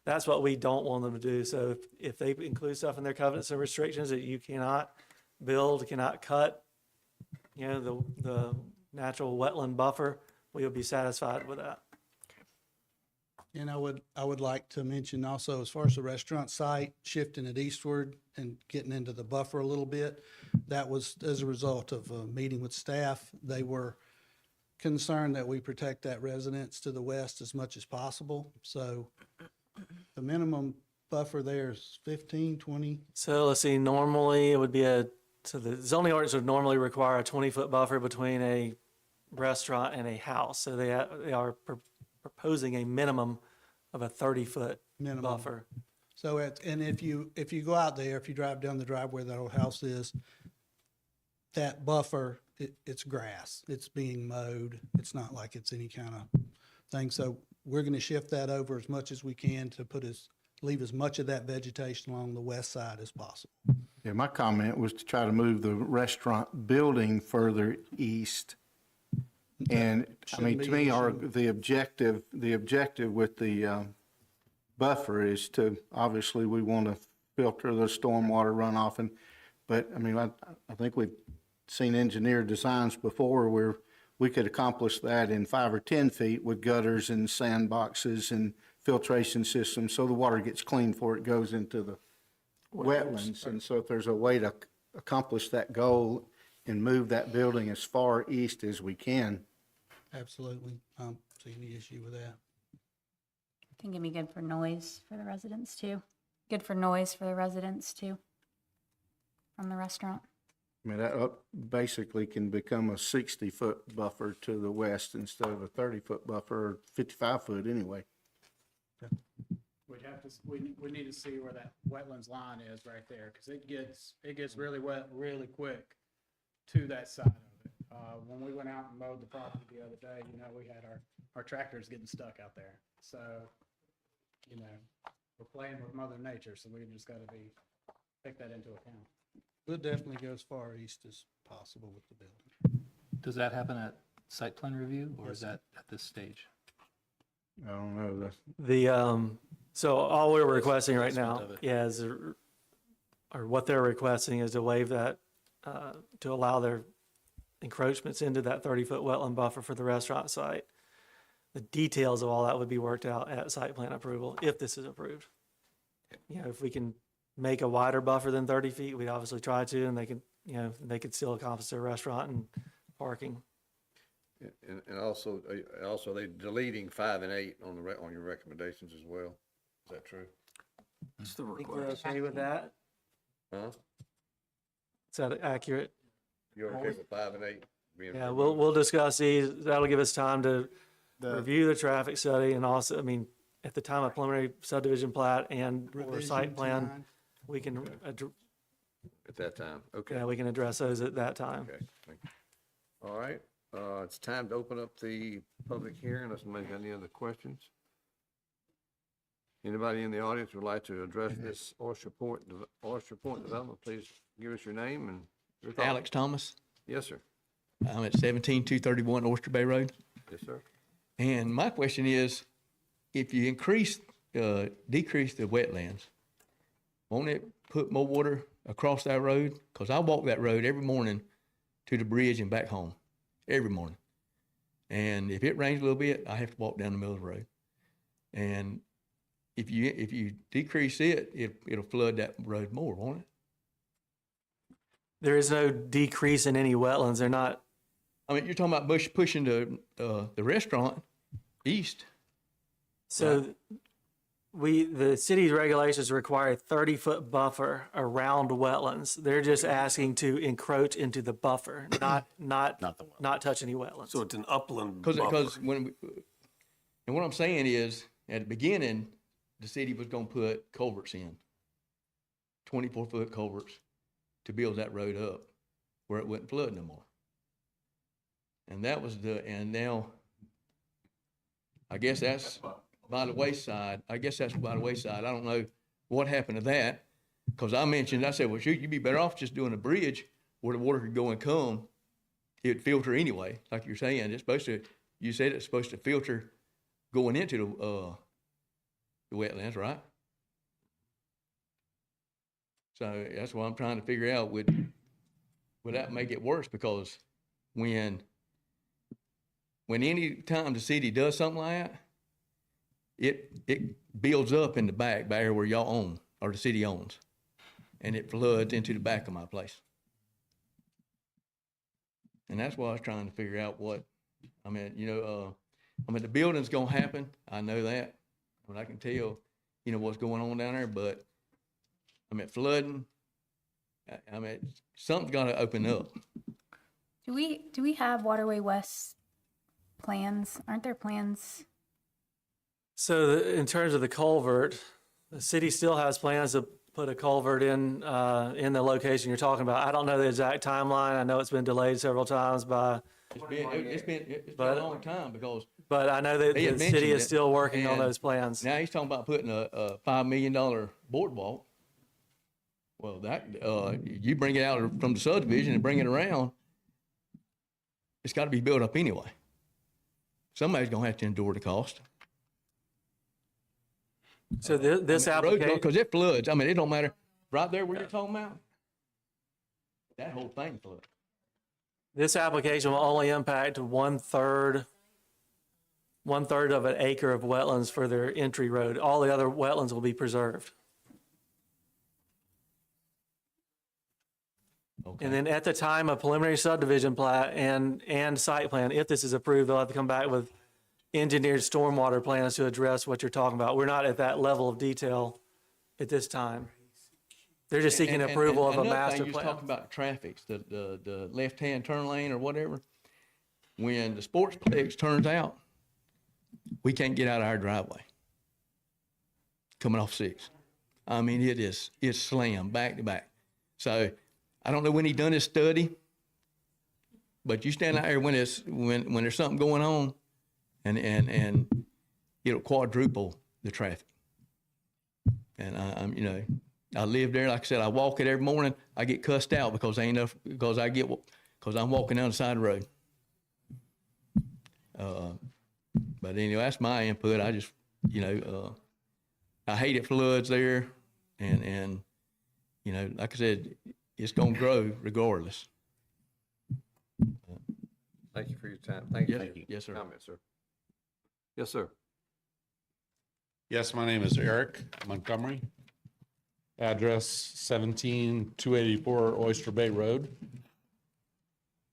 That's what we don't want them to do. So if they include stuff in their covenants and restrictions that you cannot build, cannot cut, the natural wetland buffer, we will be satisfied with that. And I would like to mention also, as far as the restaurant site, shifting it eastward and getting into the buffer a little bit, that was as a result of a meeting with staff. They were concerned that we protect that residence to the west as much as possible. So the minimum buffer there is 15, 20. So let's see, normally it would be so the zoning ordinance would normally require a 20-foot buffer between a restaurant and a house. So they are proposing a minimum of a 30-foot Minimum. buffer. So and if you go out there, if you drive down the driveway that old house is, that buffer, it's grass. It's being mowed. It's not like it's any kind of thing. So we're going to shift that over as much as we can to leave as much of that vegetation along the west side as possible. Yeah, my comment was to try to move the restaurant building further east. And I mean, to me, the objective with the buffer is to, obviously, we want to filter the stormwater runoff but I mean, I think we've seen engineered designs before where we could accomplish that in 5 or 10 feet with gutters and sandboxes and filtration systems, so the water gets clean before it goes into the wetlands. And so if there's a way to accomplish that goal and move that building as far east as we can. Absolutely. I don't see any issue with that. I think it'd be good for noise for the residents too. Good for noise for the residents too from the restaurant. I mean, that basically can become a 60-foot buffer to the west instead of a 30-foot buffer, or 55-foot anyway. We'd have to, we need to see where that wetlands line is right there, because it gets really wet really quick to that side of it. When we went out and mowed the property the other day, you know, we had our tractors getting stuck out there. So, you know, we're playing with Mother Nature, so we just got to take that into account. We'll definitely go as far east as possible with the building. Does that happen at site plan review, or is that at this stage? I don't know. So all we're requesting right Assessment now, of it. yeah, or what they're requesting is to waive that, to allow their encroachments into that 30-foot wetland buffer for the restaurant site. The details of all that would be worked out at site plan approval, if this is approved. You know, if we can make a wider buffer than 30 feet, we'd obviously try to, and they can, you know, they could still accomplish their restaurant and parking. And also they deleting 5 and 8 on your recommendations as well. Is that true? That's the I think we're request. okay with that. Huh? Is that accurate? You're okay with 5 and 8? being Yeah, removed? we'll discuss these. That'll give us time to review the traffic study, and also, I mean, at the time of preliminary subdivision plat and or Revision site plan, tonight. we can, At that time, okay. yeah, we can address those at that time. Okay, thank you. All right, it's time to open up the public hearing, unless anybody got any other questions. Anybody in the audience would like to address this Oyster Point development, please give us your name and your thoughts. Alex Thomas. Yes, sir. I'm at 17231 Oyster Bay Road. Yes, sir. And my question is, if you decrease the wetlands, won't it put more water across that road? Because I walk that road every morning to the bridge and back home, every morning. And if it rains a little bit, I have to walk down the middle of the road. And if you decrease it'll flood that road more, won't it? There is no decrease in any wetlands. They're not. I mean, you're talking about pushing the restaurant east. So the city's regulations require a 30-foot buffer around wetlands. They're just asking to encroach into the buffer, not touch any wetlands. So it's an upland Because buffer. and what I'm saying is, at the beginning, the city was going to put culverts in, 24-foot culverts, to build that road up where it wouldn't flood no more. And that was and now, I guess that's by the wayside. I don't know what happened to that, because I said, well, shoot, you'd be better off just doing a bridge where the water could go and come. It'd filter anyway, like you're saying. You said it's supposed to filter going into the wetlands, right? So that's what I'm trying to figure out. Would that make it worse? Because when any time the city does something like that, it builds up in the back by where y'all own, or the city owns, and it floods into the back of my place. And that's why I was trying to figure out the building's gonna happen. I know that, but I can tell, what's going on down there. But flooding. Something's got to open up. Do we have Waterway West plans? Aren't there plans? So in terms of the culvert, The city still has plans to put a culvert in the location you're talking about. I don't know the exact timeline. I know it's been delayed several times by, It's been a long time because but I know that he had the city mentioned is it, still working on and those plans. now he's talking about putting a $5 million boardwalk. Well, that, you bring it out from the subdivision and bring it around, it's got to be built up anyway. Somebody's gonna have to endure the cost. So this application, Because it floods. I mean, it don't matter. Right there where you're talking about, that whole thing floods. this application will only impact 1/3 of an acre of wetlands for their entry road. All the other wetlands will be preserved. And then at the time of preliminary subdivision plat and site plan, if this is approved, they'll have to come back with engineered stormwater plans to address what you're talking about. We're not at that level of detail at this time. They're just seeking approval of a another master thing, you was plan. talking about traffic, the left-hand turn lane or whatever. When the Sportsplex turns out, we can't get out of our driveway. Coming off 6. I mean, it's slammed back to back. So I don't know when he done his study, but you stand out there when there's something going on, and it'll quadruple the traffic. And I live there. Like I said, I walk it every morning. I get cussed out because I'm walking down the side of the road. But anyway, that's my input. I just, I hate it floods there, and like I said, it's gonna grow regardless. Thank you for your time. Thank you. Yes, yes, sir. Comment, sir. Yes, sir. Yes, my name is Eric Montgomery. Address 17284 Oyster Bay Road.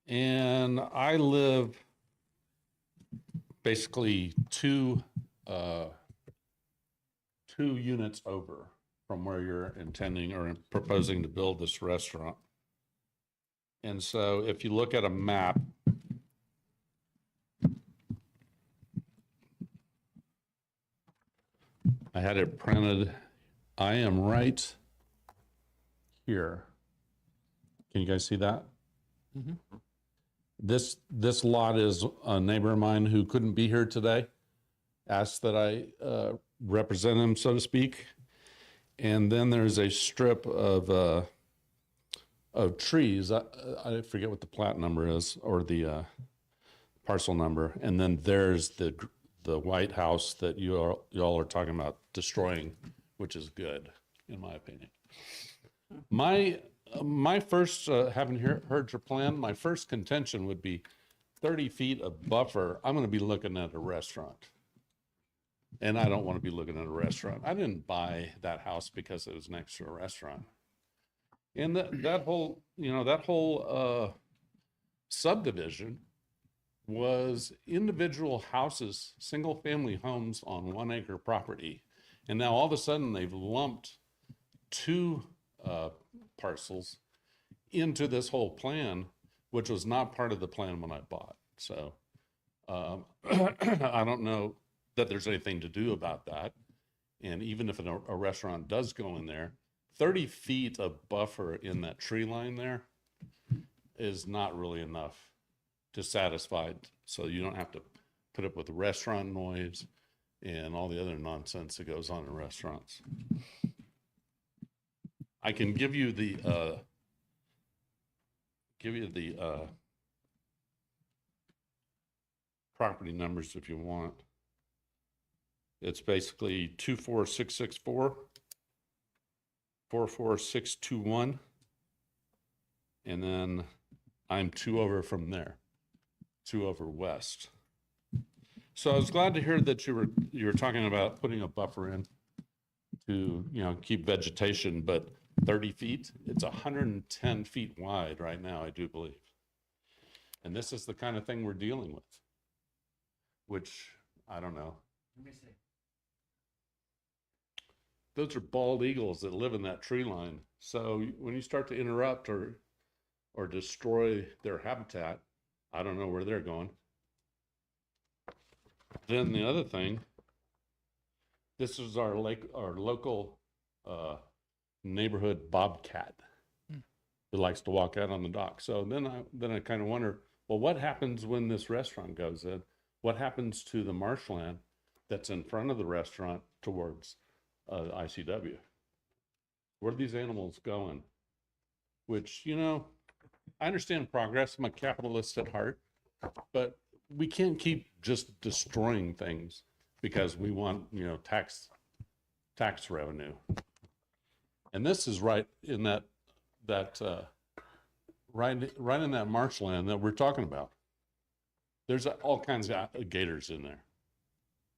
And I live basically two units over from where you're intending or proposing to build this restaurant. And so if you look at a map, I had it printed. I am right here. Can you guys see that? This lot is a neighbor of mine who couldn't be here today, asked that I represent him, so to speak. And then there's a strip of trees. I forget what the plat number is or the parcel number. And then there's the White House that y'all are talking about destroying, which is good, in my opinion. My first, having heard your plan, my first contention would be 30 feet of buffer. I'm going to be looking at a restaurant. And I don't want to be looking at a restaurant. I didn't buy that house because it was next to a restaurant. And that whole subdivision was individual houses, single family homes on 1 acre property. And now all of a sudden they've lumped 2 parcels into this whole plan, which was not part of the plan when I bought. So I don't know that there's anything to do about that. And even if a restaurant does go in there, 30 feet of buffer in that tree line there is not really enough to satisfy it. So you don't have to put up with the restaurant noise and all the other nonsense that goes on in restaurants. I can give you the property numbers if you want. It's basically 24664, 44621, and then I'm 2 over from there, 2 over west. So I was glad to hear that you were talking about putting a buffer in to keep vegetation, but 30 feet, it's 110 feet wide right now, I do believe. And this is the kind of thing we're dealing with, which I don't know. Let me see. Those are bald eagles that live in that tree line. So when you start to interrupt or destroy their habitat, I don't know where they're going. Then the other thing This is our local neighborhood bobcat that likes to walk out on the dock. So then I kind of wonder, well, what happens when this restaurant goes in? What happens to the marshland that's in front of the restaurant towards ICW? Where are these animals going? Which, you know, I understand progress. I'm a capitalist at heart, but we can't keep just destroying things because we want, you know, tax revenue. And this is right in that right in that marshland that we're talking about. There's all kinds of gators in there.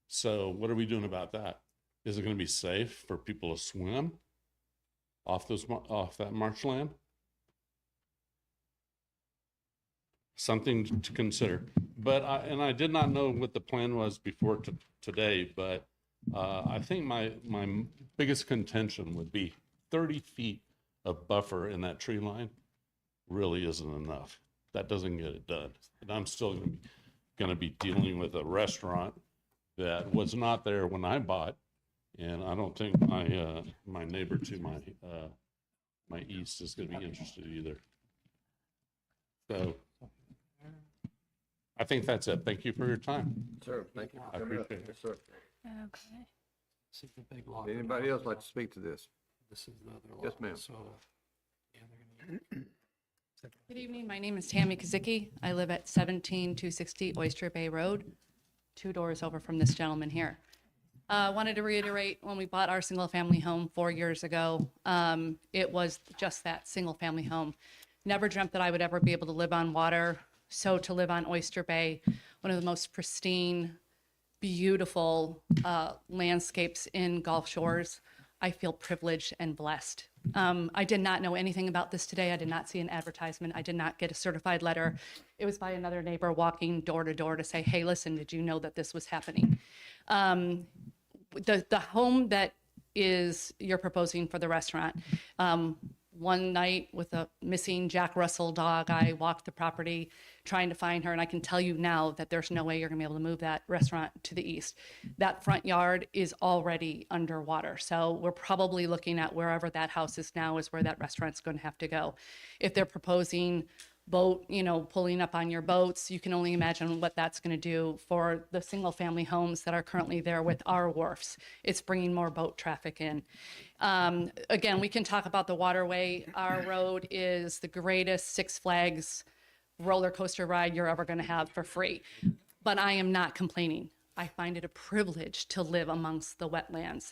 So what are we doing about that? Is it going to be safe for people to swim off that marshland? Something to consider. But I did not know what the plan was before today, but I think my biggest contention would be 30 feet of buffer in that tree line really isn't enough. That doesn't get it done. And I'm still going to be dealing with a restaurant that was not there when I bought, and I don't think my neighbor to my east is going to be interested either. So I think that's it. Thank you for your time. Sir, thank you. I appreciate it. Yes, sir. Okay. See the big lot. Anybody else like to speak to this? This is the other lot. Yes, ma'am. So, yeah, they're gonna. Good evening. My name is Tammy Kazicki. I live at 17260 Oyster Bay Road, 2 doors over from this gentleman here. Wanted to reiterate, when we bought our single-family home 4 years ago, it was just that, single-family home. Never dreamt that I would ever be able to live on water. So to live on Oyster Bay, one of the most pristine, beautiful landscapes in Gulf Shores, I feel privileged and blessed. I did not know anything about this today. I did not see an advertisement. I did not get a certified letter. It was by another neighbor walking door to door to say, hey, listen, did you know that this was happening? The home that you're proposing for the restaurant, one night with a missing Jack Russell dog, I walked the property trying to find her, and I can tell you now that there's no way you're gonna be able to move that restaurant to the east. That front yard is already underwater, so we're probably looking at wherever that house is now is where that restaurant's gonna have to go. If they're proposing boat, you know, pulling up on your boats, you can only imagine what that's going to do for the single family homes that are currently there with our wharfs. It's bringing more boat traffic in. Again, we can talk about the waterway. Our road is the greatest Six Flags roller coaster ride you're ever going to have for free. But I am not complaining. I find it a privilege to live amongst the wetlands.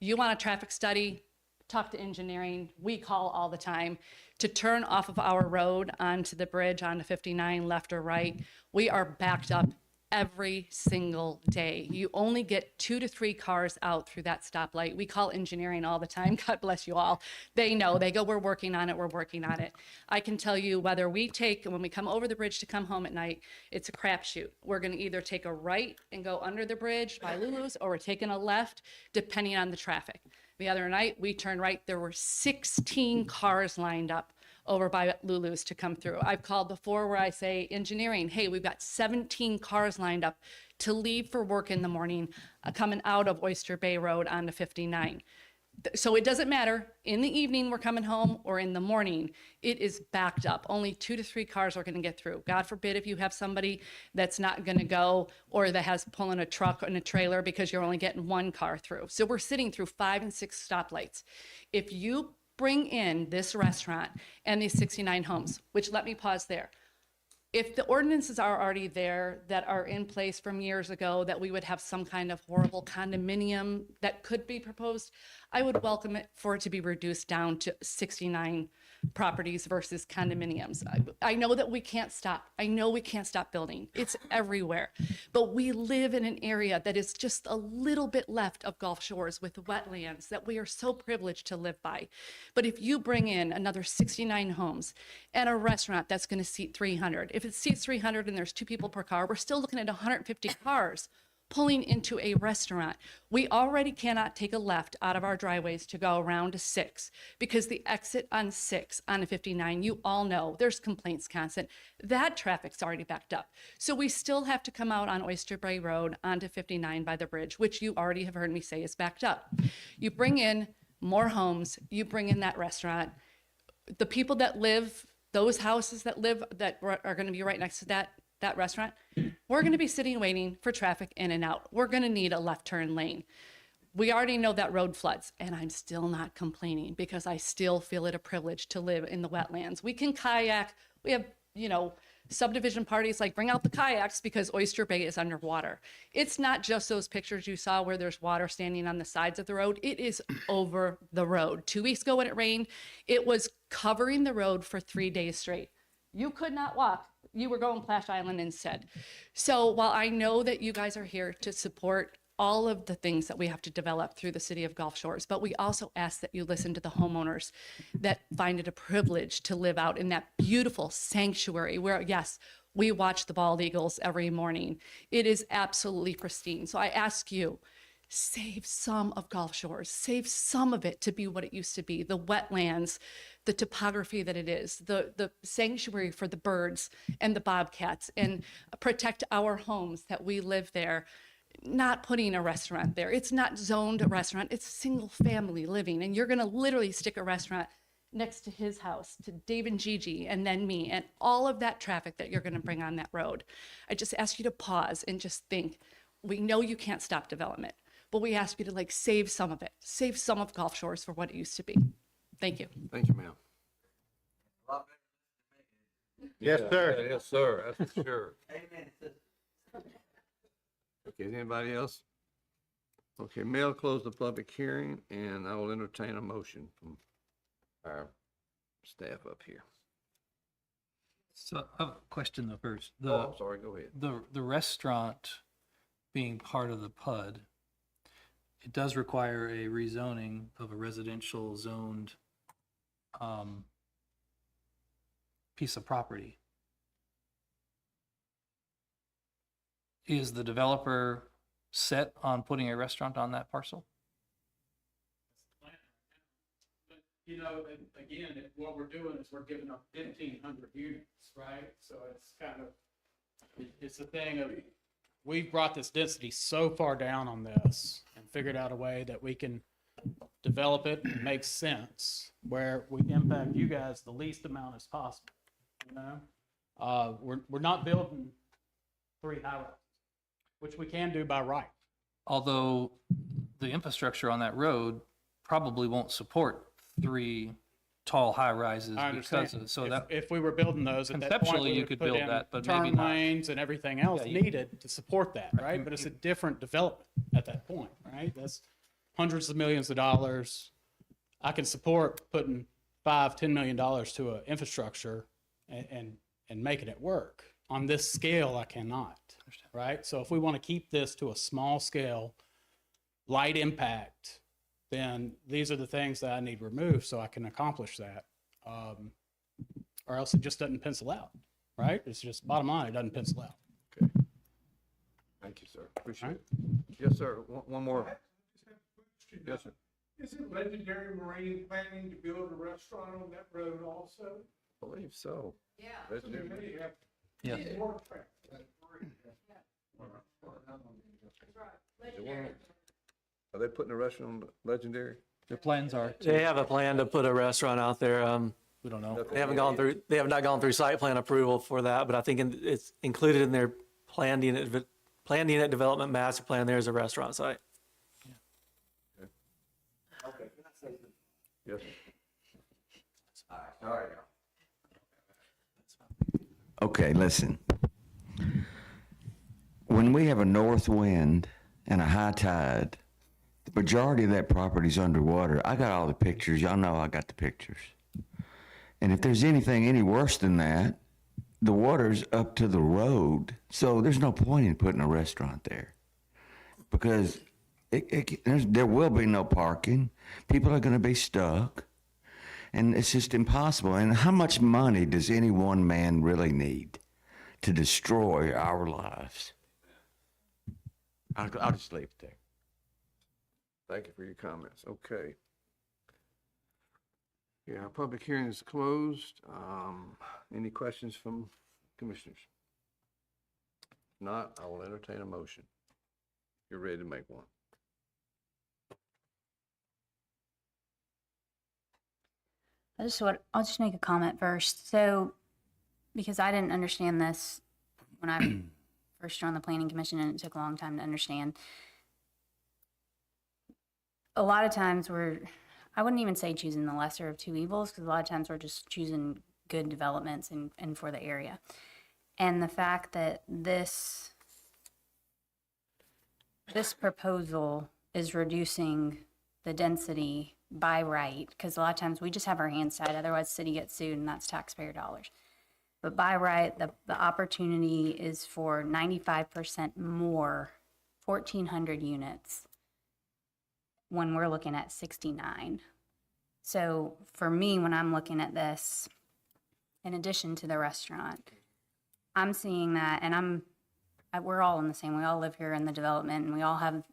You want a traffic study? Talk to engineering. We call all the time. To turn off of our road onto the bridge onto 59 left or right, we are backed up every single day. You only get 2 to 3 cars out through that stoplight. We call engineering all the time. God bless you all. They know. They go, we're working on it. We're working on it. I can tell you whether when we come over the bridge to come home at night, it's a crapshoot. We're going to either take a right and go under the bridge by Lulu's, or we're taking a left, depending on the traffic. The other night, we turned right. There were 16 cars lined up over by Lulu's to come through. I've called before where I say, engineering, hey, we've got 17 cars lined up to leave for work in the morning, coming out of Oyster Bay Road onto 59. So it doesn't matter, in the evening we're coming home or in the morning, it is backed up. Only 2 to 3 cars are going to get through. God forbid if you have somebody that's not going to go, or that has pulling a truck and a trailer because you're only getting 1 car through. So we're sitting through 5 and 6 stoplights. If you bring in this restaurant and these 69 homes, which, let me pause there. If the ordinances are already there that are in place from years ago, that we would have some kind of horrible condominium that could be proposed, I would welcome it for it to be reduced down to 69 properties versus condominiums. I know that we can't stop. I know we can't stop building. It's everywhere. But we live in an area that is just a little bit left of Gulf Shores with wetlands that we are so privileged to live by. But if you bring in another 69 homes and a restaurant that's going to seat 300, if it seats 300 and there's 2 people per car, we're still looking at 150 cars pulling into a restaurant. We already cannot take a left out of our driveways to go around to 6 because the exit on 6 on 59, you all know there's complaints constant. That traffic's already backed up. So we still have to come out on Oyster Bay Road onto 59 by the bridge, which you already have heard me say is backed up. You bring in more homes, you bring in that restaurant. The people that live, those houses that live, that are going to be right next to that restaurant, we're going to be sitting waiting for traffic in and out. We're going to need a left turn lane. We already know that road floods, and I'm still not complaining because I still feel it a privilege to live in the wetlands. We can kayak. We have, subdivision parties like bring out the kayaks because Oyster Bay is underwater. It's not just those pictures you saw where there's water standing on the sides of the road. It is over the road. 2 weeks ago when it rained, it was covering the road for 3 days straight. You could not walk. You were going Plash Island instead. So while I know that you guys are here to support all of the things that we have to develop through the city of Gulf Shores, but we also ask that you listen to the homeowners that find it a privilege to live out in that beautiful sanctuary where, yes, we watch the bald eagles every morning. It is absolutely pristine. So I ask you, save some of Gulf Shores, save some of it to be what it used to be, the wetlands, the topography that it is, the sanctuary for the birds and the bobcats, and protect our homes that we live there. Not putting a restaurant there. It's not zoned a restaurant. It's single family living. And you're going to literally stick a restaurant next to his house, to Dave and Gigi, and then me, and all of that traffic that you're going to bring on that road. I just ask you to pause and just think. We know you can't stop development, but we ask you to save some of it. Save some of Gulf Shores for what it used to be. Thank you. Thank you, ma'am. Yes, sir. Yes, sir, that's for sure. Okay, is anybody else? Okay, Mayor will close the public hearing, and I will entertain a motion from our staff up here. So I have a question though first. I'm sorry, go ahead. The restaurant being part of the PUD, it does require a rezoning of a residential zoned piece of property. Is the developer set on putting a restaurant on that parcel? Again, what we're doing is we're giving up 1,500 units, right? So it's it's a thing of, we've brought this density so far down on this and figured out a way that we can develop it and make sense where we impact you guys the least amount as possible. We're not building 3 high-rises, which we can do by right. Although the infrastructure on that road probably won't support 3 tall high rises. I understand. If we were building those at that point, conceptually we you would could put build in that, but maybe turn not. lanes and everything else Yeah, needed to support that, right? But it's a different development at that point, right? That's hundreds of millions of dollars. I can support putting $5-10 million to an infrastructure and making it work. On this scale, I cannot, right? So if we want to keep this to a small scale, light impact, then these are the things that I need removed so I can accomplish that. Or else it just doesn't pencil out, right? It's just bottom line, it doesn't pencil out. Okay. Thank you, sir. Appreciate it. Yes, sir. One more. Yes, sir. Is it Legendary Marine planning to build a restaurant on that road also? I believe so. Yeah. Legendary. Yeah. More traffic. Are they putting a restaurant on Legendary? Their plans are to. They have a plan to put a restaurant out there. We don't know. They have not gone through site plan approval for that, but I think it's included in their planned unit development master plan. There's a restaurant site. Yes. All right. Okay, listen. When we have a north wind and a high tide, the majority of that property's underwater. I got all the pictures. Y'all know I got the pictures. And if there's anything any worse than that, the water's up to the road. So there's no point in putting a restaurant there because there will be no parking. People are going to be stuck. And it's just impossible. And how much money does any one man really need to destroy our lives? I'll just leave it there. Thank you for your comments. Okay. Yeah, our public hearing is closed. Any questions from commissioners? If not, I will entertain a motion. You're ready to make one. I'll just make a comment first. So, because I didn't understand this when I first joined the planning commission, and it took a long time to understand. A lot of times I wouldn't even say choosing the lesser of two evils, because a lot of times we're just choosing good developments and for the area. And the fact that this proposal is reducing the density by right, because a lot of times we just have our hands tied, otherwise the city gets sued and that's taxpayer dollars. But by right, the opportunity is for 95% more, 1,400 units, when we're looking at 69. So for me, when I'm looking at this, in addition to the restaurant, I'm seeing that, and we're all in the same, we all live here in the development, and we all have,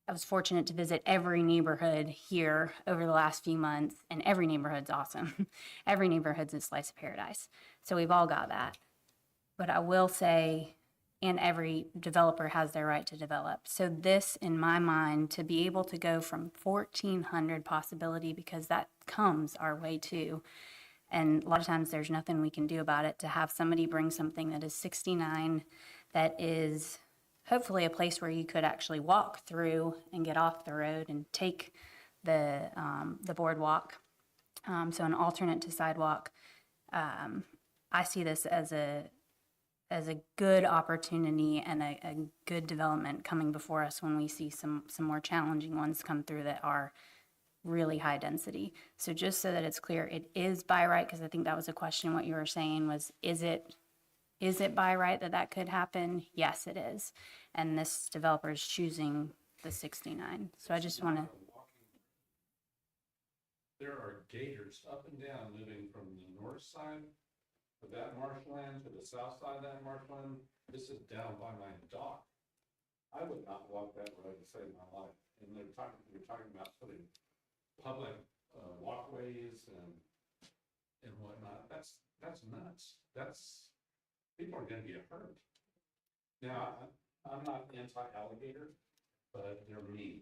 I was fortunate to visit every neighborhood here over the last few months, and every neighborhood's awesome. Every neighborhood's a slice of paradise. So we've all got that. But I will say, and every developer has their right to develop. So this, in my mind, to be able to go from 1,400 possibility, because that comes our way too, and a lot of times there's nothing we can do about it, to have somebody bring something that is 69, that is hopefully a place where you could actually walk through and get off the road and take the boardwalk. So an alternate to sidewalk. I see this as a good opportunity and a good development coming before us when we see some more challenging ones come through that are really high density. So just so that it's clear, it is by right, because I think that was a question. What you were saying was, is it by right that could happen? Yes, it is. And this developer is choosing the 69. So I just want to. There are gators up and down living from the north side of that marshland to the south side of that marshland. This is down by my dock. I would not walk that road to save my life. And you're talking about putting public walkways and whatnot. That's nuts. People are going to get hurt. Now, I'm not anti-alligator, but they're mean.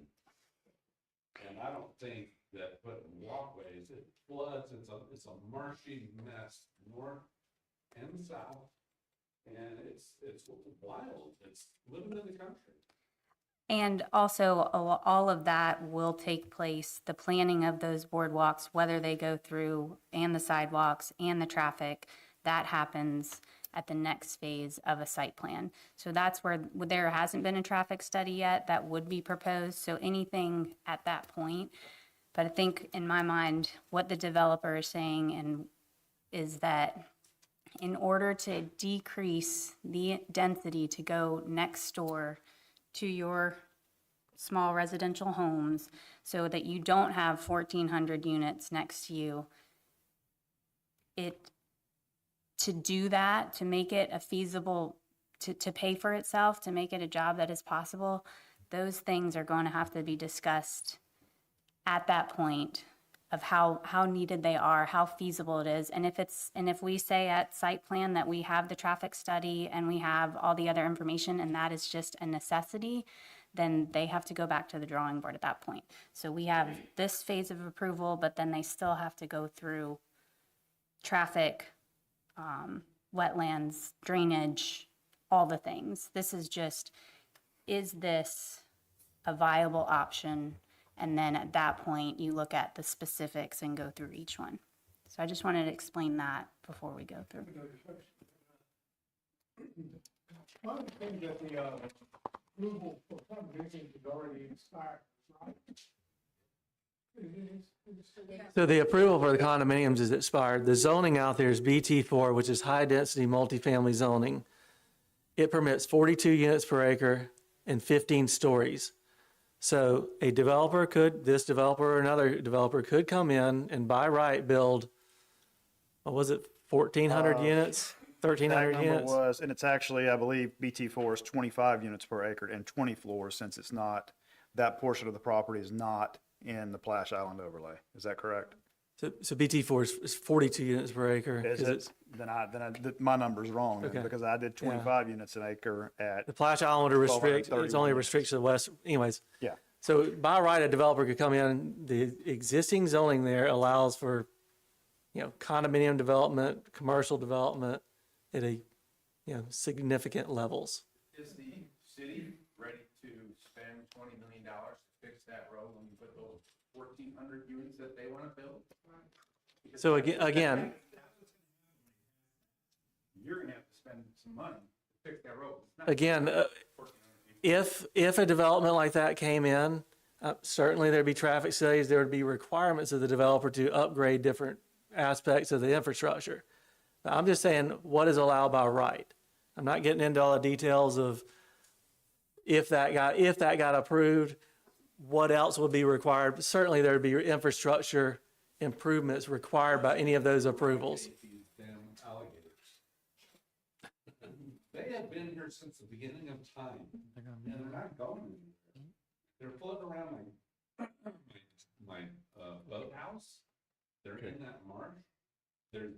And I don't think that putting walkways, it floods, it's a marshy mess north and south. And it's wild. It's living in the country. And also, all of that will take place, the planning of those boardwalks, whether they go through, and the sidewalks, and the traffic, that happens at the next phase of a site plan. So that's where there hasn't been a traffic study yet that would be proposed. So anything at that point. But I think in my mind, what the developer is saying is that in order to decrease the density to go next door to your small residential homes, so that you don't have 1,400 units next to you, to do that, to make it a feasible, to pay for itself, to make it a job that is possible, those things are going to have to be discussed at that point of how needed they are, how feasible it is. And if we say at site plan that we have the traffic study and we have all the other information and that is just a necessity, then they have to go back to the drawing board at that point. So we have this phase of approval, but then they still have to go through traffic, wetlands, drainage, all the things. This is just, is this a viable option? And then at that point, you look at the specifics and go through each one. So I just wanted to explain that before we go through. One of the things that the approval for subdivisions is already expired, right? So the approval for the condominiums is expired. The zoning out there is BT4, which is high-density multifamily zoning. It permits 42 units per acre and 15 stories. So this developer or another developer could come in and by right build, what was it, 1,400 units? 1,300 That units. number was, and it's actually, I believe, BT4 is 25 units per acre and 20 floors, since it's not, that portion of the property is not in the Plash Island overlay. Is that correct? So BT4 is 42 units per acre. Is 'cause it? it's- My number's wrong, then, Okay. because I did Yeah. 25 units an acre at. The Plash Island would restrict, it's 1,231 only units. restricted to the west, anyways. Yeah. So by right, a developer could come in, the existing zoning there allows for, condominium development, commercial development at a, significant levels. Is the city ready to spend $20 million to fix that road when you put those 1,400 units that they want to build? So again, You're gonna have to spend some money to fix that road. It's not- again, if a development like that came in, certainly there'd be traffic studies, there would be requirements of the developer to upgrade different aspects of the infrastructure. I'm just saying what is allowed by right. I'm not getting into all the details of if that got approved, what else would be required. But certainly there'd be infrastructure improvements required by any of those approvals. These damn alligators. They have been here since the beginning of time, and they're not going anywhere. They're floating around my boathouse. They're in that marsh. They're,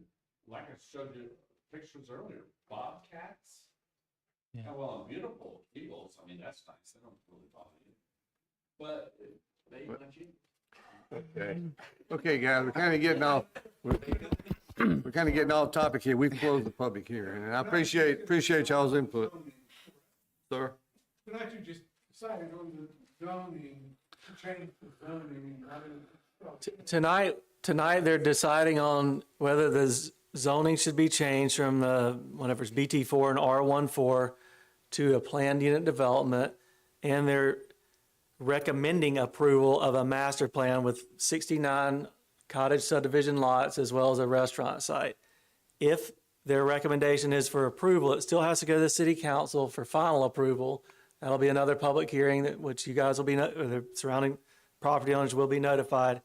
like I showed you pictures earlier, bobcats. Yeah, well, beautiful eagles, I mean, that's nice, they don't really bother you. But they let you. Okay. Okay, guys, we're kind of getting off, we're kind of getting off topic here. We've closed the public hearing, and I appreciate y'all's input. Sir? Tonight you just decided on the zoning, to change the zoning. Tonight they're deciding on whether the zoning should be changed from whatever it's BT4 and R14 to a planned unit development, and they're recommending approval of a master plan with 69 cottage subdivision lots as well as a restaurant site. If their recommendation is for approval, it still has to go to the city council for final approval. That'll be another public hearing which you guys will be, or the surrounding property owners will be notified.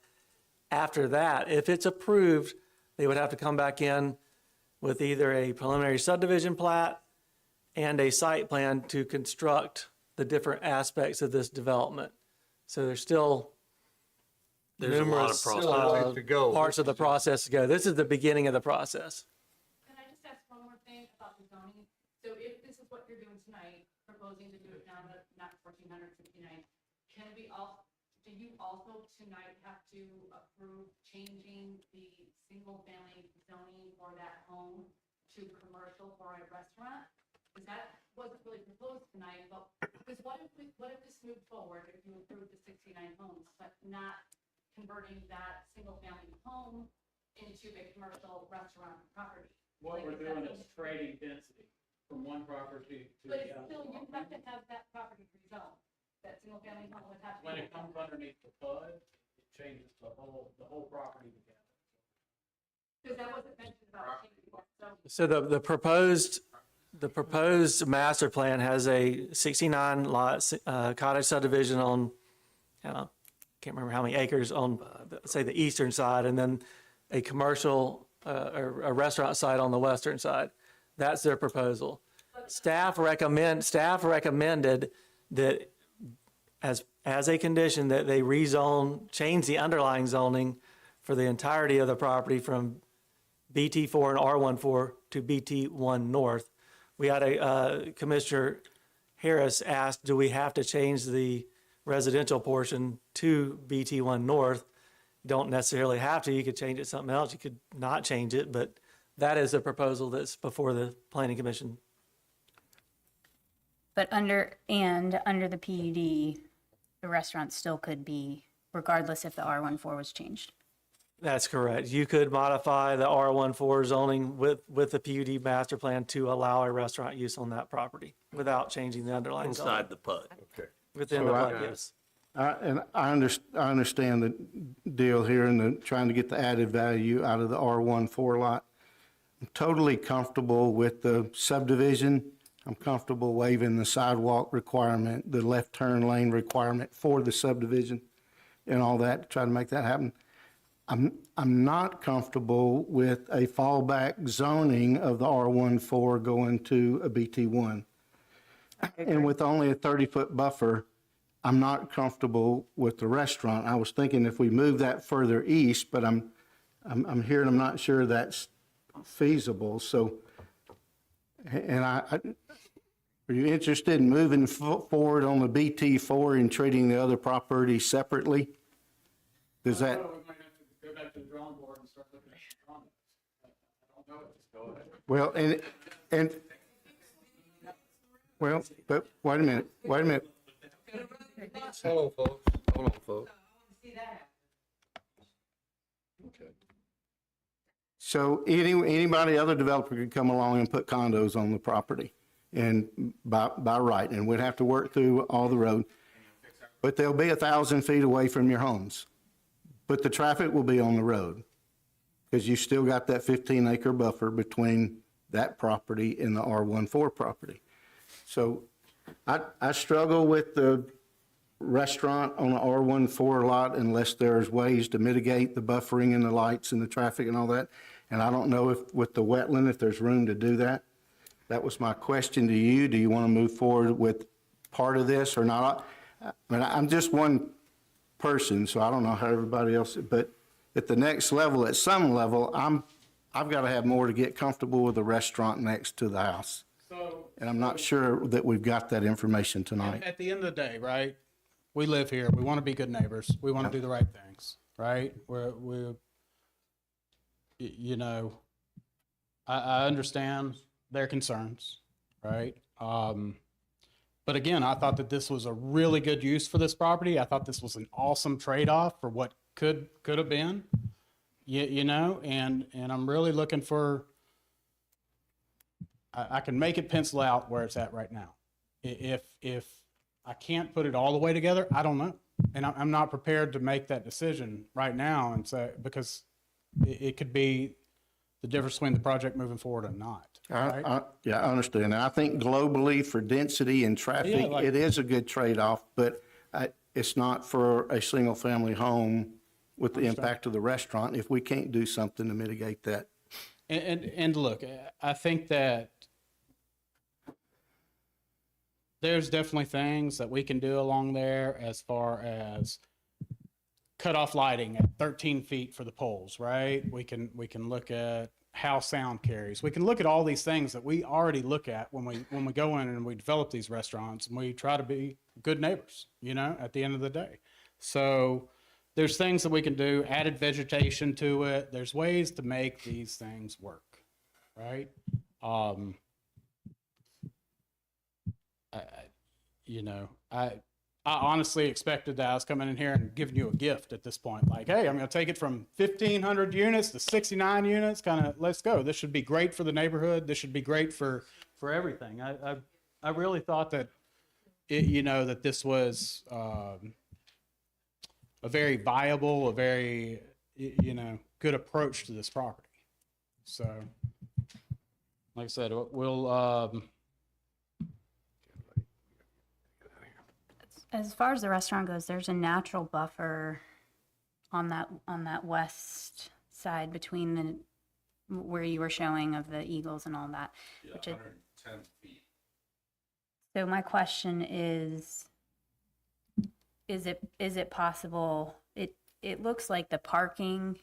After that, if it's approved, they would have to come back in with either a preliminary subdivision plat and a site plan to construct the different aspects of this development. So there's still numerous parts of the process to go. This is the beginning of the process. Can I just ask one more thing about the zoning? So if this is what you're doing tonight, proposing to do it down to not 1,459, do you also tonight have to approve changing the single-family zoning for that home to commercial for a restaurant? Because that wasn't really proposed tonight, but because what if this moved forward, if you approved the 69 homes, but not converting that single-family home into a commercial restaurant property? What we're doing is trading density from one property to But the it's other. still, you have to have that property rezoned. That single-family home would have to. When it comes underneath the PUD, it changes the whole property together. Because that wasn't mentioned about changing that. So the proposed master plan has a 69 lot cottage subdivision on, can't remember how many acres on, say, the eastern side, and then a commercial, a restaurant site on the western side. That's their proposal. Staff recommended that as a condition that they change the underlying zoning for the entirety of the property from BT4 and R14 to BT1 North. We had Commissioner Harris asked, do we have to change the residential portion to BT1 North? You don't necessarily have to. You could change it to something else. You could not change it, but that is a proposal that's before the Planning Commission. But under the PUD, the restaurant still could be, regardless if the R14 was changed. That's correct. You could modify the R14 zoning with the PUD master plan to allow a restaurant use on that property without changing the underlying zoning. Inside the PUD. Okay. Within the PUD, yes. And I understand the deal here and trying to get the added value out of the R14 lot. I'm totally comfortable with the subdivision. I'm comfortable waiving the sidewalk requirement, the left turn lane requirement for the subdivision and all that, to try to make that happen. I'm not comfortable with a fallback zoning of the R14 going to a BT1. And with only a 30-foot buffer, I'm not comfortable with the restaurant. I was thinking if we move that further east, but I'm hearing, I'm not sure that's feasible. So, and are you interested in moving forward on the BT4 and treating the other property separately? Does that? Go back to the drawing board and start looking at the drawing. I don't know what to go ahead. Well, and, well, but wait a minute. Hold on, folks. Okay. So anybody, other developer could come along and put condos on the property and by right, and we'd have to work through all the road. But they'll be 1,000 feet away from your homes. But the traffic will be on the road because you still got that 15-acre buffer between that property and the R14 property. So I struggle with the restaurant on the R14 lot unless there's ways to mitigate the buffering and the lights and the traffic and all that. And I don't know if with the wetland, if there's room to do that. That was my question to you. Do you want to move forward with part of this or not? I mean, I'm just one person, so I don't know how everybody else, but at the next level, at some level, I've got to have more to get comfortable with the restaurant next to the house. And I'm not sure that we've got that information tonight. At the end of the day, right, we live here, we want to be good neighbors, we want to do the right things, right? You know, I understand their concerns, right? But again, I thought that this was a really good use for this property. I thought this was an awesome trade-off for what could have been, you know, and I'm really looking for, I can make it pencil out where it's at right now. If I can't put it all the way together, I don't know. And I'm not prepared to make that decision right now and say, because it could be the difference between the project moving forward or not. Right? Yeah, I understand. And I think globally for density and traffic, it is a good trade-off, but it's not for a single-family home with the impact of the restaurant if we can't do something to mitigate that. And look, I think that there's definitely things that we can do along there as far as cut off lighting at 13 feet for the poles, right? We can look at how sound carries. We can look at all these things that we already look at when we go in and we develop these restaurants, and we try to be good neighbors, you know, at the end of the day. So there's things that we can do, added vegetation to it. There's ways to make these things work, right? I honestly expected that I was coming in here and giving you a gift at this point. Like, hey, I'm going to take it from 1,500 units to 69 units. Kind of, let's go. This should be great for the neighborhood. This should be great for everything. I really thought that, that this was a very viable, a very, good approach to this property. So, like I said, we'll. As far as the restaurant goes, there's a natural buffer on that west side between the where you were showing of the eagles and all that. Yeah, which 110 feet. So my question is it possible? It looks like the parking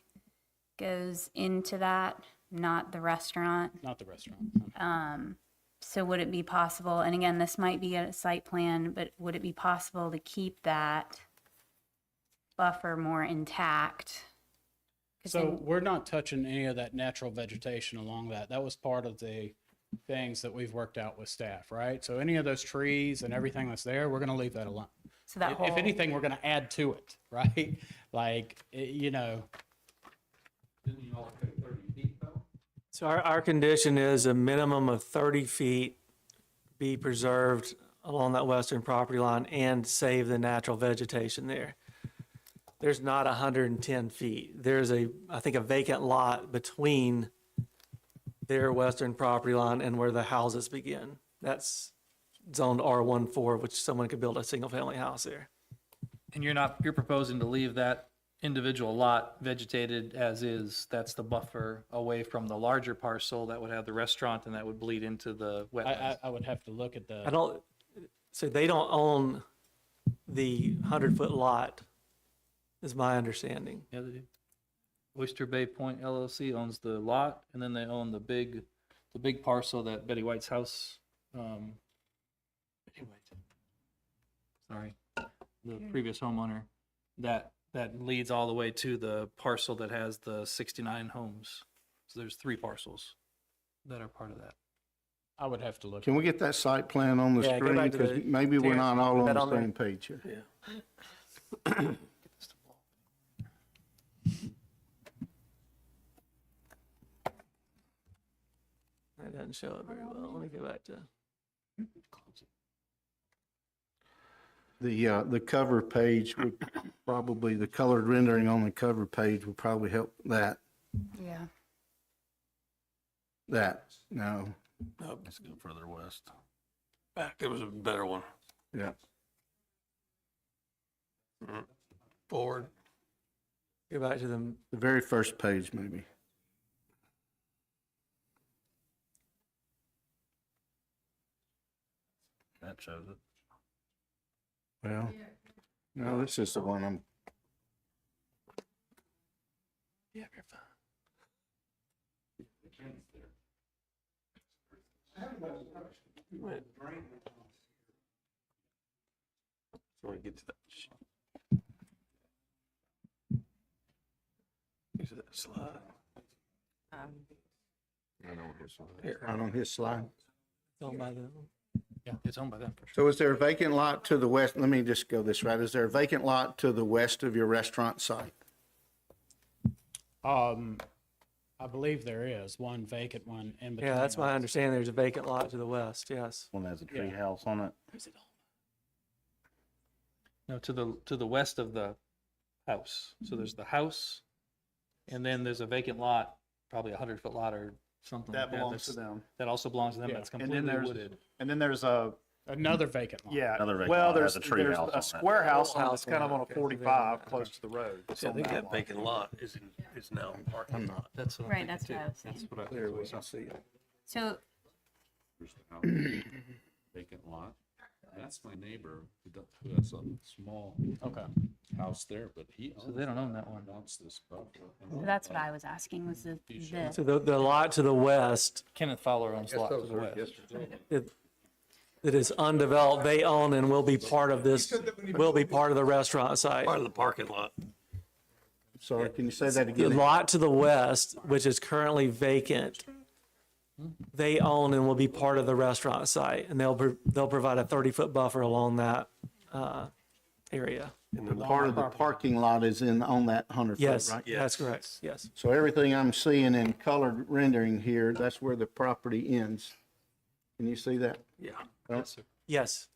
goes into that, not the restaurant. Not the restaurant. So would it be possible, and again, this might be a site plan, but would it be possible to keep that buffer more intact? So we're not touching any of that natural vegetation along that. That was part of the things that we've worked out with staff, right? So any of those trees and everything that's there, we're going to leave that alone. So that If anything, we're going to add to it, right? Like, Didn't you all pick 30 feet though? So our condition is a minimum of 30 feet be preserved along that western property line and save the natural vegetation there. There's not 110 feet. There's I think a vacant lot between their western property line and where the houses begin. That's zoned R14, which someone could build a single family house there. And you're proposing to leave that individual lot vegetated as is, that's the buffer away from the larger parcel that would have the restaurant and that would bleed into the wetlands. I would have to look at the. I don't, so they don't own the 100-foot lot, is my understanding. Yeah, they do. Oyster Bay Point LLC owns the lot, and then they own the big parcel that Betty White's house, sorry, the previous homeowner, that leads all the way to the parcel that has the 69 homes. So there's 3 parcels that are part of that. I would have to look. Can we get that site plan on the Yeah, go screen? back to Because the- maybe we're Terrence, not all put on that the on there. same page here. Yeah. That doesn't show it very well. Let me go back to. The cover page would probably, the colored rendering on the cover page would probably help that, Yeah. no, Nope, let's go further west. Back, there was a better one. yeah. Forward. Go back to the, The very first page, maybe. That shows it. Well, no, this is the one I'm, yeah, you're fine. Wait. So we get to that. Get to that slide. Here. right on his slide. Owned by them. Yeah, it's owned by them for sure. So is there a vacant lot to the west? Let me just go this right. Is there a vacant lot to the west of your restaurant site? I believe there is one vacant one in between. Yeah, that's my us. understanding. There's a vacant lot to the west, yes. One that has a tree house on it. No, to the west of the house. So there's the house, and then there's a vacant lot, probably a 100-foot lot or something That like that. belongs to that's- them. That also belongs to them. Yeah. That's And completely then wooded. there's a, Another vacant lot. yeah, Another vacant well, lot has there's a tree there's house on a it. square house Little that's house kind of on on it. a 45 close to the road. It's So I on think that that lot. vacant lot is now parking lot. That's what I'm Right, thinking that's too. what I was saying. That's what I Clear we can see it. So, There's the house, vacant lot. That's my neighbor who has a small house there, but he So they don't own that one. wants this buffer. that's what I was asking, was the, So the lot to the west Kenneth Fowler owns the lot to the west. that is undeveloped, they own and will be part of this, will be part of the restaurant site. Part of the parking lot. Sorry, can you say that The again? lot to the west, which is currently vacant, they own and will be part of the restaurant site, and they'll provide a 30-foot buffer along that area. And part of the parking lot is on that 100 foot, Yes, right? that's correct, yes. So everything I'm seeing in colored rendering here, that's where the property ends. Can you see that? Yeah. Well, Yes.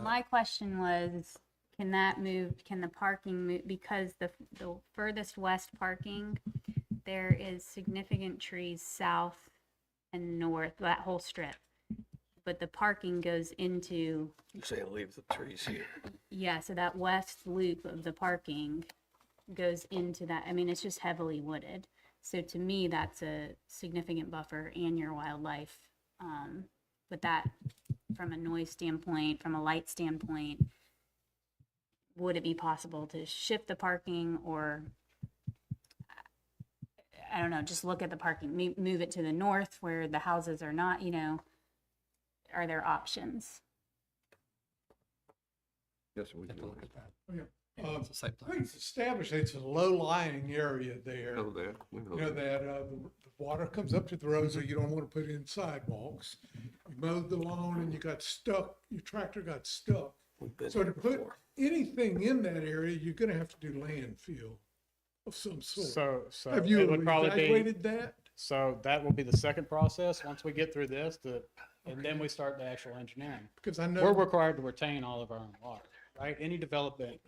my question was, can the parking move, because the furthest west parking, there is significant trees south and north, that whole strip. But the parking goes into, You say leave the trees here. yeah, so that west loop of the parking goes into that, I mean, it's just heavily wooded. So to me, that's a significant buffer and your wildlife. But that, from a noise standpoint, from a light standpoint, would it be possible to shift the parking, or, I don't know, just look at the parking, move it to the north where the houses are not, are there options? Yes, we can. It's a site plan. I think it's established it's a low-lying area there. Know that. We know You know, that. the water comes up to the road, so you don't want to put in sidewalks. You mowed the lawn and you got stuck, your tractor got stuck. So to put anything in that area, you're gonna have to do landfill of some sort. So Have you it would probably be, evaluated that? so that will be the second process, once we get through this, and then we start the actual engineering. Because I know. We're required to retain all of our own water, right? Any development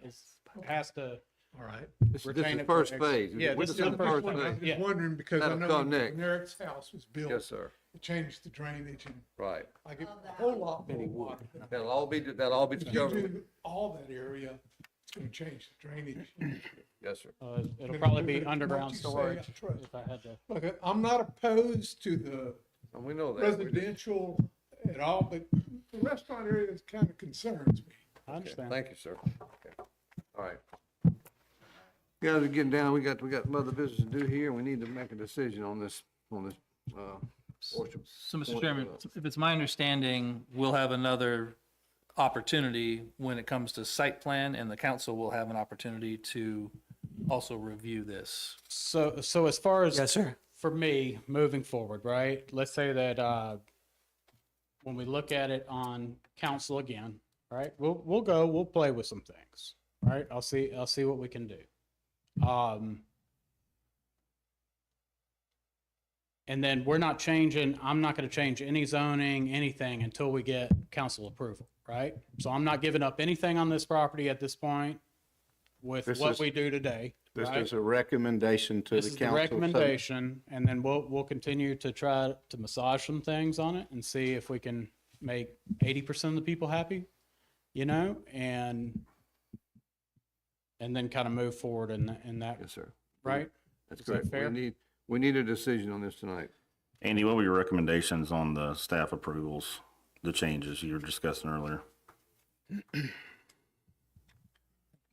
has to All right. This is retain the it for first ex- phase. Yeah, We're this is just in the the first first one. I'm phase. just Yeah. wondering, because I That'll know come when next. Eric's house was built. Yes, sir. It changed the drainage and Right. I get a whole lot more water. That'll all be If you discovered. do all that area, it's gonna change the drainage. Yes, sir. It'll probably be What underground you say, I storage trust. if I had to. Look, I'm not opposed to the And we know that. residential at all, but the restaurant area kind of concerns me. I understand. Thank you, sir. Okay. All right. Guys, we're getting down, we got other business to do here, and we need to make a decision on this, portion. So, Mr. Chairman, if it's my understanding, we'll have another opportunity when it comes to site plan, and the council will have an opportunity to also review this. So as far as Yes, sir. for me moving forward, right? Let's say that when we look at it on council again, right? We'll play with some things, right? I'll see what we can do. And then I'm not going to change any zoning, anything until we get council approval, right? So I'm not giving up anything on this property at this point with This what is- we do today. This right? is a recommendation to This the is council. the recommendation, and then we'll continue to try to massage some things on it and see if we can make 80% of the people happy, and then kind of move forward in that. Yes, sir. Right? That's Is that correct. fair? We need a decision on this tonight. Andy, what were your recommendations on the staff approvals, the changes you were discussing earlier?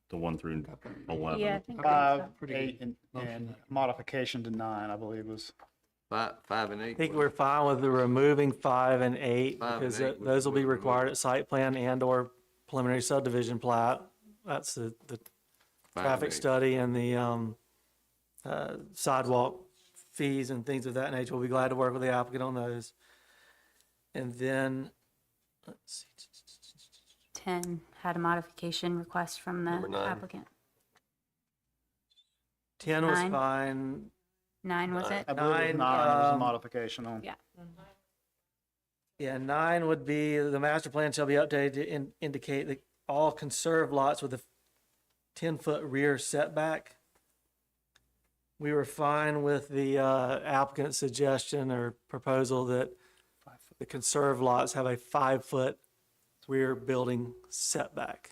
The 1 through 11. Yeah, I think 5, so. 8, and modification to 9, I believe was. 5 and 8. I think we're fine with the removing 5 and 8 5 and because 8 those will be would required at site plan and or preliminary subdivision plat. That's the 5 and traffic 8. study and the sidewalk fees and things of that nature. We'll be glad to work with the applicant on those. And then, let's see. 10 had a modification request from the Number 9. applicant. 10 was 9. fine. 9 was it? I believe it was 9 was a modification on. Yeah. Yeah, 9 would be, the master plan shall be updated to indicate that all conserved lots with a 10-foot rear setback. We were fine with the applicant's suggestion or proposal that the conserved lots have a 5-foot rear building setback.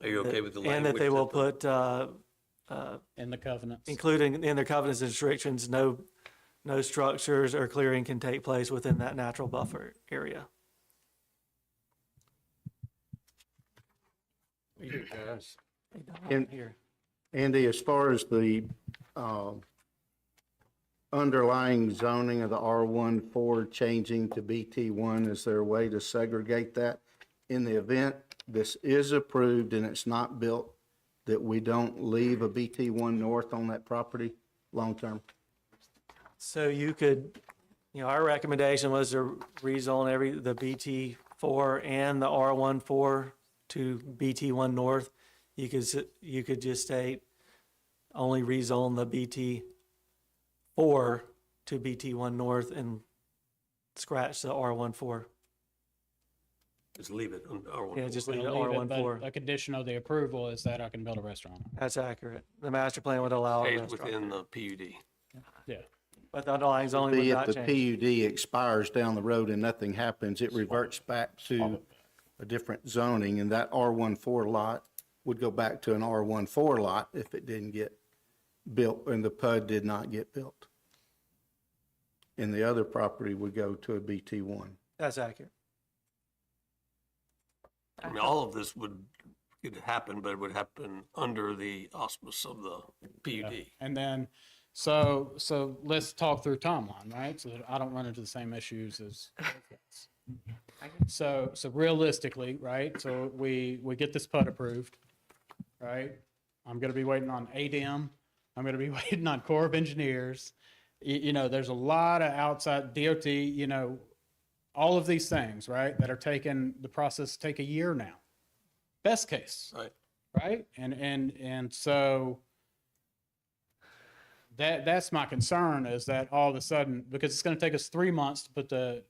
Are you okay with the language? And that they will put, In the covenants. including in their covenants and restrictions, no structures or clearing can take place within that natural buffer area. Guys. And- Here. Andy, as far as the underlying zoning of the R14 changing to BT1, is there a way to segregate that in the event this is approved and it's not built, that we don't leave a BT1 north on that property long-term? So you could, our recommendation was to rezone the BT4 and the R14 to BT1 North. You could just state only rezone the BT4 to BT1 North and scratch the R14. Just leave it on R1. Yeah, just leave We'll the leave it, but R14. a condition of the approval is that I can build a restaurant. That's accurate. The master plan would allow a Stays restaurant. within the PUD. Yeah. But the underlying zoning would Be if not the change. PUD expires down the road and nothing happens, it reverts back to a different zoning, and that R14 lot would go back to an R14 lot if it didn't get built and the PUD did not get built. And the other property would go to a BT1. That's accurate. I mean, all of this could happen, but it would happen under the auspice of the PUD. And then, so let's talk through timeline, right? So that I don't run into the same issues as. So realistically, right? So we get this PUD approved, right? I'm gonna be waiting on ADM. I'm gonna be waiting on Corps of Engineers. There's a lot of outside DOT, all of these things, right? That are taking, the process take a year now. Best case. Right. Right? And so that's my concern, is that all of a sudden, because it's going to take us 3 months to put the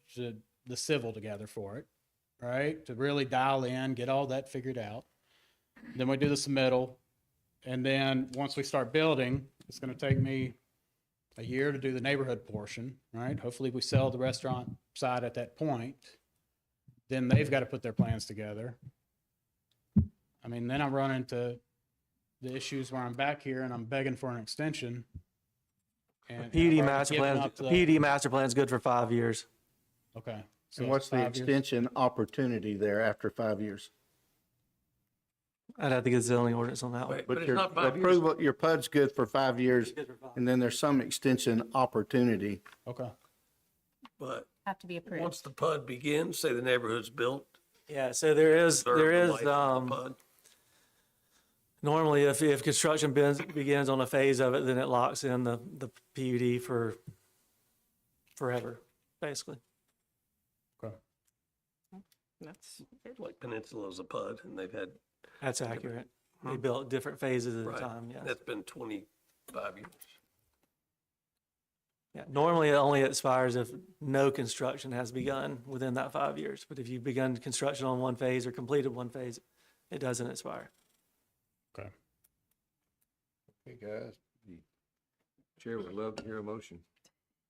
civil together for it, right? To really dial in, get all that figured out. Then we do the submittal. And then once we start building, it's going to take me a year to do the neighborhood portion, right? Hopefully we sell the restaurant side at that point. Then they've got to put their plans together. I mean, then I run into the issues where I'm back here and I'm begging for an extension. And PUD I've already master given plan, up the- PUD master plan is good for 5 years. Okay. So And it's what's the 5 years? extension opportunity there after 5 years? I'd have to get the zoning ordinance on that one. But it's your not 5 years. approval, your PUD's good for 5 years, and then there's some extension opportunity. Okay. But Have to be approved. once the PUD begins, say the neighborhood's built. Yeah, so there is, PUD. normally if construction begins on a phase of it, then it locks in the PUD for forever, basically. Okay. That's Like Peninsula's a PUD, and they've had. That's accurate. They built different phases at a Right. time, yes. That's been 25 years. Yeah, normally it only expires if no construction has begun within that 5 years. But if you've begun construction on one phase or completed one phase, it doesn't expire. Okay. Okay, guys, the chair would love to hear a motion,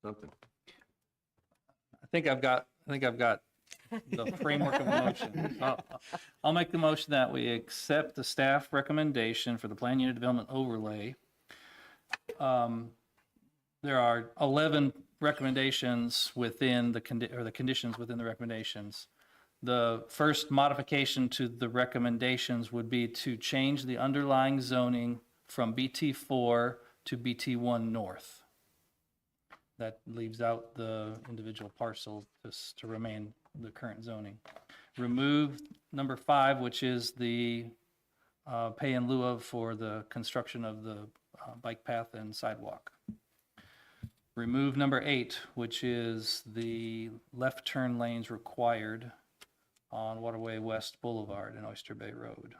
something. I think I've got the framework of the motion. I'll make the motion that we accept the staff recommendation for the plan unit development overlay. There are 11 recommendations within the conditions within the recommendations. The first modification to the recommendations would be to change the underlying zoning from BT4 to BT1 North. That leaves out the individual parcel to remain the current zoning. Remove number 5, which is the pay in lieu of for the construction of the bike path and sidewalk. Remove number 8, which is the left turn lanes required on Waterway West Boulevard and Oyster Bay Road.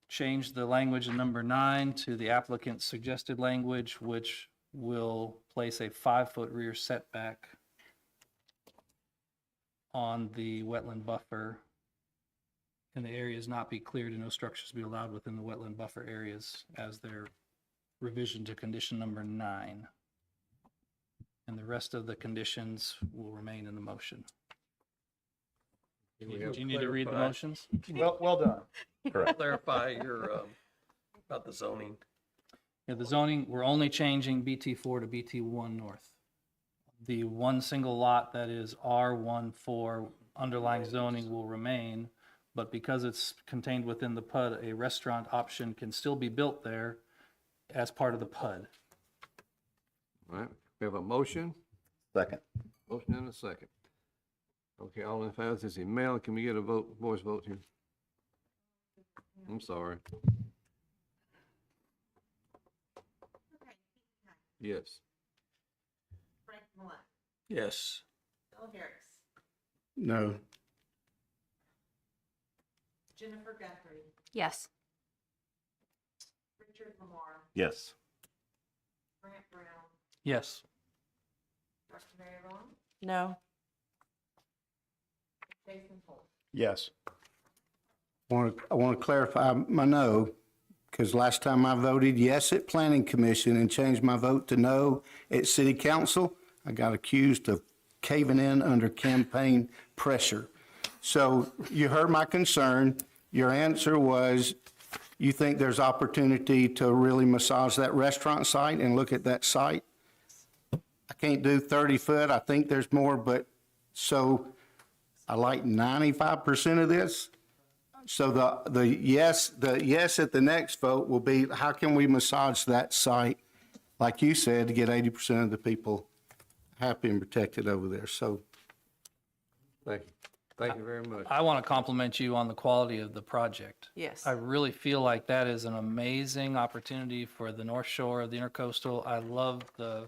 Change the language in number 9 to the applicant's suggested language, which will place a 5-foot rear setback on the wetland buffer, and the areas not be cleared and no structures be allowed within the wetland buffer areas as their revision to condition number 9. And the rest of the conditions will remain in the motion. Do you need to read the motions? Well done. Clarify your, about the zoning. Yeah, the zoning, we're only changing BT4 to BT1 North. The one single lot that is R14 underlying zoning will remain, but because it's contained within the PUD, a restaurant option can still be built there as part of the PUD. All right, we have a motion, Second. motion and a second. Okay, all in favor, this is Mel, can we get a vote, voice vote here? I'm sorry. Yes. Frank Millet, Yes. Bill Harris, No. Jennifer Guthrie, Yes. Richard Lamar, Yes. Grant Brown, Yes. Dr. Mary Vaughn? No. Jason Holt? Yes. I want to clarify my no, because last time I voted yes at Planning Commission and changed my vote to no at City Council, I got accused of caving in under campaign pressure. So you heard my concern. Your answer was you think there's opportunity to really massage that restaurant site and look at that site. I can't do 30 foot. I think there's more, but so I like 95% of this. So the yes at the next vote will be, how can we massage that site, like you said, to get 80% of the people happy and protected over there. So Thank you. Thank you very much. I want to compliment you on the quality of the project. Yes. I really feel like that is an amazing opportunity for the North Shore of the Intercoastal. I love the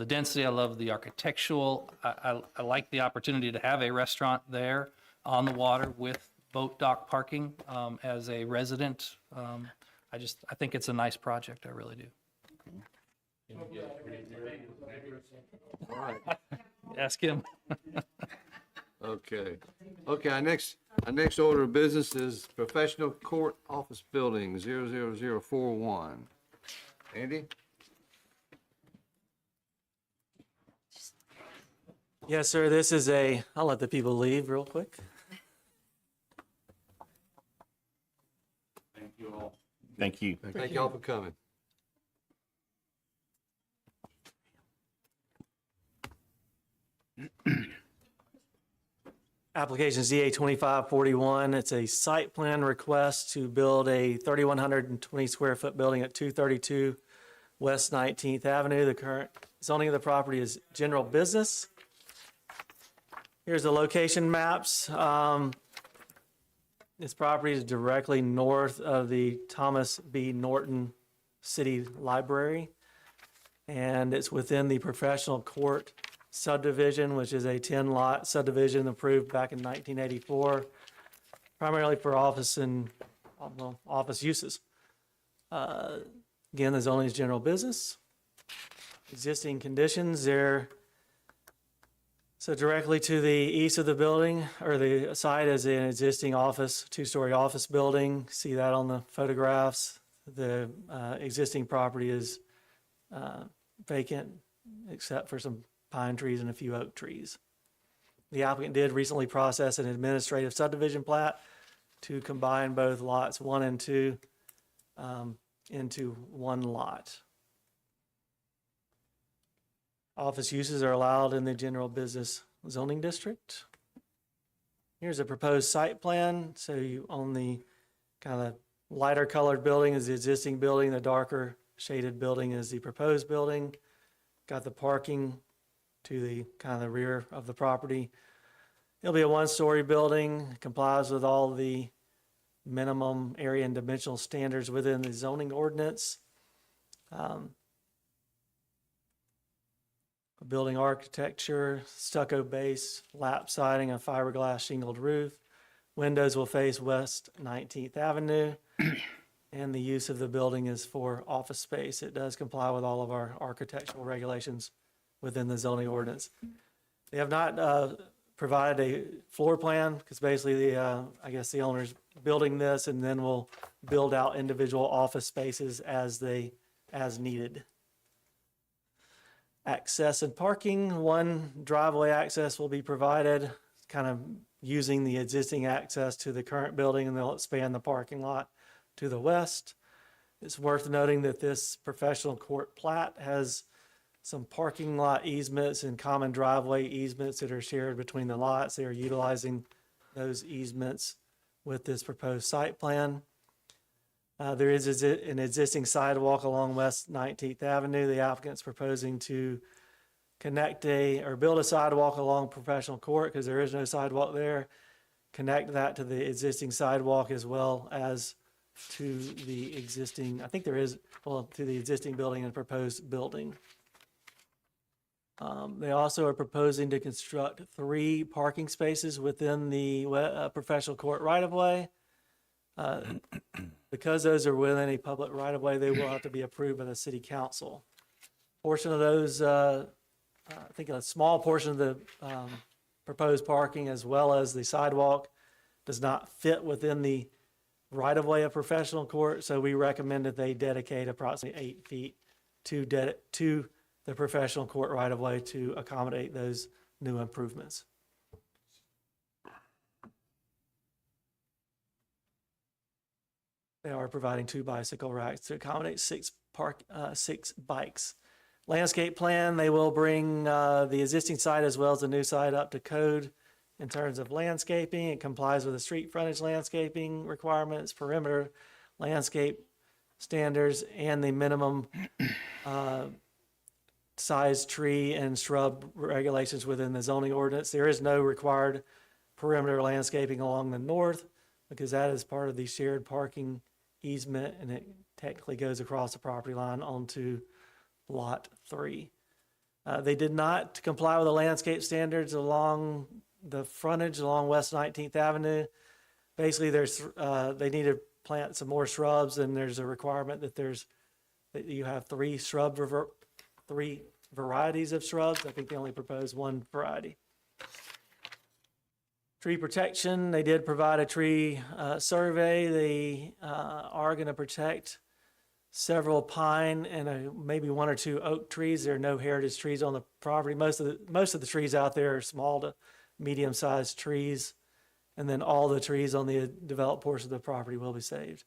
density. I love the architectural. I like the opportunity to have a restaurant there on the water with boat dock parking. As a resident, I think it's a nice project. I really do. All right. Ask him. Okay. Okay, our next order of business is Professional Court Office Building, 00041. Andy? Yes, sir, this is I'll let the people leave real quick. Thank you. Thank y'all for coming. Application ZA 2541, it's a site plan request to build a 3,120 square foot building at 232 West 19th Avenue. The current zoning of the property is general business. Here's the location maps. This property is directly north of the Thomas B. Norton City Library, and it's within the Professional Court subdivision, which is a 10-lot subdivision approved back in 1984, primarily for office and, well, office uses. Again, the zoning is general business. Existing conditions there. So directly to the east of the building, or the side, is an existing office, two-story office building. See that on the photographs. The existing property is vacant, except for some pine trees and a few oak trees. The applicant did recently process an administrative subdivision plat to combine both lots 1 and 2 into one lot. Office uses are allowed in the general business zoning district. Here's a proposed site plan. So you, on the kind of lighter colored building is the existing building, the darker shaded building is the proposed building. Got the parking to the kind of the rear of the property. It'll be a one-story building, complies with all the minimum area and dimensional standards within the zoning ordinance. Building architecture, stucco base, lap siding, a fiberglass shingled roof. Windows will face West 19th Avenue. And the use of the building is for office space. It does comply with all of our architectural regulations within the zoning ordinance. They have not provided a floor plan because basically the, I guess the owner's building this and then we'll build out individual office spaces as needed. Access and parking, one driveway access will be provided, kind of using the existing access to the current building, and they'll expand the parking lot to the west. It's worth noting that this professional court plat has some parking lot easements and common driveway easements that are shared between the lots. They are utilizing those easements with this proposed site plan. There is an existing sidewalk along West 19th Avenue. The applicant's proposing to connect or build a sidewalk along Professional Court because there is no sidewalk there. Connect that to the existing sidewalk as well as to the existing, I think there is, well, to the existing building and proposed building. They also are proposing to construct 3 parking spaces within the Professional Court right-of-way. Because those are within a public right-of-way, they will have to be approved by the city council. Portion of those, I think a small portion of the proposed parking as well as the sidewalk does not fit within the right-of-way of Professional Court, so we recommend that they dedicate approximately 8 feet to the Professional Court right-of-way to accommodate those new improvements. They are providing 2 bicycle racks to accommodate 6 bikes. Landscape plan, they will bring the existing site as well as the new site up to code in terms of landscaping. It complies with the street frontage landscaping requirements, perimeter landscape standards, and the minimum size tree and shrub regulations within the zoning ordinance. There is no required perimeter landscaping along the north because that is part of the shared parking easement and it technically goes across the property line onto lot 3. They did not comply with the landscape standards along the frontage along West 19th Avenue. Basically, they need to plant some more shrubs, and there's a requirement that you have 3 varieties of shrubs. I think they only proposed 1 variety. Tree protection, they did provide a tree survey. They are going to protect several pine and maybe 1 or 2 oak trees. There are no heritage trees on the property. Most of the trees out there are small to medium-sized trees, and then all the trees on the developed portion of the property will be saved.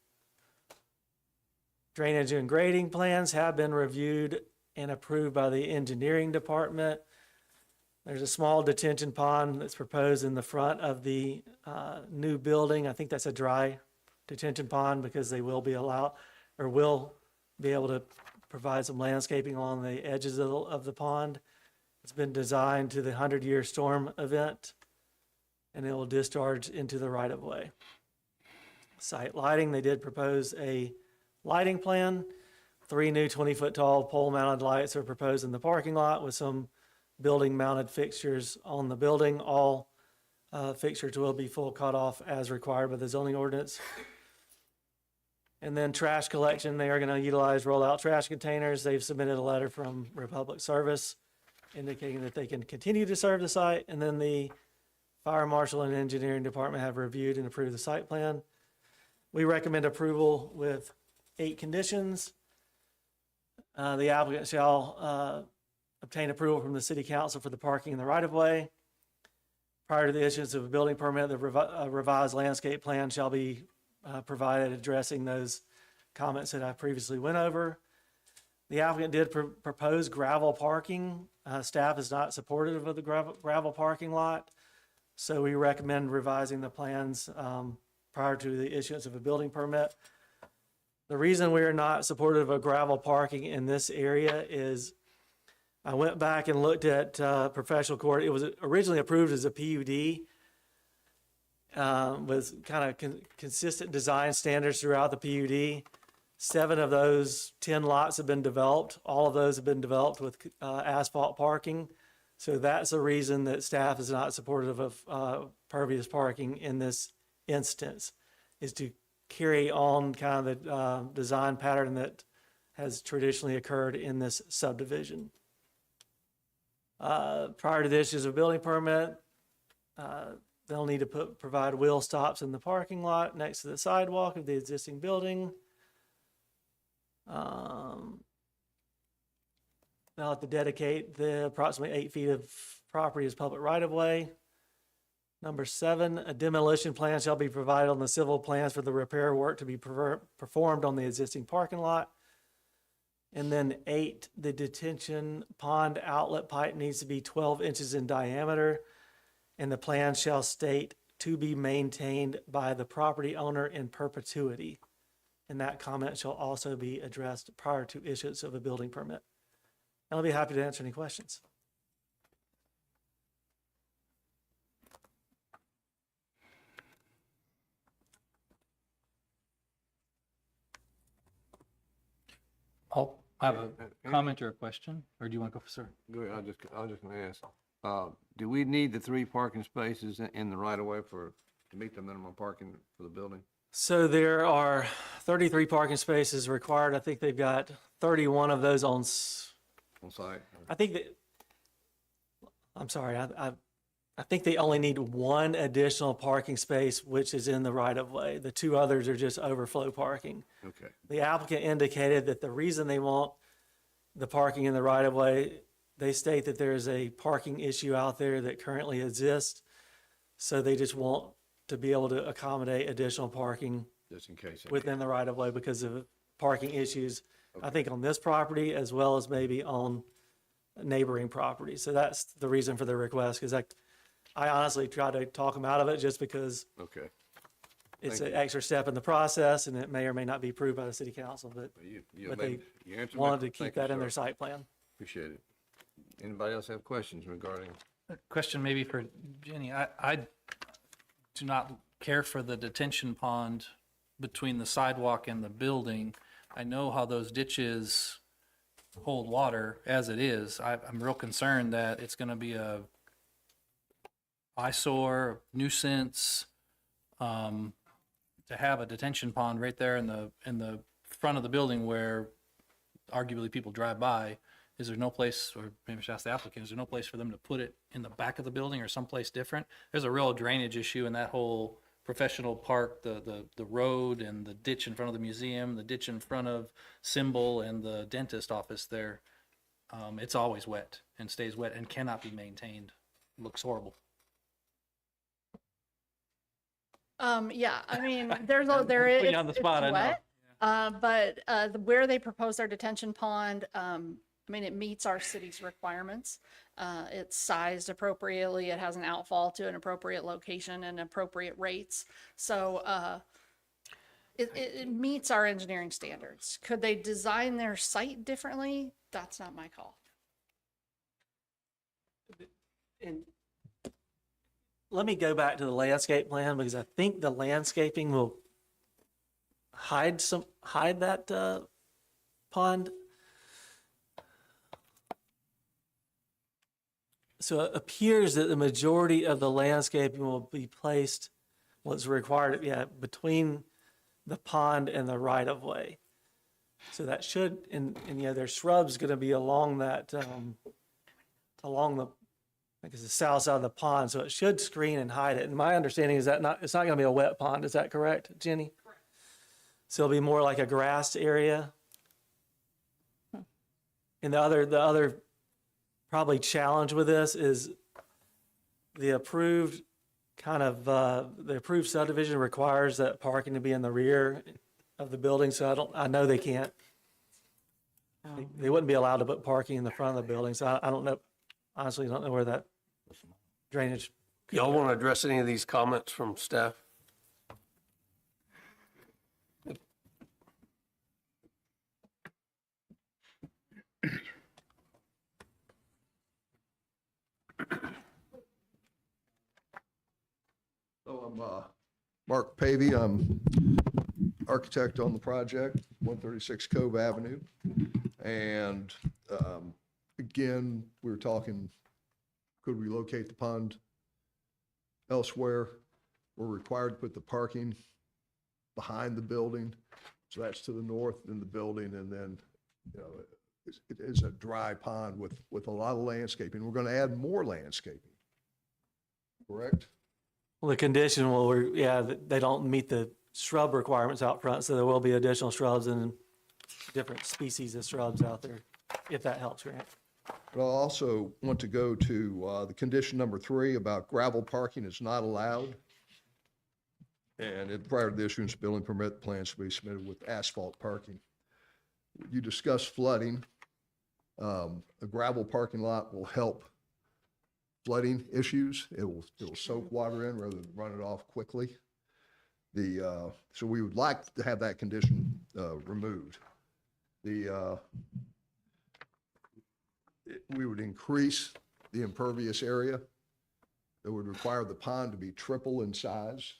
Drainage and grading plans have been reviewed and approved by the engineering department. There's a small detention pond that's proposed in the front of the new building. I think that's a dry detention pond because they will be allowed, or will be able to provide some landscaping along the edges of the pond. It's been designed to the 100-year storm event, and it will discharge into the right-of-way. Site lighting, they did propose a lighting plan. 3 new 20-foot tall pole-mounted lights are proposed in the parking lot with some building-mounted fixtures on the building. All fixtures will be full cutoff as required by the zoning ordinance. And then trash collection, they are going to utilize roll-out trash containers. They've submitted a letter from Republic Service indicating that they can continue to serve the site. And then the fire marshal and engineering department have reviewed and approved the site plan. We recommend approval with 8 conditions. The applicant shall obtain approval from the city council for the parking in the right-of-way. Prior to the issuance of a building permit, the revised landscape plan shall be provided addressing those comments that I previously went over. The applicant did propose gravel parking. Staff is not supportive of the gravel parking lot, so we recommend revising the plans prior to the issuance of a building permit. The reason we are not supportive of gravel parking in this area is I went back and looked at professional court. It was originally approved as a PUD with kind of consistent design standards throughout the PUD. 7 of those 10 lots have been developed. All of those have been developed with asphalt parking. So that's the reason that staff is not supportive of pervious parking in this instance, is to carry on kind of the design pattern that has traditionally occurred in this subdivision. Prior to the issuance of a building permit, they'll need to provide wheel stops in the parking lot next to the sidewalk of the existing building. They'll have to dedicate the approximately 8 feet of property as public right-of-way. Number 7, a demolition plan shall be provided on the civil plans for the repair work to be performed on the existing parking lot. And then 8, the detention pond outlet pipe needs to be 12 inches in diameter, and the plan shall state to be maintained by the property owner in perpetuity. And that comment shall also be addressed prior to issuance of a building permit. And I'll be happy to answer any questions. I have a comment or a question, or do you want to go, sir? Go ahead. I was just gonna ask, do we need the 3 parking spaces in the right of way to meet the minimum parking for the building? So there are 33 parking spaces required. I think they've got 31 of those on site? I think that, I'm sorry, I think they only need 1 additional parking space, which is in the right of way. The 2 others are just overflow parking. Okay. The applicant indicated that the reason they want the parking in the right of way, they state that there is a parking issue out there that currently exists. So they just want to be able to accommodate additional parking Just in case. within the right of way because of parking issues, I think on this property as well as maybe on neighboring properties. So that's the reason for the request, because I honestly tried to talk them out of it just because Okay. it's Thank an extra step in the process and it may or may not be approved by the city council, but You but they answered my wanted to que- keep thank you, that in their sir. site plan. Appreciate it. Anybody else have questions regarding? Question maybe for Jenny. I do not care for the detention pond between the sidewalk and the building. I know how those ditches hold water as it is. I'm real concerned that it's going to be a eyesore, nuisance, to have a detention pond right there in the front of the building where arguably people drive by. Is there no place, or maybe I should ask the applicant, is there no place for them to put it in the back of the building or someplace different? There's a real drainage issue in that whole professional park, the road and the ditch in front of the museum, the ditch in front of Symbol and the dentist office there. It's always wet and stays wet and cannot be maintained. Looks horrible. Yeah, I mean, there Putting is, you on the spot, it's I know. wet. Where they propose their detention pond, I mean, it meets our city's requirements. It's sized appropriately. It has an outfall to an appropriate location and appropriate rates. So it meets our engineering standards. Could they design their site differently? That's not my call. And let me go back to the landscape plan, because I think the landscaping will hide that pond. So it appears that the majority of the landscaping will be placed, what's required, between the pond and the right of way. So that should, and there's shrubs going to be along that, along the, I guess the south side of the pond, so it should screen and hide it. And my understanding is that it's not going to be a wet pond. Is that correct, Jenny? Correct. So it'll be more like a grassed area. And the other probably challenge with this is the approved subdivision requires that parking to be in the rear of the building. So I know they can't. They wouldn't be allowed to put parking in the front of the building. So I don't know. Honestly, don't know where that drainage. Y'all want to address any of these comments from staff? So I'm Mark Pavey. I'm architect on the project, 136 Cove Avenue. And again, we were talking, could we locate the pond elsewhere? We're required to put the parking behind the building. So that's to the north in the building. And then, it is a dry pond with a lot of landscaping. We're going to add more landscaping, correct? Well, the condition that they don't meet the shrub requirements out front, so there will be additional shrubs and different species of shrubs out there, if that helps, Grant. But I also want to go to the condition number 3 about gravel parking is not allowed. And prior to the issuance of building permit, plans to be submitted with asphalt parking. You discussed flooding. A gravel parking lot will help flooding issues. It will soak water in rather than run it off quickly. So we would like to have that condition removed. We would increase the impervious area. That would require the pond to be triple in size.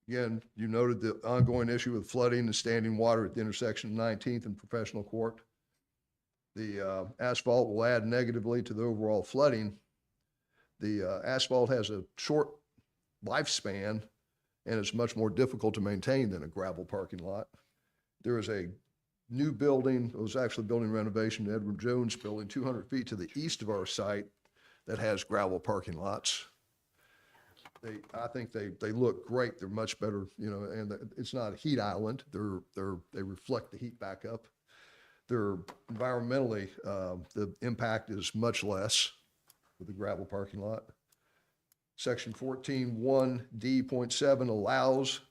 Again, you noted the ongoing issue with flooding and standing water at the intersection of 19th and Professional Court. The asphalt will add negatively to the overall flooding. The asphalt has a short lifespan and is much more difficult to maintain than a gravel parking lot. There is a new building, it was actually building renovation, Edward Jones building, 200 feet to the east of our site that has gravel parking lots. I think they look great. They're much better, and it's not a heat island. They reflect the heat back up. They're environmentally, the impact is much less with the gravel parking lot. Section 14(1)(d)(7) allows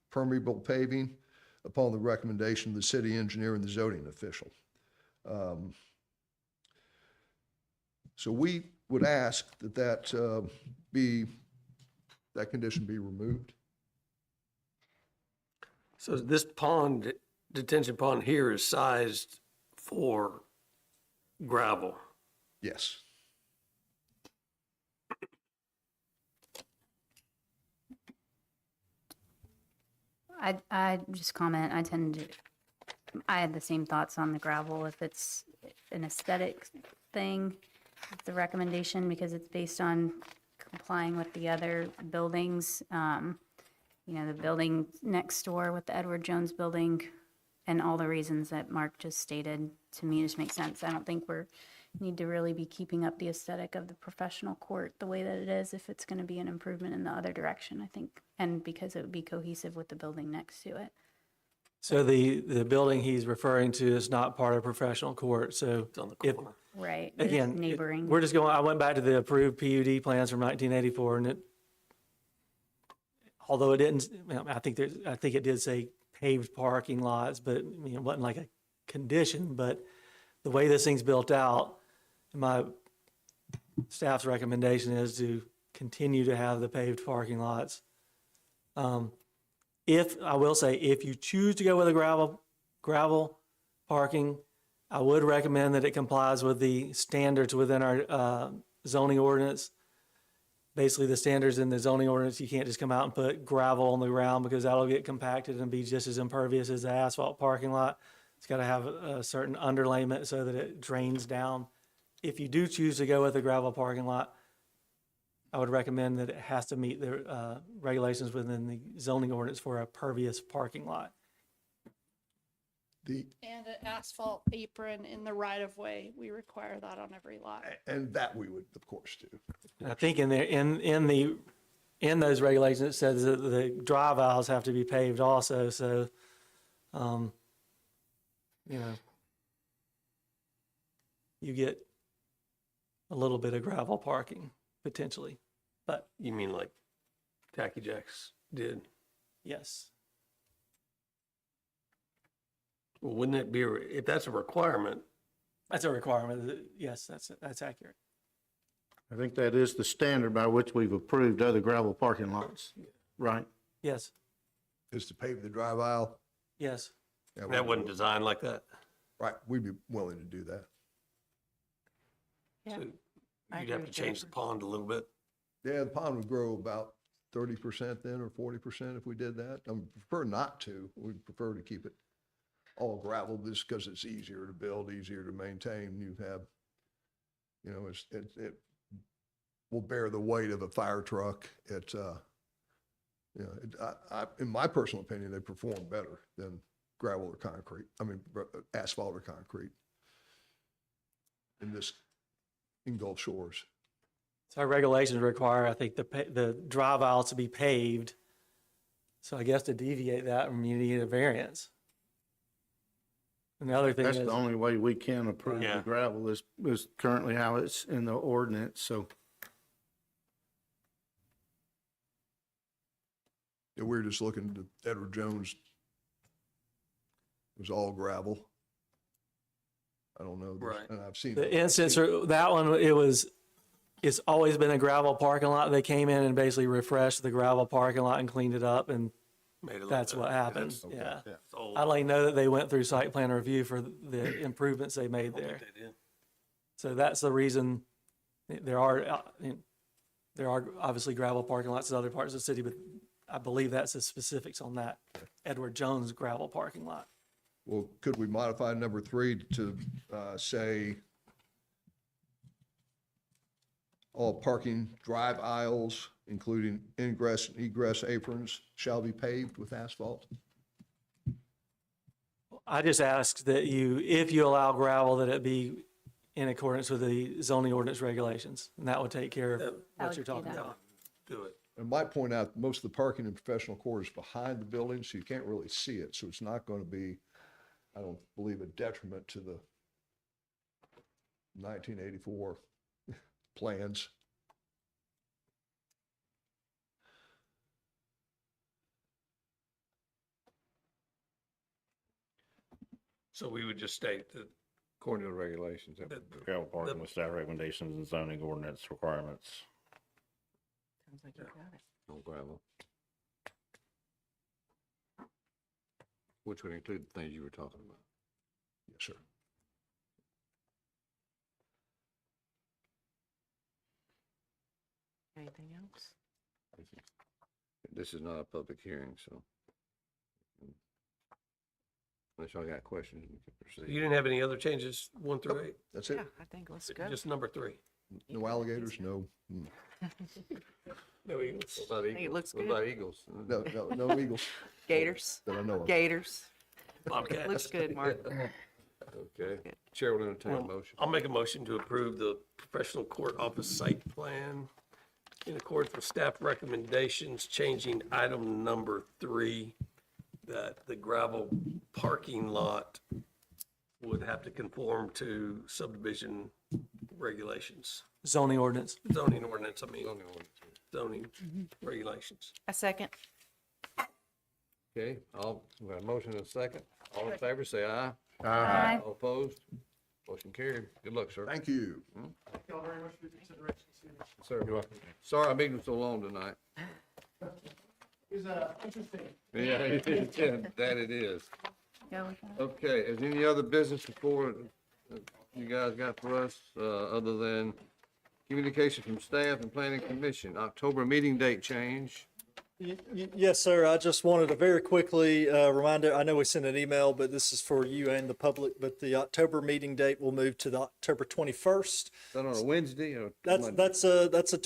permeable paving upon the recommendation of the city engineer and the zoning official. So we would ask that condition be removed. So this pond, detention pond here is sized for gravel? Yes. I just comment, I had the same thoughts on the gravel. If it's an aesthetic thing, the recommendation, because it's based on complying with the other buildings, the building next door with the Edward Jones building, and all the reasons that Mark just stated, to me, just makes sense. I don't think need to really be keeping up the aesthetic of the Professional Court the way that it is if it's going to be an improvement in the other direction, I think, and because it would be cohesive with the building next to it. So the building he's referring to is not part of Professional Court, so. It's on the corner. Right. Again, neighboring. We're just I went back to the approved PUD plans from 1984, and although it didn't, I think it did say paved parking lots, but it wasn't like a condition, but the way this thing's built out, my staff's recommendation is to continue to have the paved parking lots. I will say, if you choose to go with a gravel parking, I would recommend that it complies with the standards within our zoning ordinance. Basically, the standards in the zoning ordinance, you can't just come out and put gravel on the ground because that'll get compacted and be just as impervious as the asphalt parking lot. It's got to have a certain underlayment so that it drains down. If you do choose to go with a gravel parking lot, I would recommend that it has to meet the regulations within the zoning ordinance for a pervious parking lot. The, And an asphalt apron in the right of way. We require that on every lot. and that we would, of course, do. And I think in there, in those regulations, it says that the drive aisles have to be paved also, so, you get a little bit of gravel parking potentially, but You mean like Tacky Jacks did? yes. Well, wouldn't it be, if that's a requirement, That's a requirement. Yes, that's accurate. I think that is the standard by which we've approved other gravel parking lots, right? Yes, Is to pave the drive aisle. yes. Yeah, that wasn't designed like that? Right, we'd be willing to do that. Yeah. So I you'd agree have to with change the Jennifer. pond a little bit. Yeah, the pond would grow about 30% then, or 40% if we did that. I would prefer not to. We'd prefer to keep it all gravel just because it's easier to build, easier to maintain. You have, it will bear the weight of a fire truck. In my personal opinion, they perform better than gravel or concrete. I mean, asphalt or concrete in Gulf Shores. So our regulations require, I think, the drive aisle to be paved. So I guess to deviate that, you need a variance. And the other thing That's is, the only way we can approve Yeah. the gravel is currently how it's in the ordinance, so. Yeah, we're just looking to Edward Jones. It was all gravel. I don't know. Right. And I've seen. the instance, or that one, it's always been a gravel parking lot. They came in and basically refreshed the gravel parking lot and cleaned it up, and Made it look that's better. what happened. That's- Yeah. It's old. I'd like to know that they went through site plan review for the improvements they made I think there. they did. So that's the reason there are obviously gravel parking lots in other parts of the city, but I believe that's the specifics on that Edward Jones gravel parking lot. Well, could we modify number 3 to say all parking drive aisles, including ingress and egress aprons, shall be paved with asphalt? I just asked that if you allow gravel, that it be in accordance with the zoning ordinance regulations, and that would take care of what would you're do talking that. about. Do it. I might point out, most of the parking in professional quarters behind the building, so you can't really see it, so it's not going to be, I don't believe, a detriment to the 1984 plans. So we would just state that According to the regulations. that would do. Gravel parking with staff recommendations and zoning ordinance requirements. Sounds like you got it. No gravel. Which would include the things you were talking about. Yes, sir. Anything else? This is not a public hearing, so. Unless y'all got questions, we can proceed. you didn't have any other changes, 1 through 8? That's it. Yeah, I think let's go. Just number 3. No alligators, no. No eagles. What about think it eagles? looks What good. about eagles? No eagles Gators, that I know of. gators. Bobcats. Looks good, Mark. Okay. Chair will entertain a motion. I'll make a motion to approve the professional court office site plan in accordance with staff recommendations, changing item number 3, that the gravel parking lot would have to conform to subdivision regulations, Zoning ordinance. zoning ordinance, I mean, Zoning ordinance. zoning regulations. A second. Okay, we got a motion and a second. All in favor, say aye. Aye. All opposed? Motion carried. Good luck, sir. Thank you. Thank y'all very much for your consideration. Sir, you're welcome. Sorry our meeting was so long tonight. It was interesting. Yeah, that it is. Go with that. Okay, is any other business before you guys got for us, other than communication from staff and planning commission? October meeting date change. Yes, sir. I just wanted to very quickly remind, I know we sent an email, but this is for you and the public, but the October meeting date will move to the October 21st. Is that on a Wednesday or? That's Monday? that's a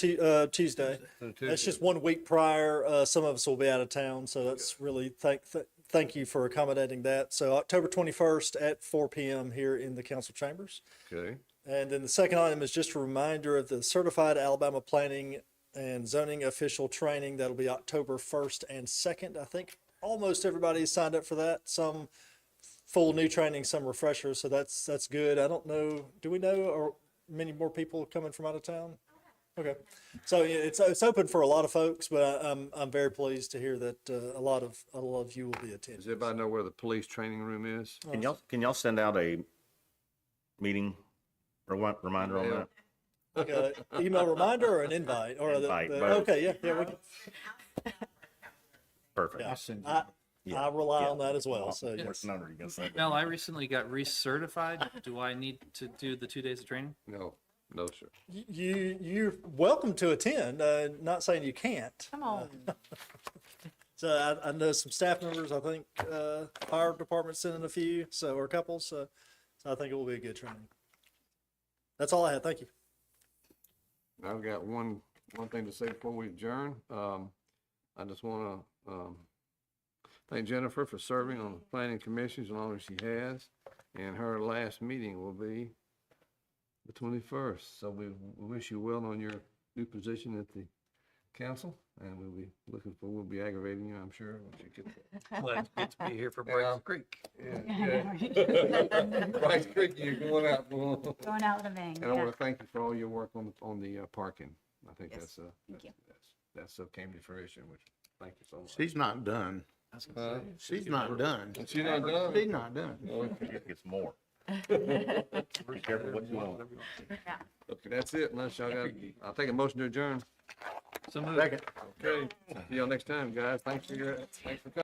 Tuesday. That's just 1 week prior. Some of us will be out of town, so that's really thank you for accommodating that. So October 21st at 4 p.m. here in the council chambers. Okay. And then the second item is just a reminder of the Certified Alabama Planning and Zoning Official Training. That'll be October 1st and 2nd. I think almost everybody signed up for that. Some full new training, some refreshers. So that's good. I don't know. Do we know or many more people coming from out of town? Okay. So yeah, it's open for a lot of folks, but I'm very pleased to hear that a lot of you will be attending. Does everybody know where the police training room is? Can y'all send out a meeting reminder on that? Like a email reminder or an invite or Invite, both. okay, yeah, we can. Perfect. Yeah, I rely on that as well. So What yes. number are you gonna say? Mel, I recently got recertified. Do I need to do the 2 days of training? No, sir. You're welcome to attend. Not saying you can't. Come on. So I know some staff members. I think fire department sending a few, or a couple. So I think it will be a good training. That's all I had. Thank you. I've got one thing to say before we adjourn. I just want to thank Jennifer for serving on the planning commission as long as she has, and her last meeting will be the 21st. So we wish you well on your new position at the council, and we'll be aggravating you, I'm sure, once you get there. Well, it's good to be here for Bryce Creek. Yeah. Bryce Creek, you're going out. Going out with a bang. And I want to thank you for all your work on the parking. I think Yes. Thank you. that's came to fruition, which, thank you so much. She's not done. She's not done. She's not done? She's not done. It's more. Be careful what you want. Okay, that's it, unless y'all got, I'll take a motion to adjourn. So moved. Second. Okay, see y'all next time, guys. Thanks for coming.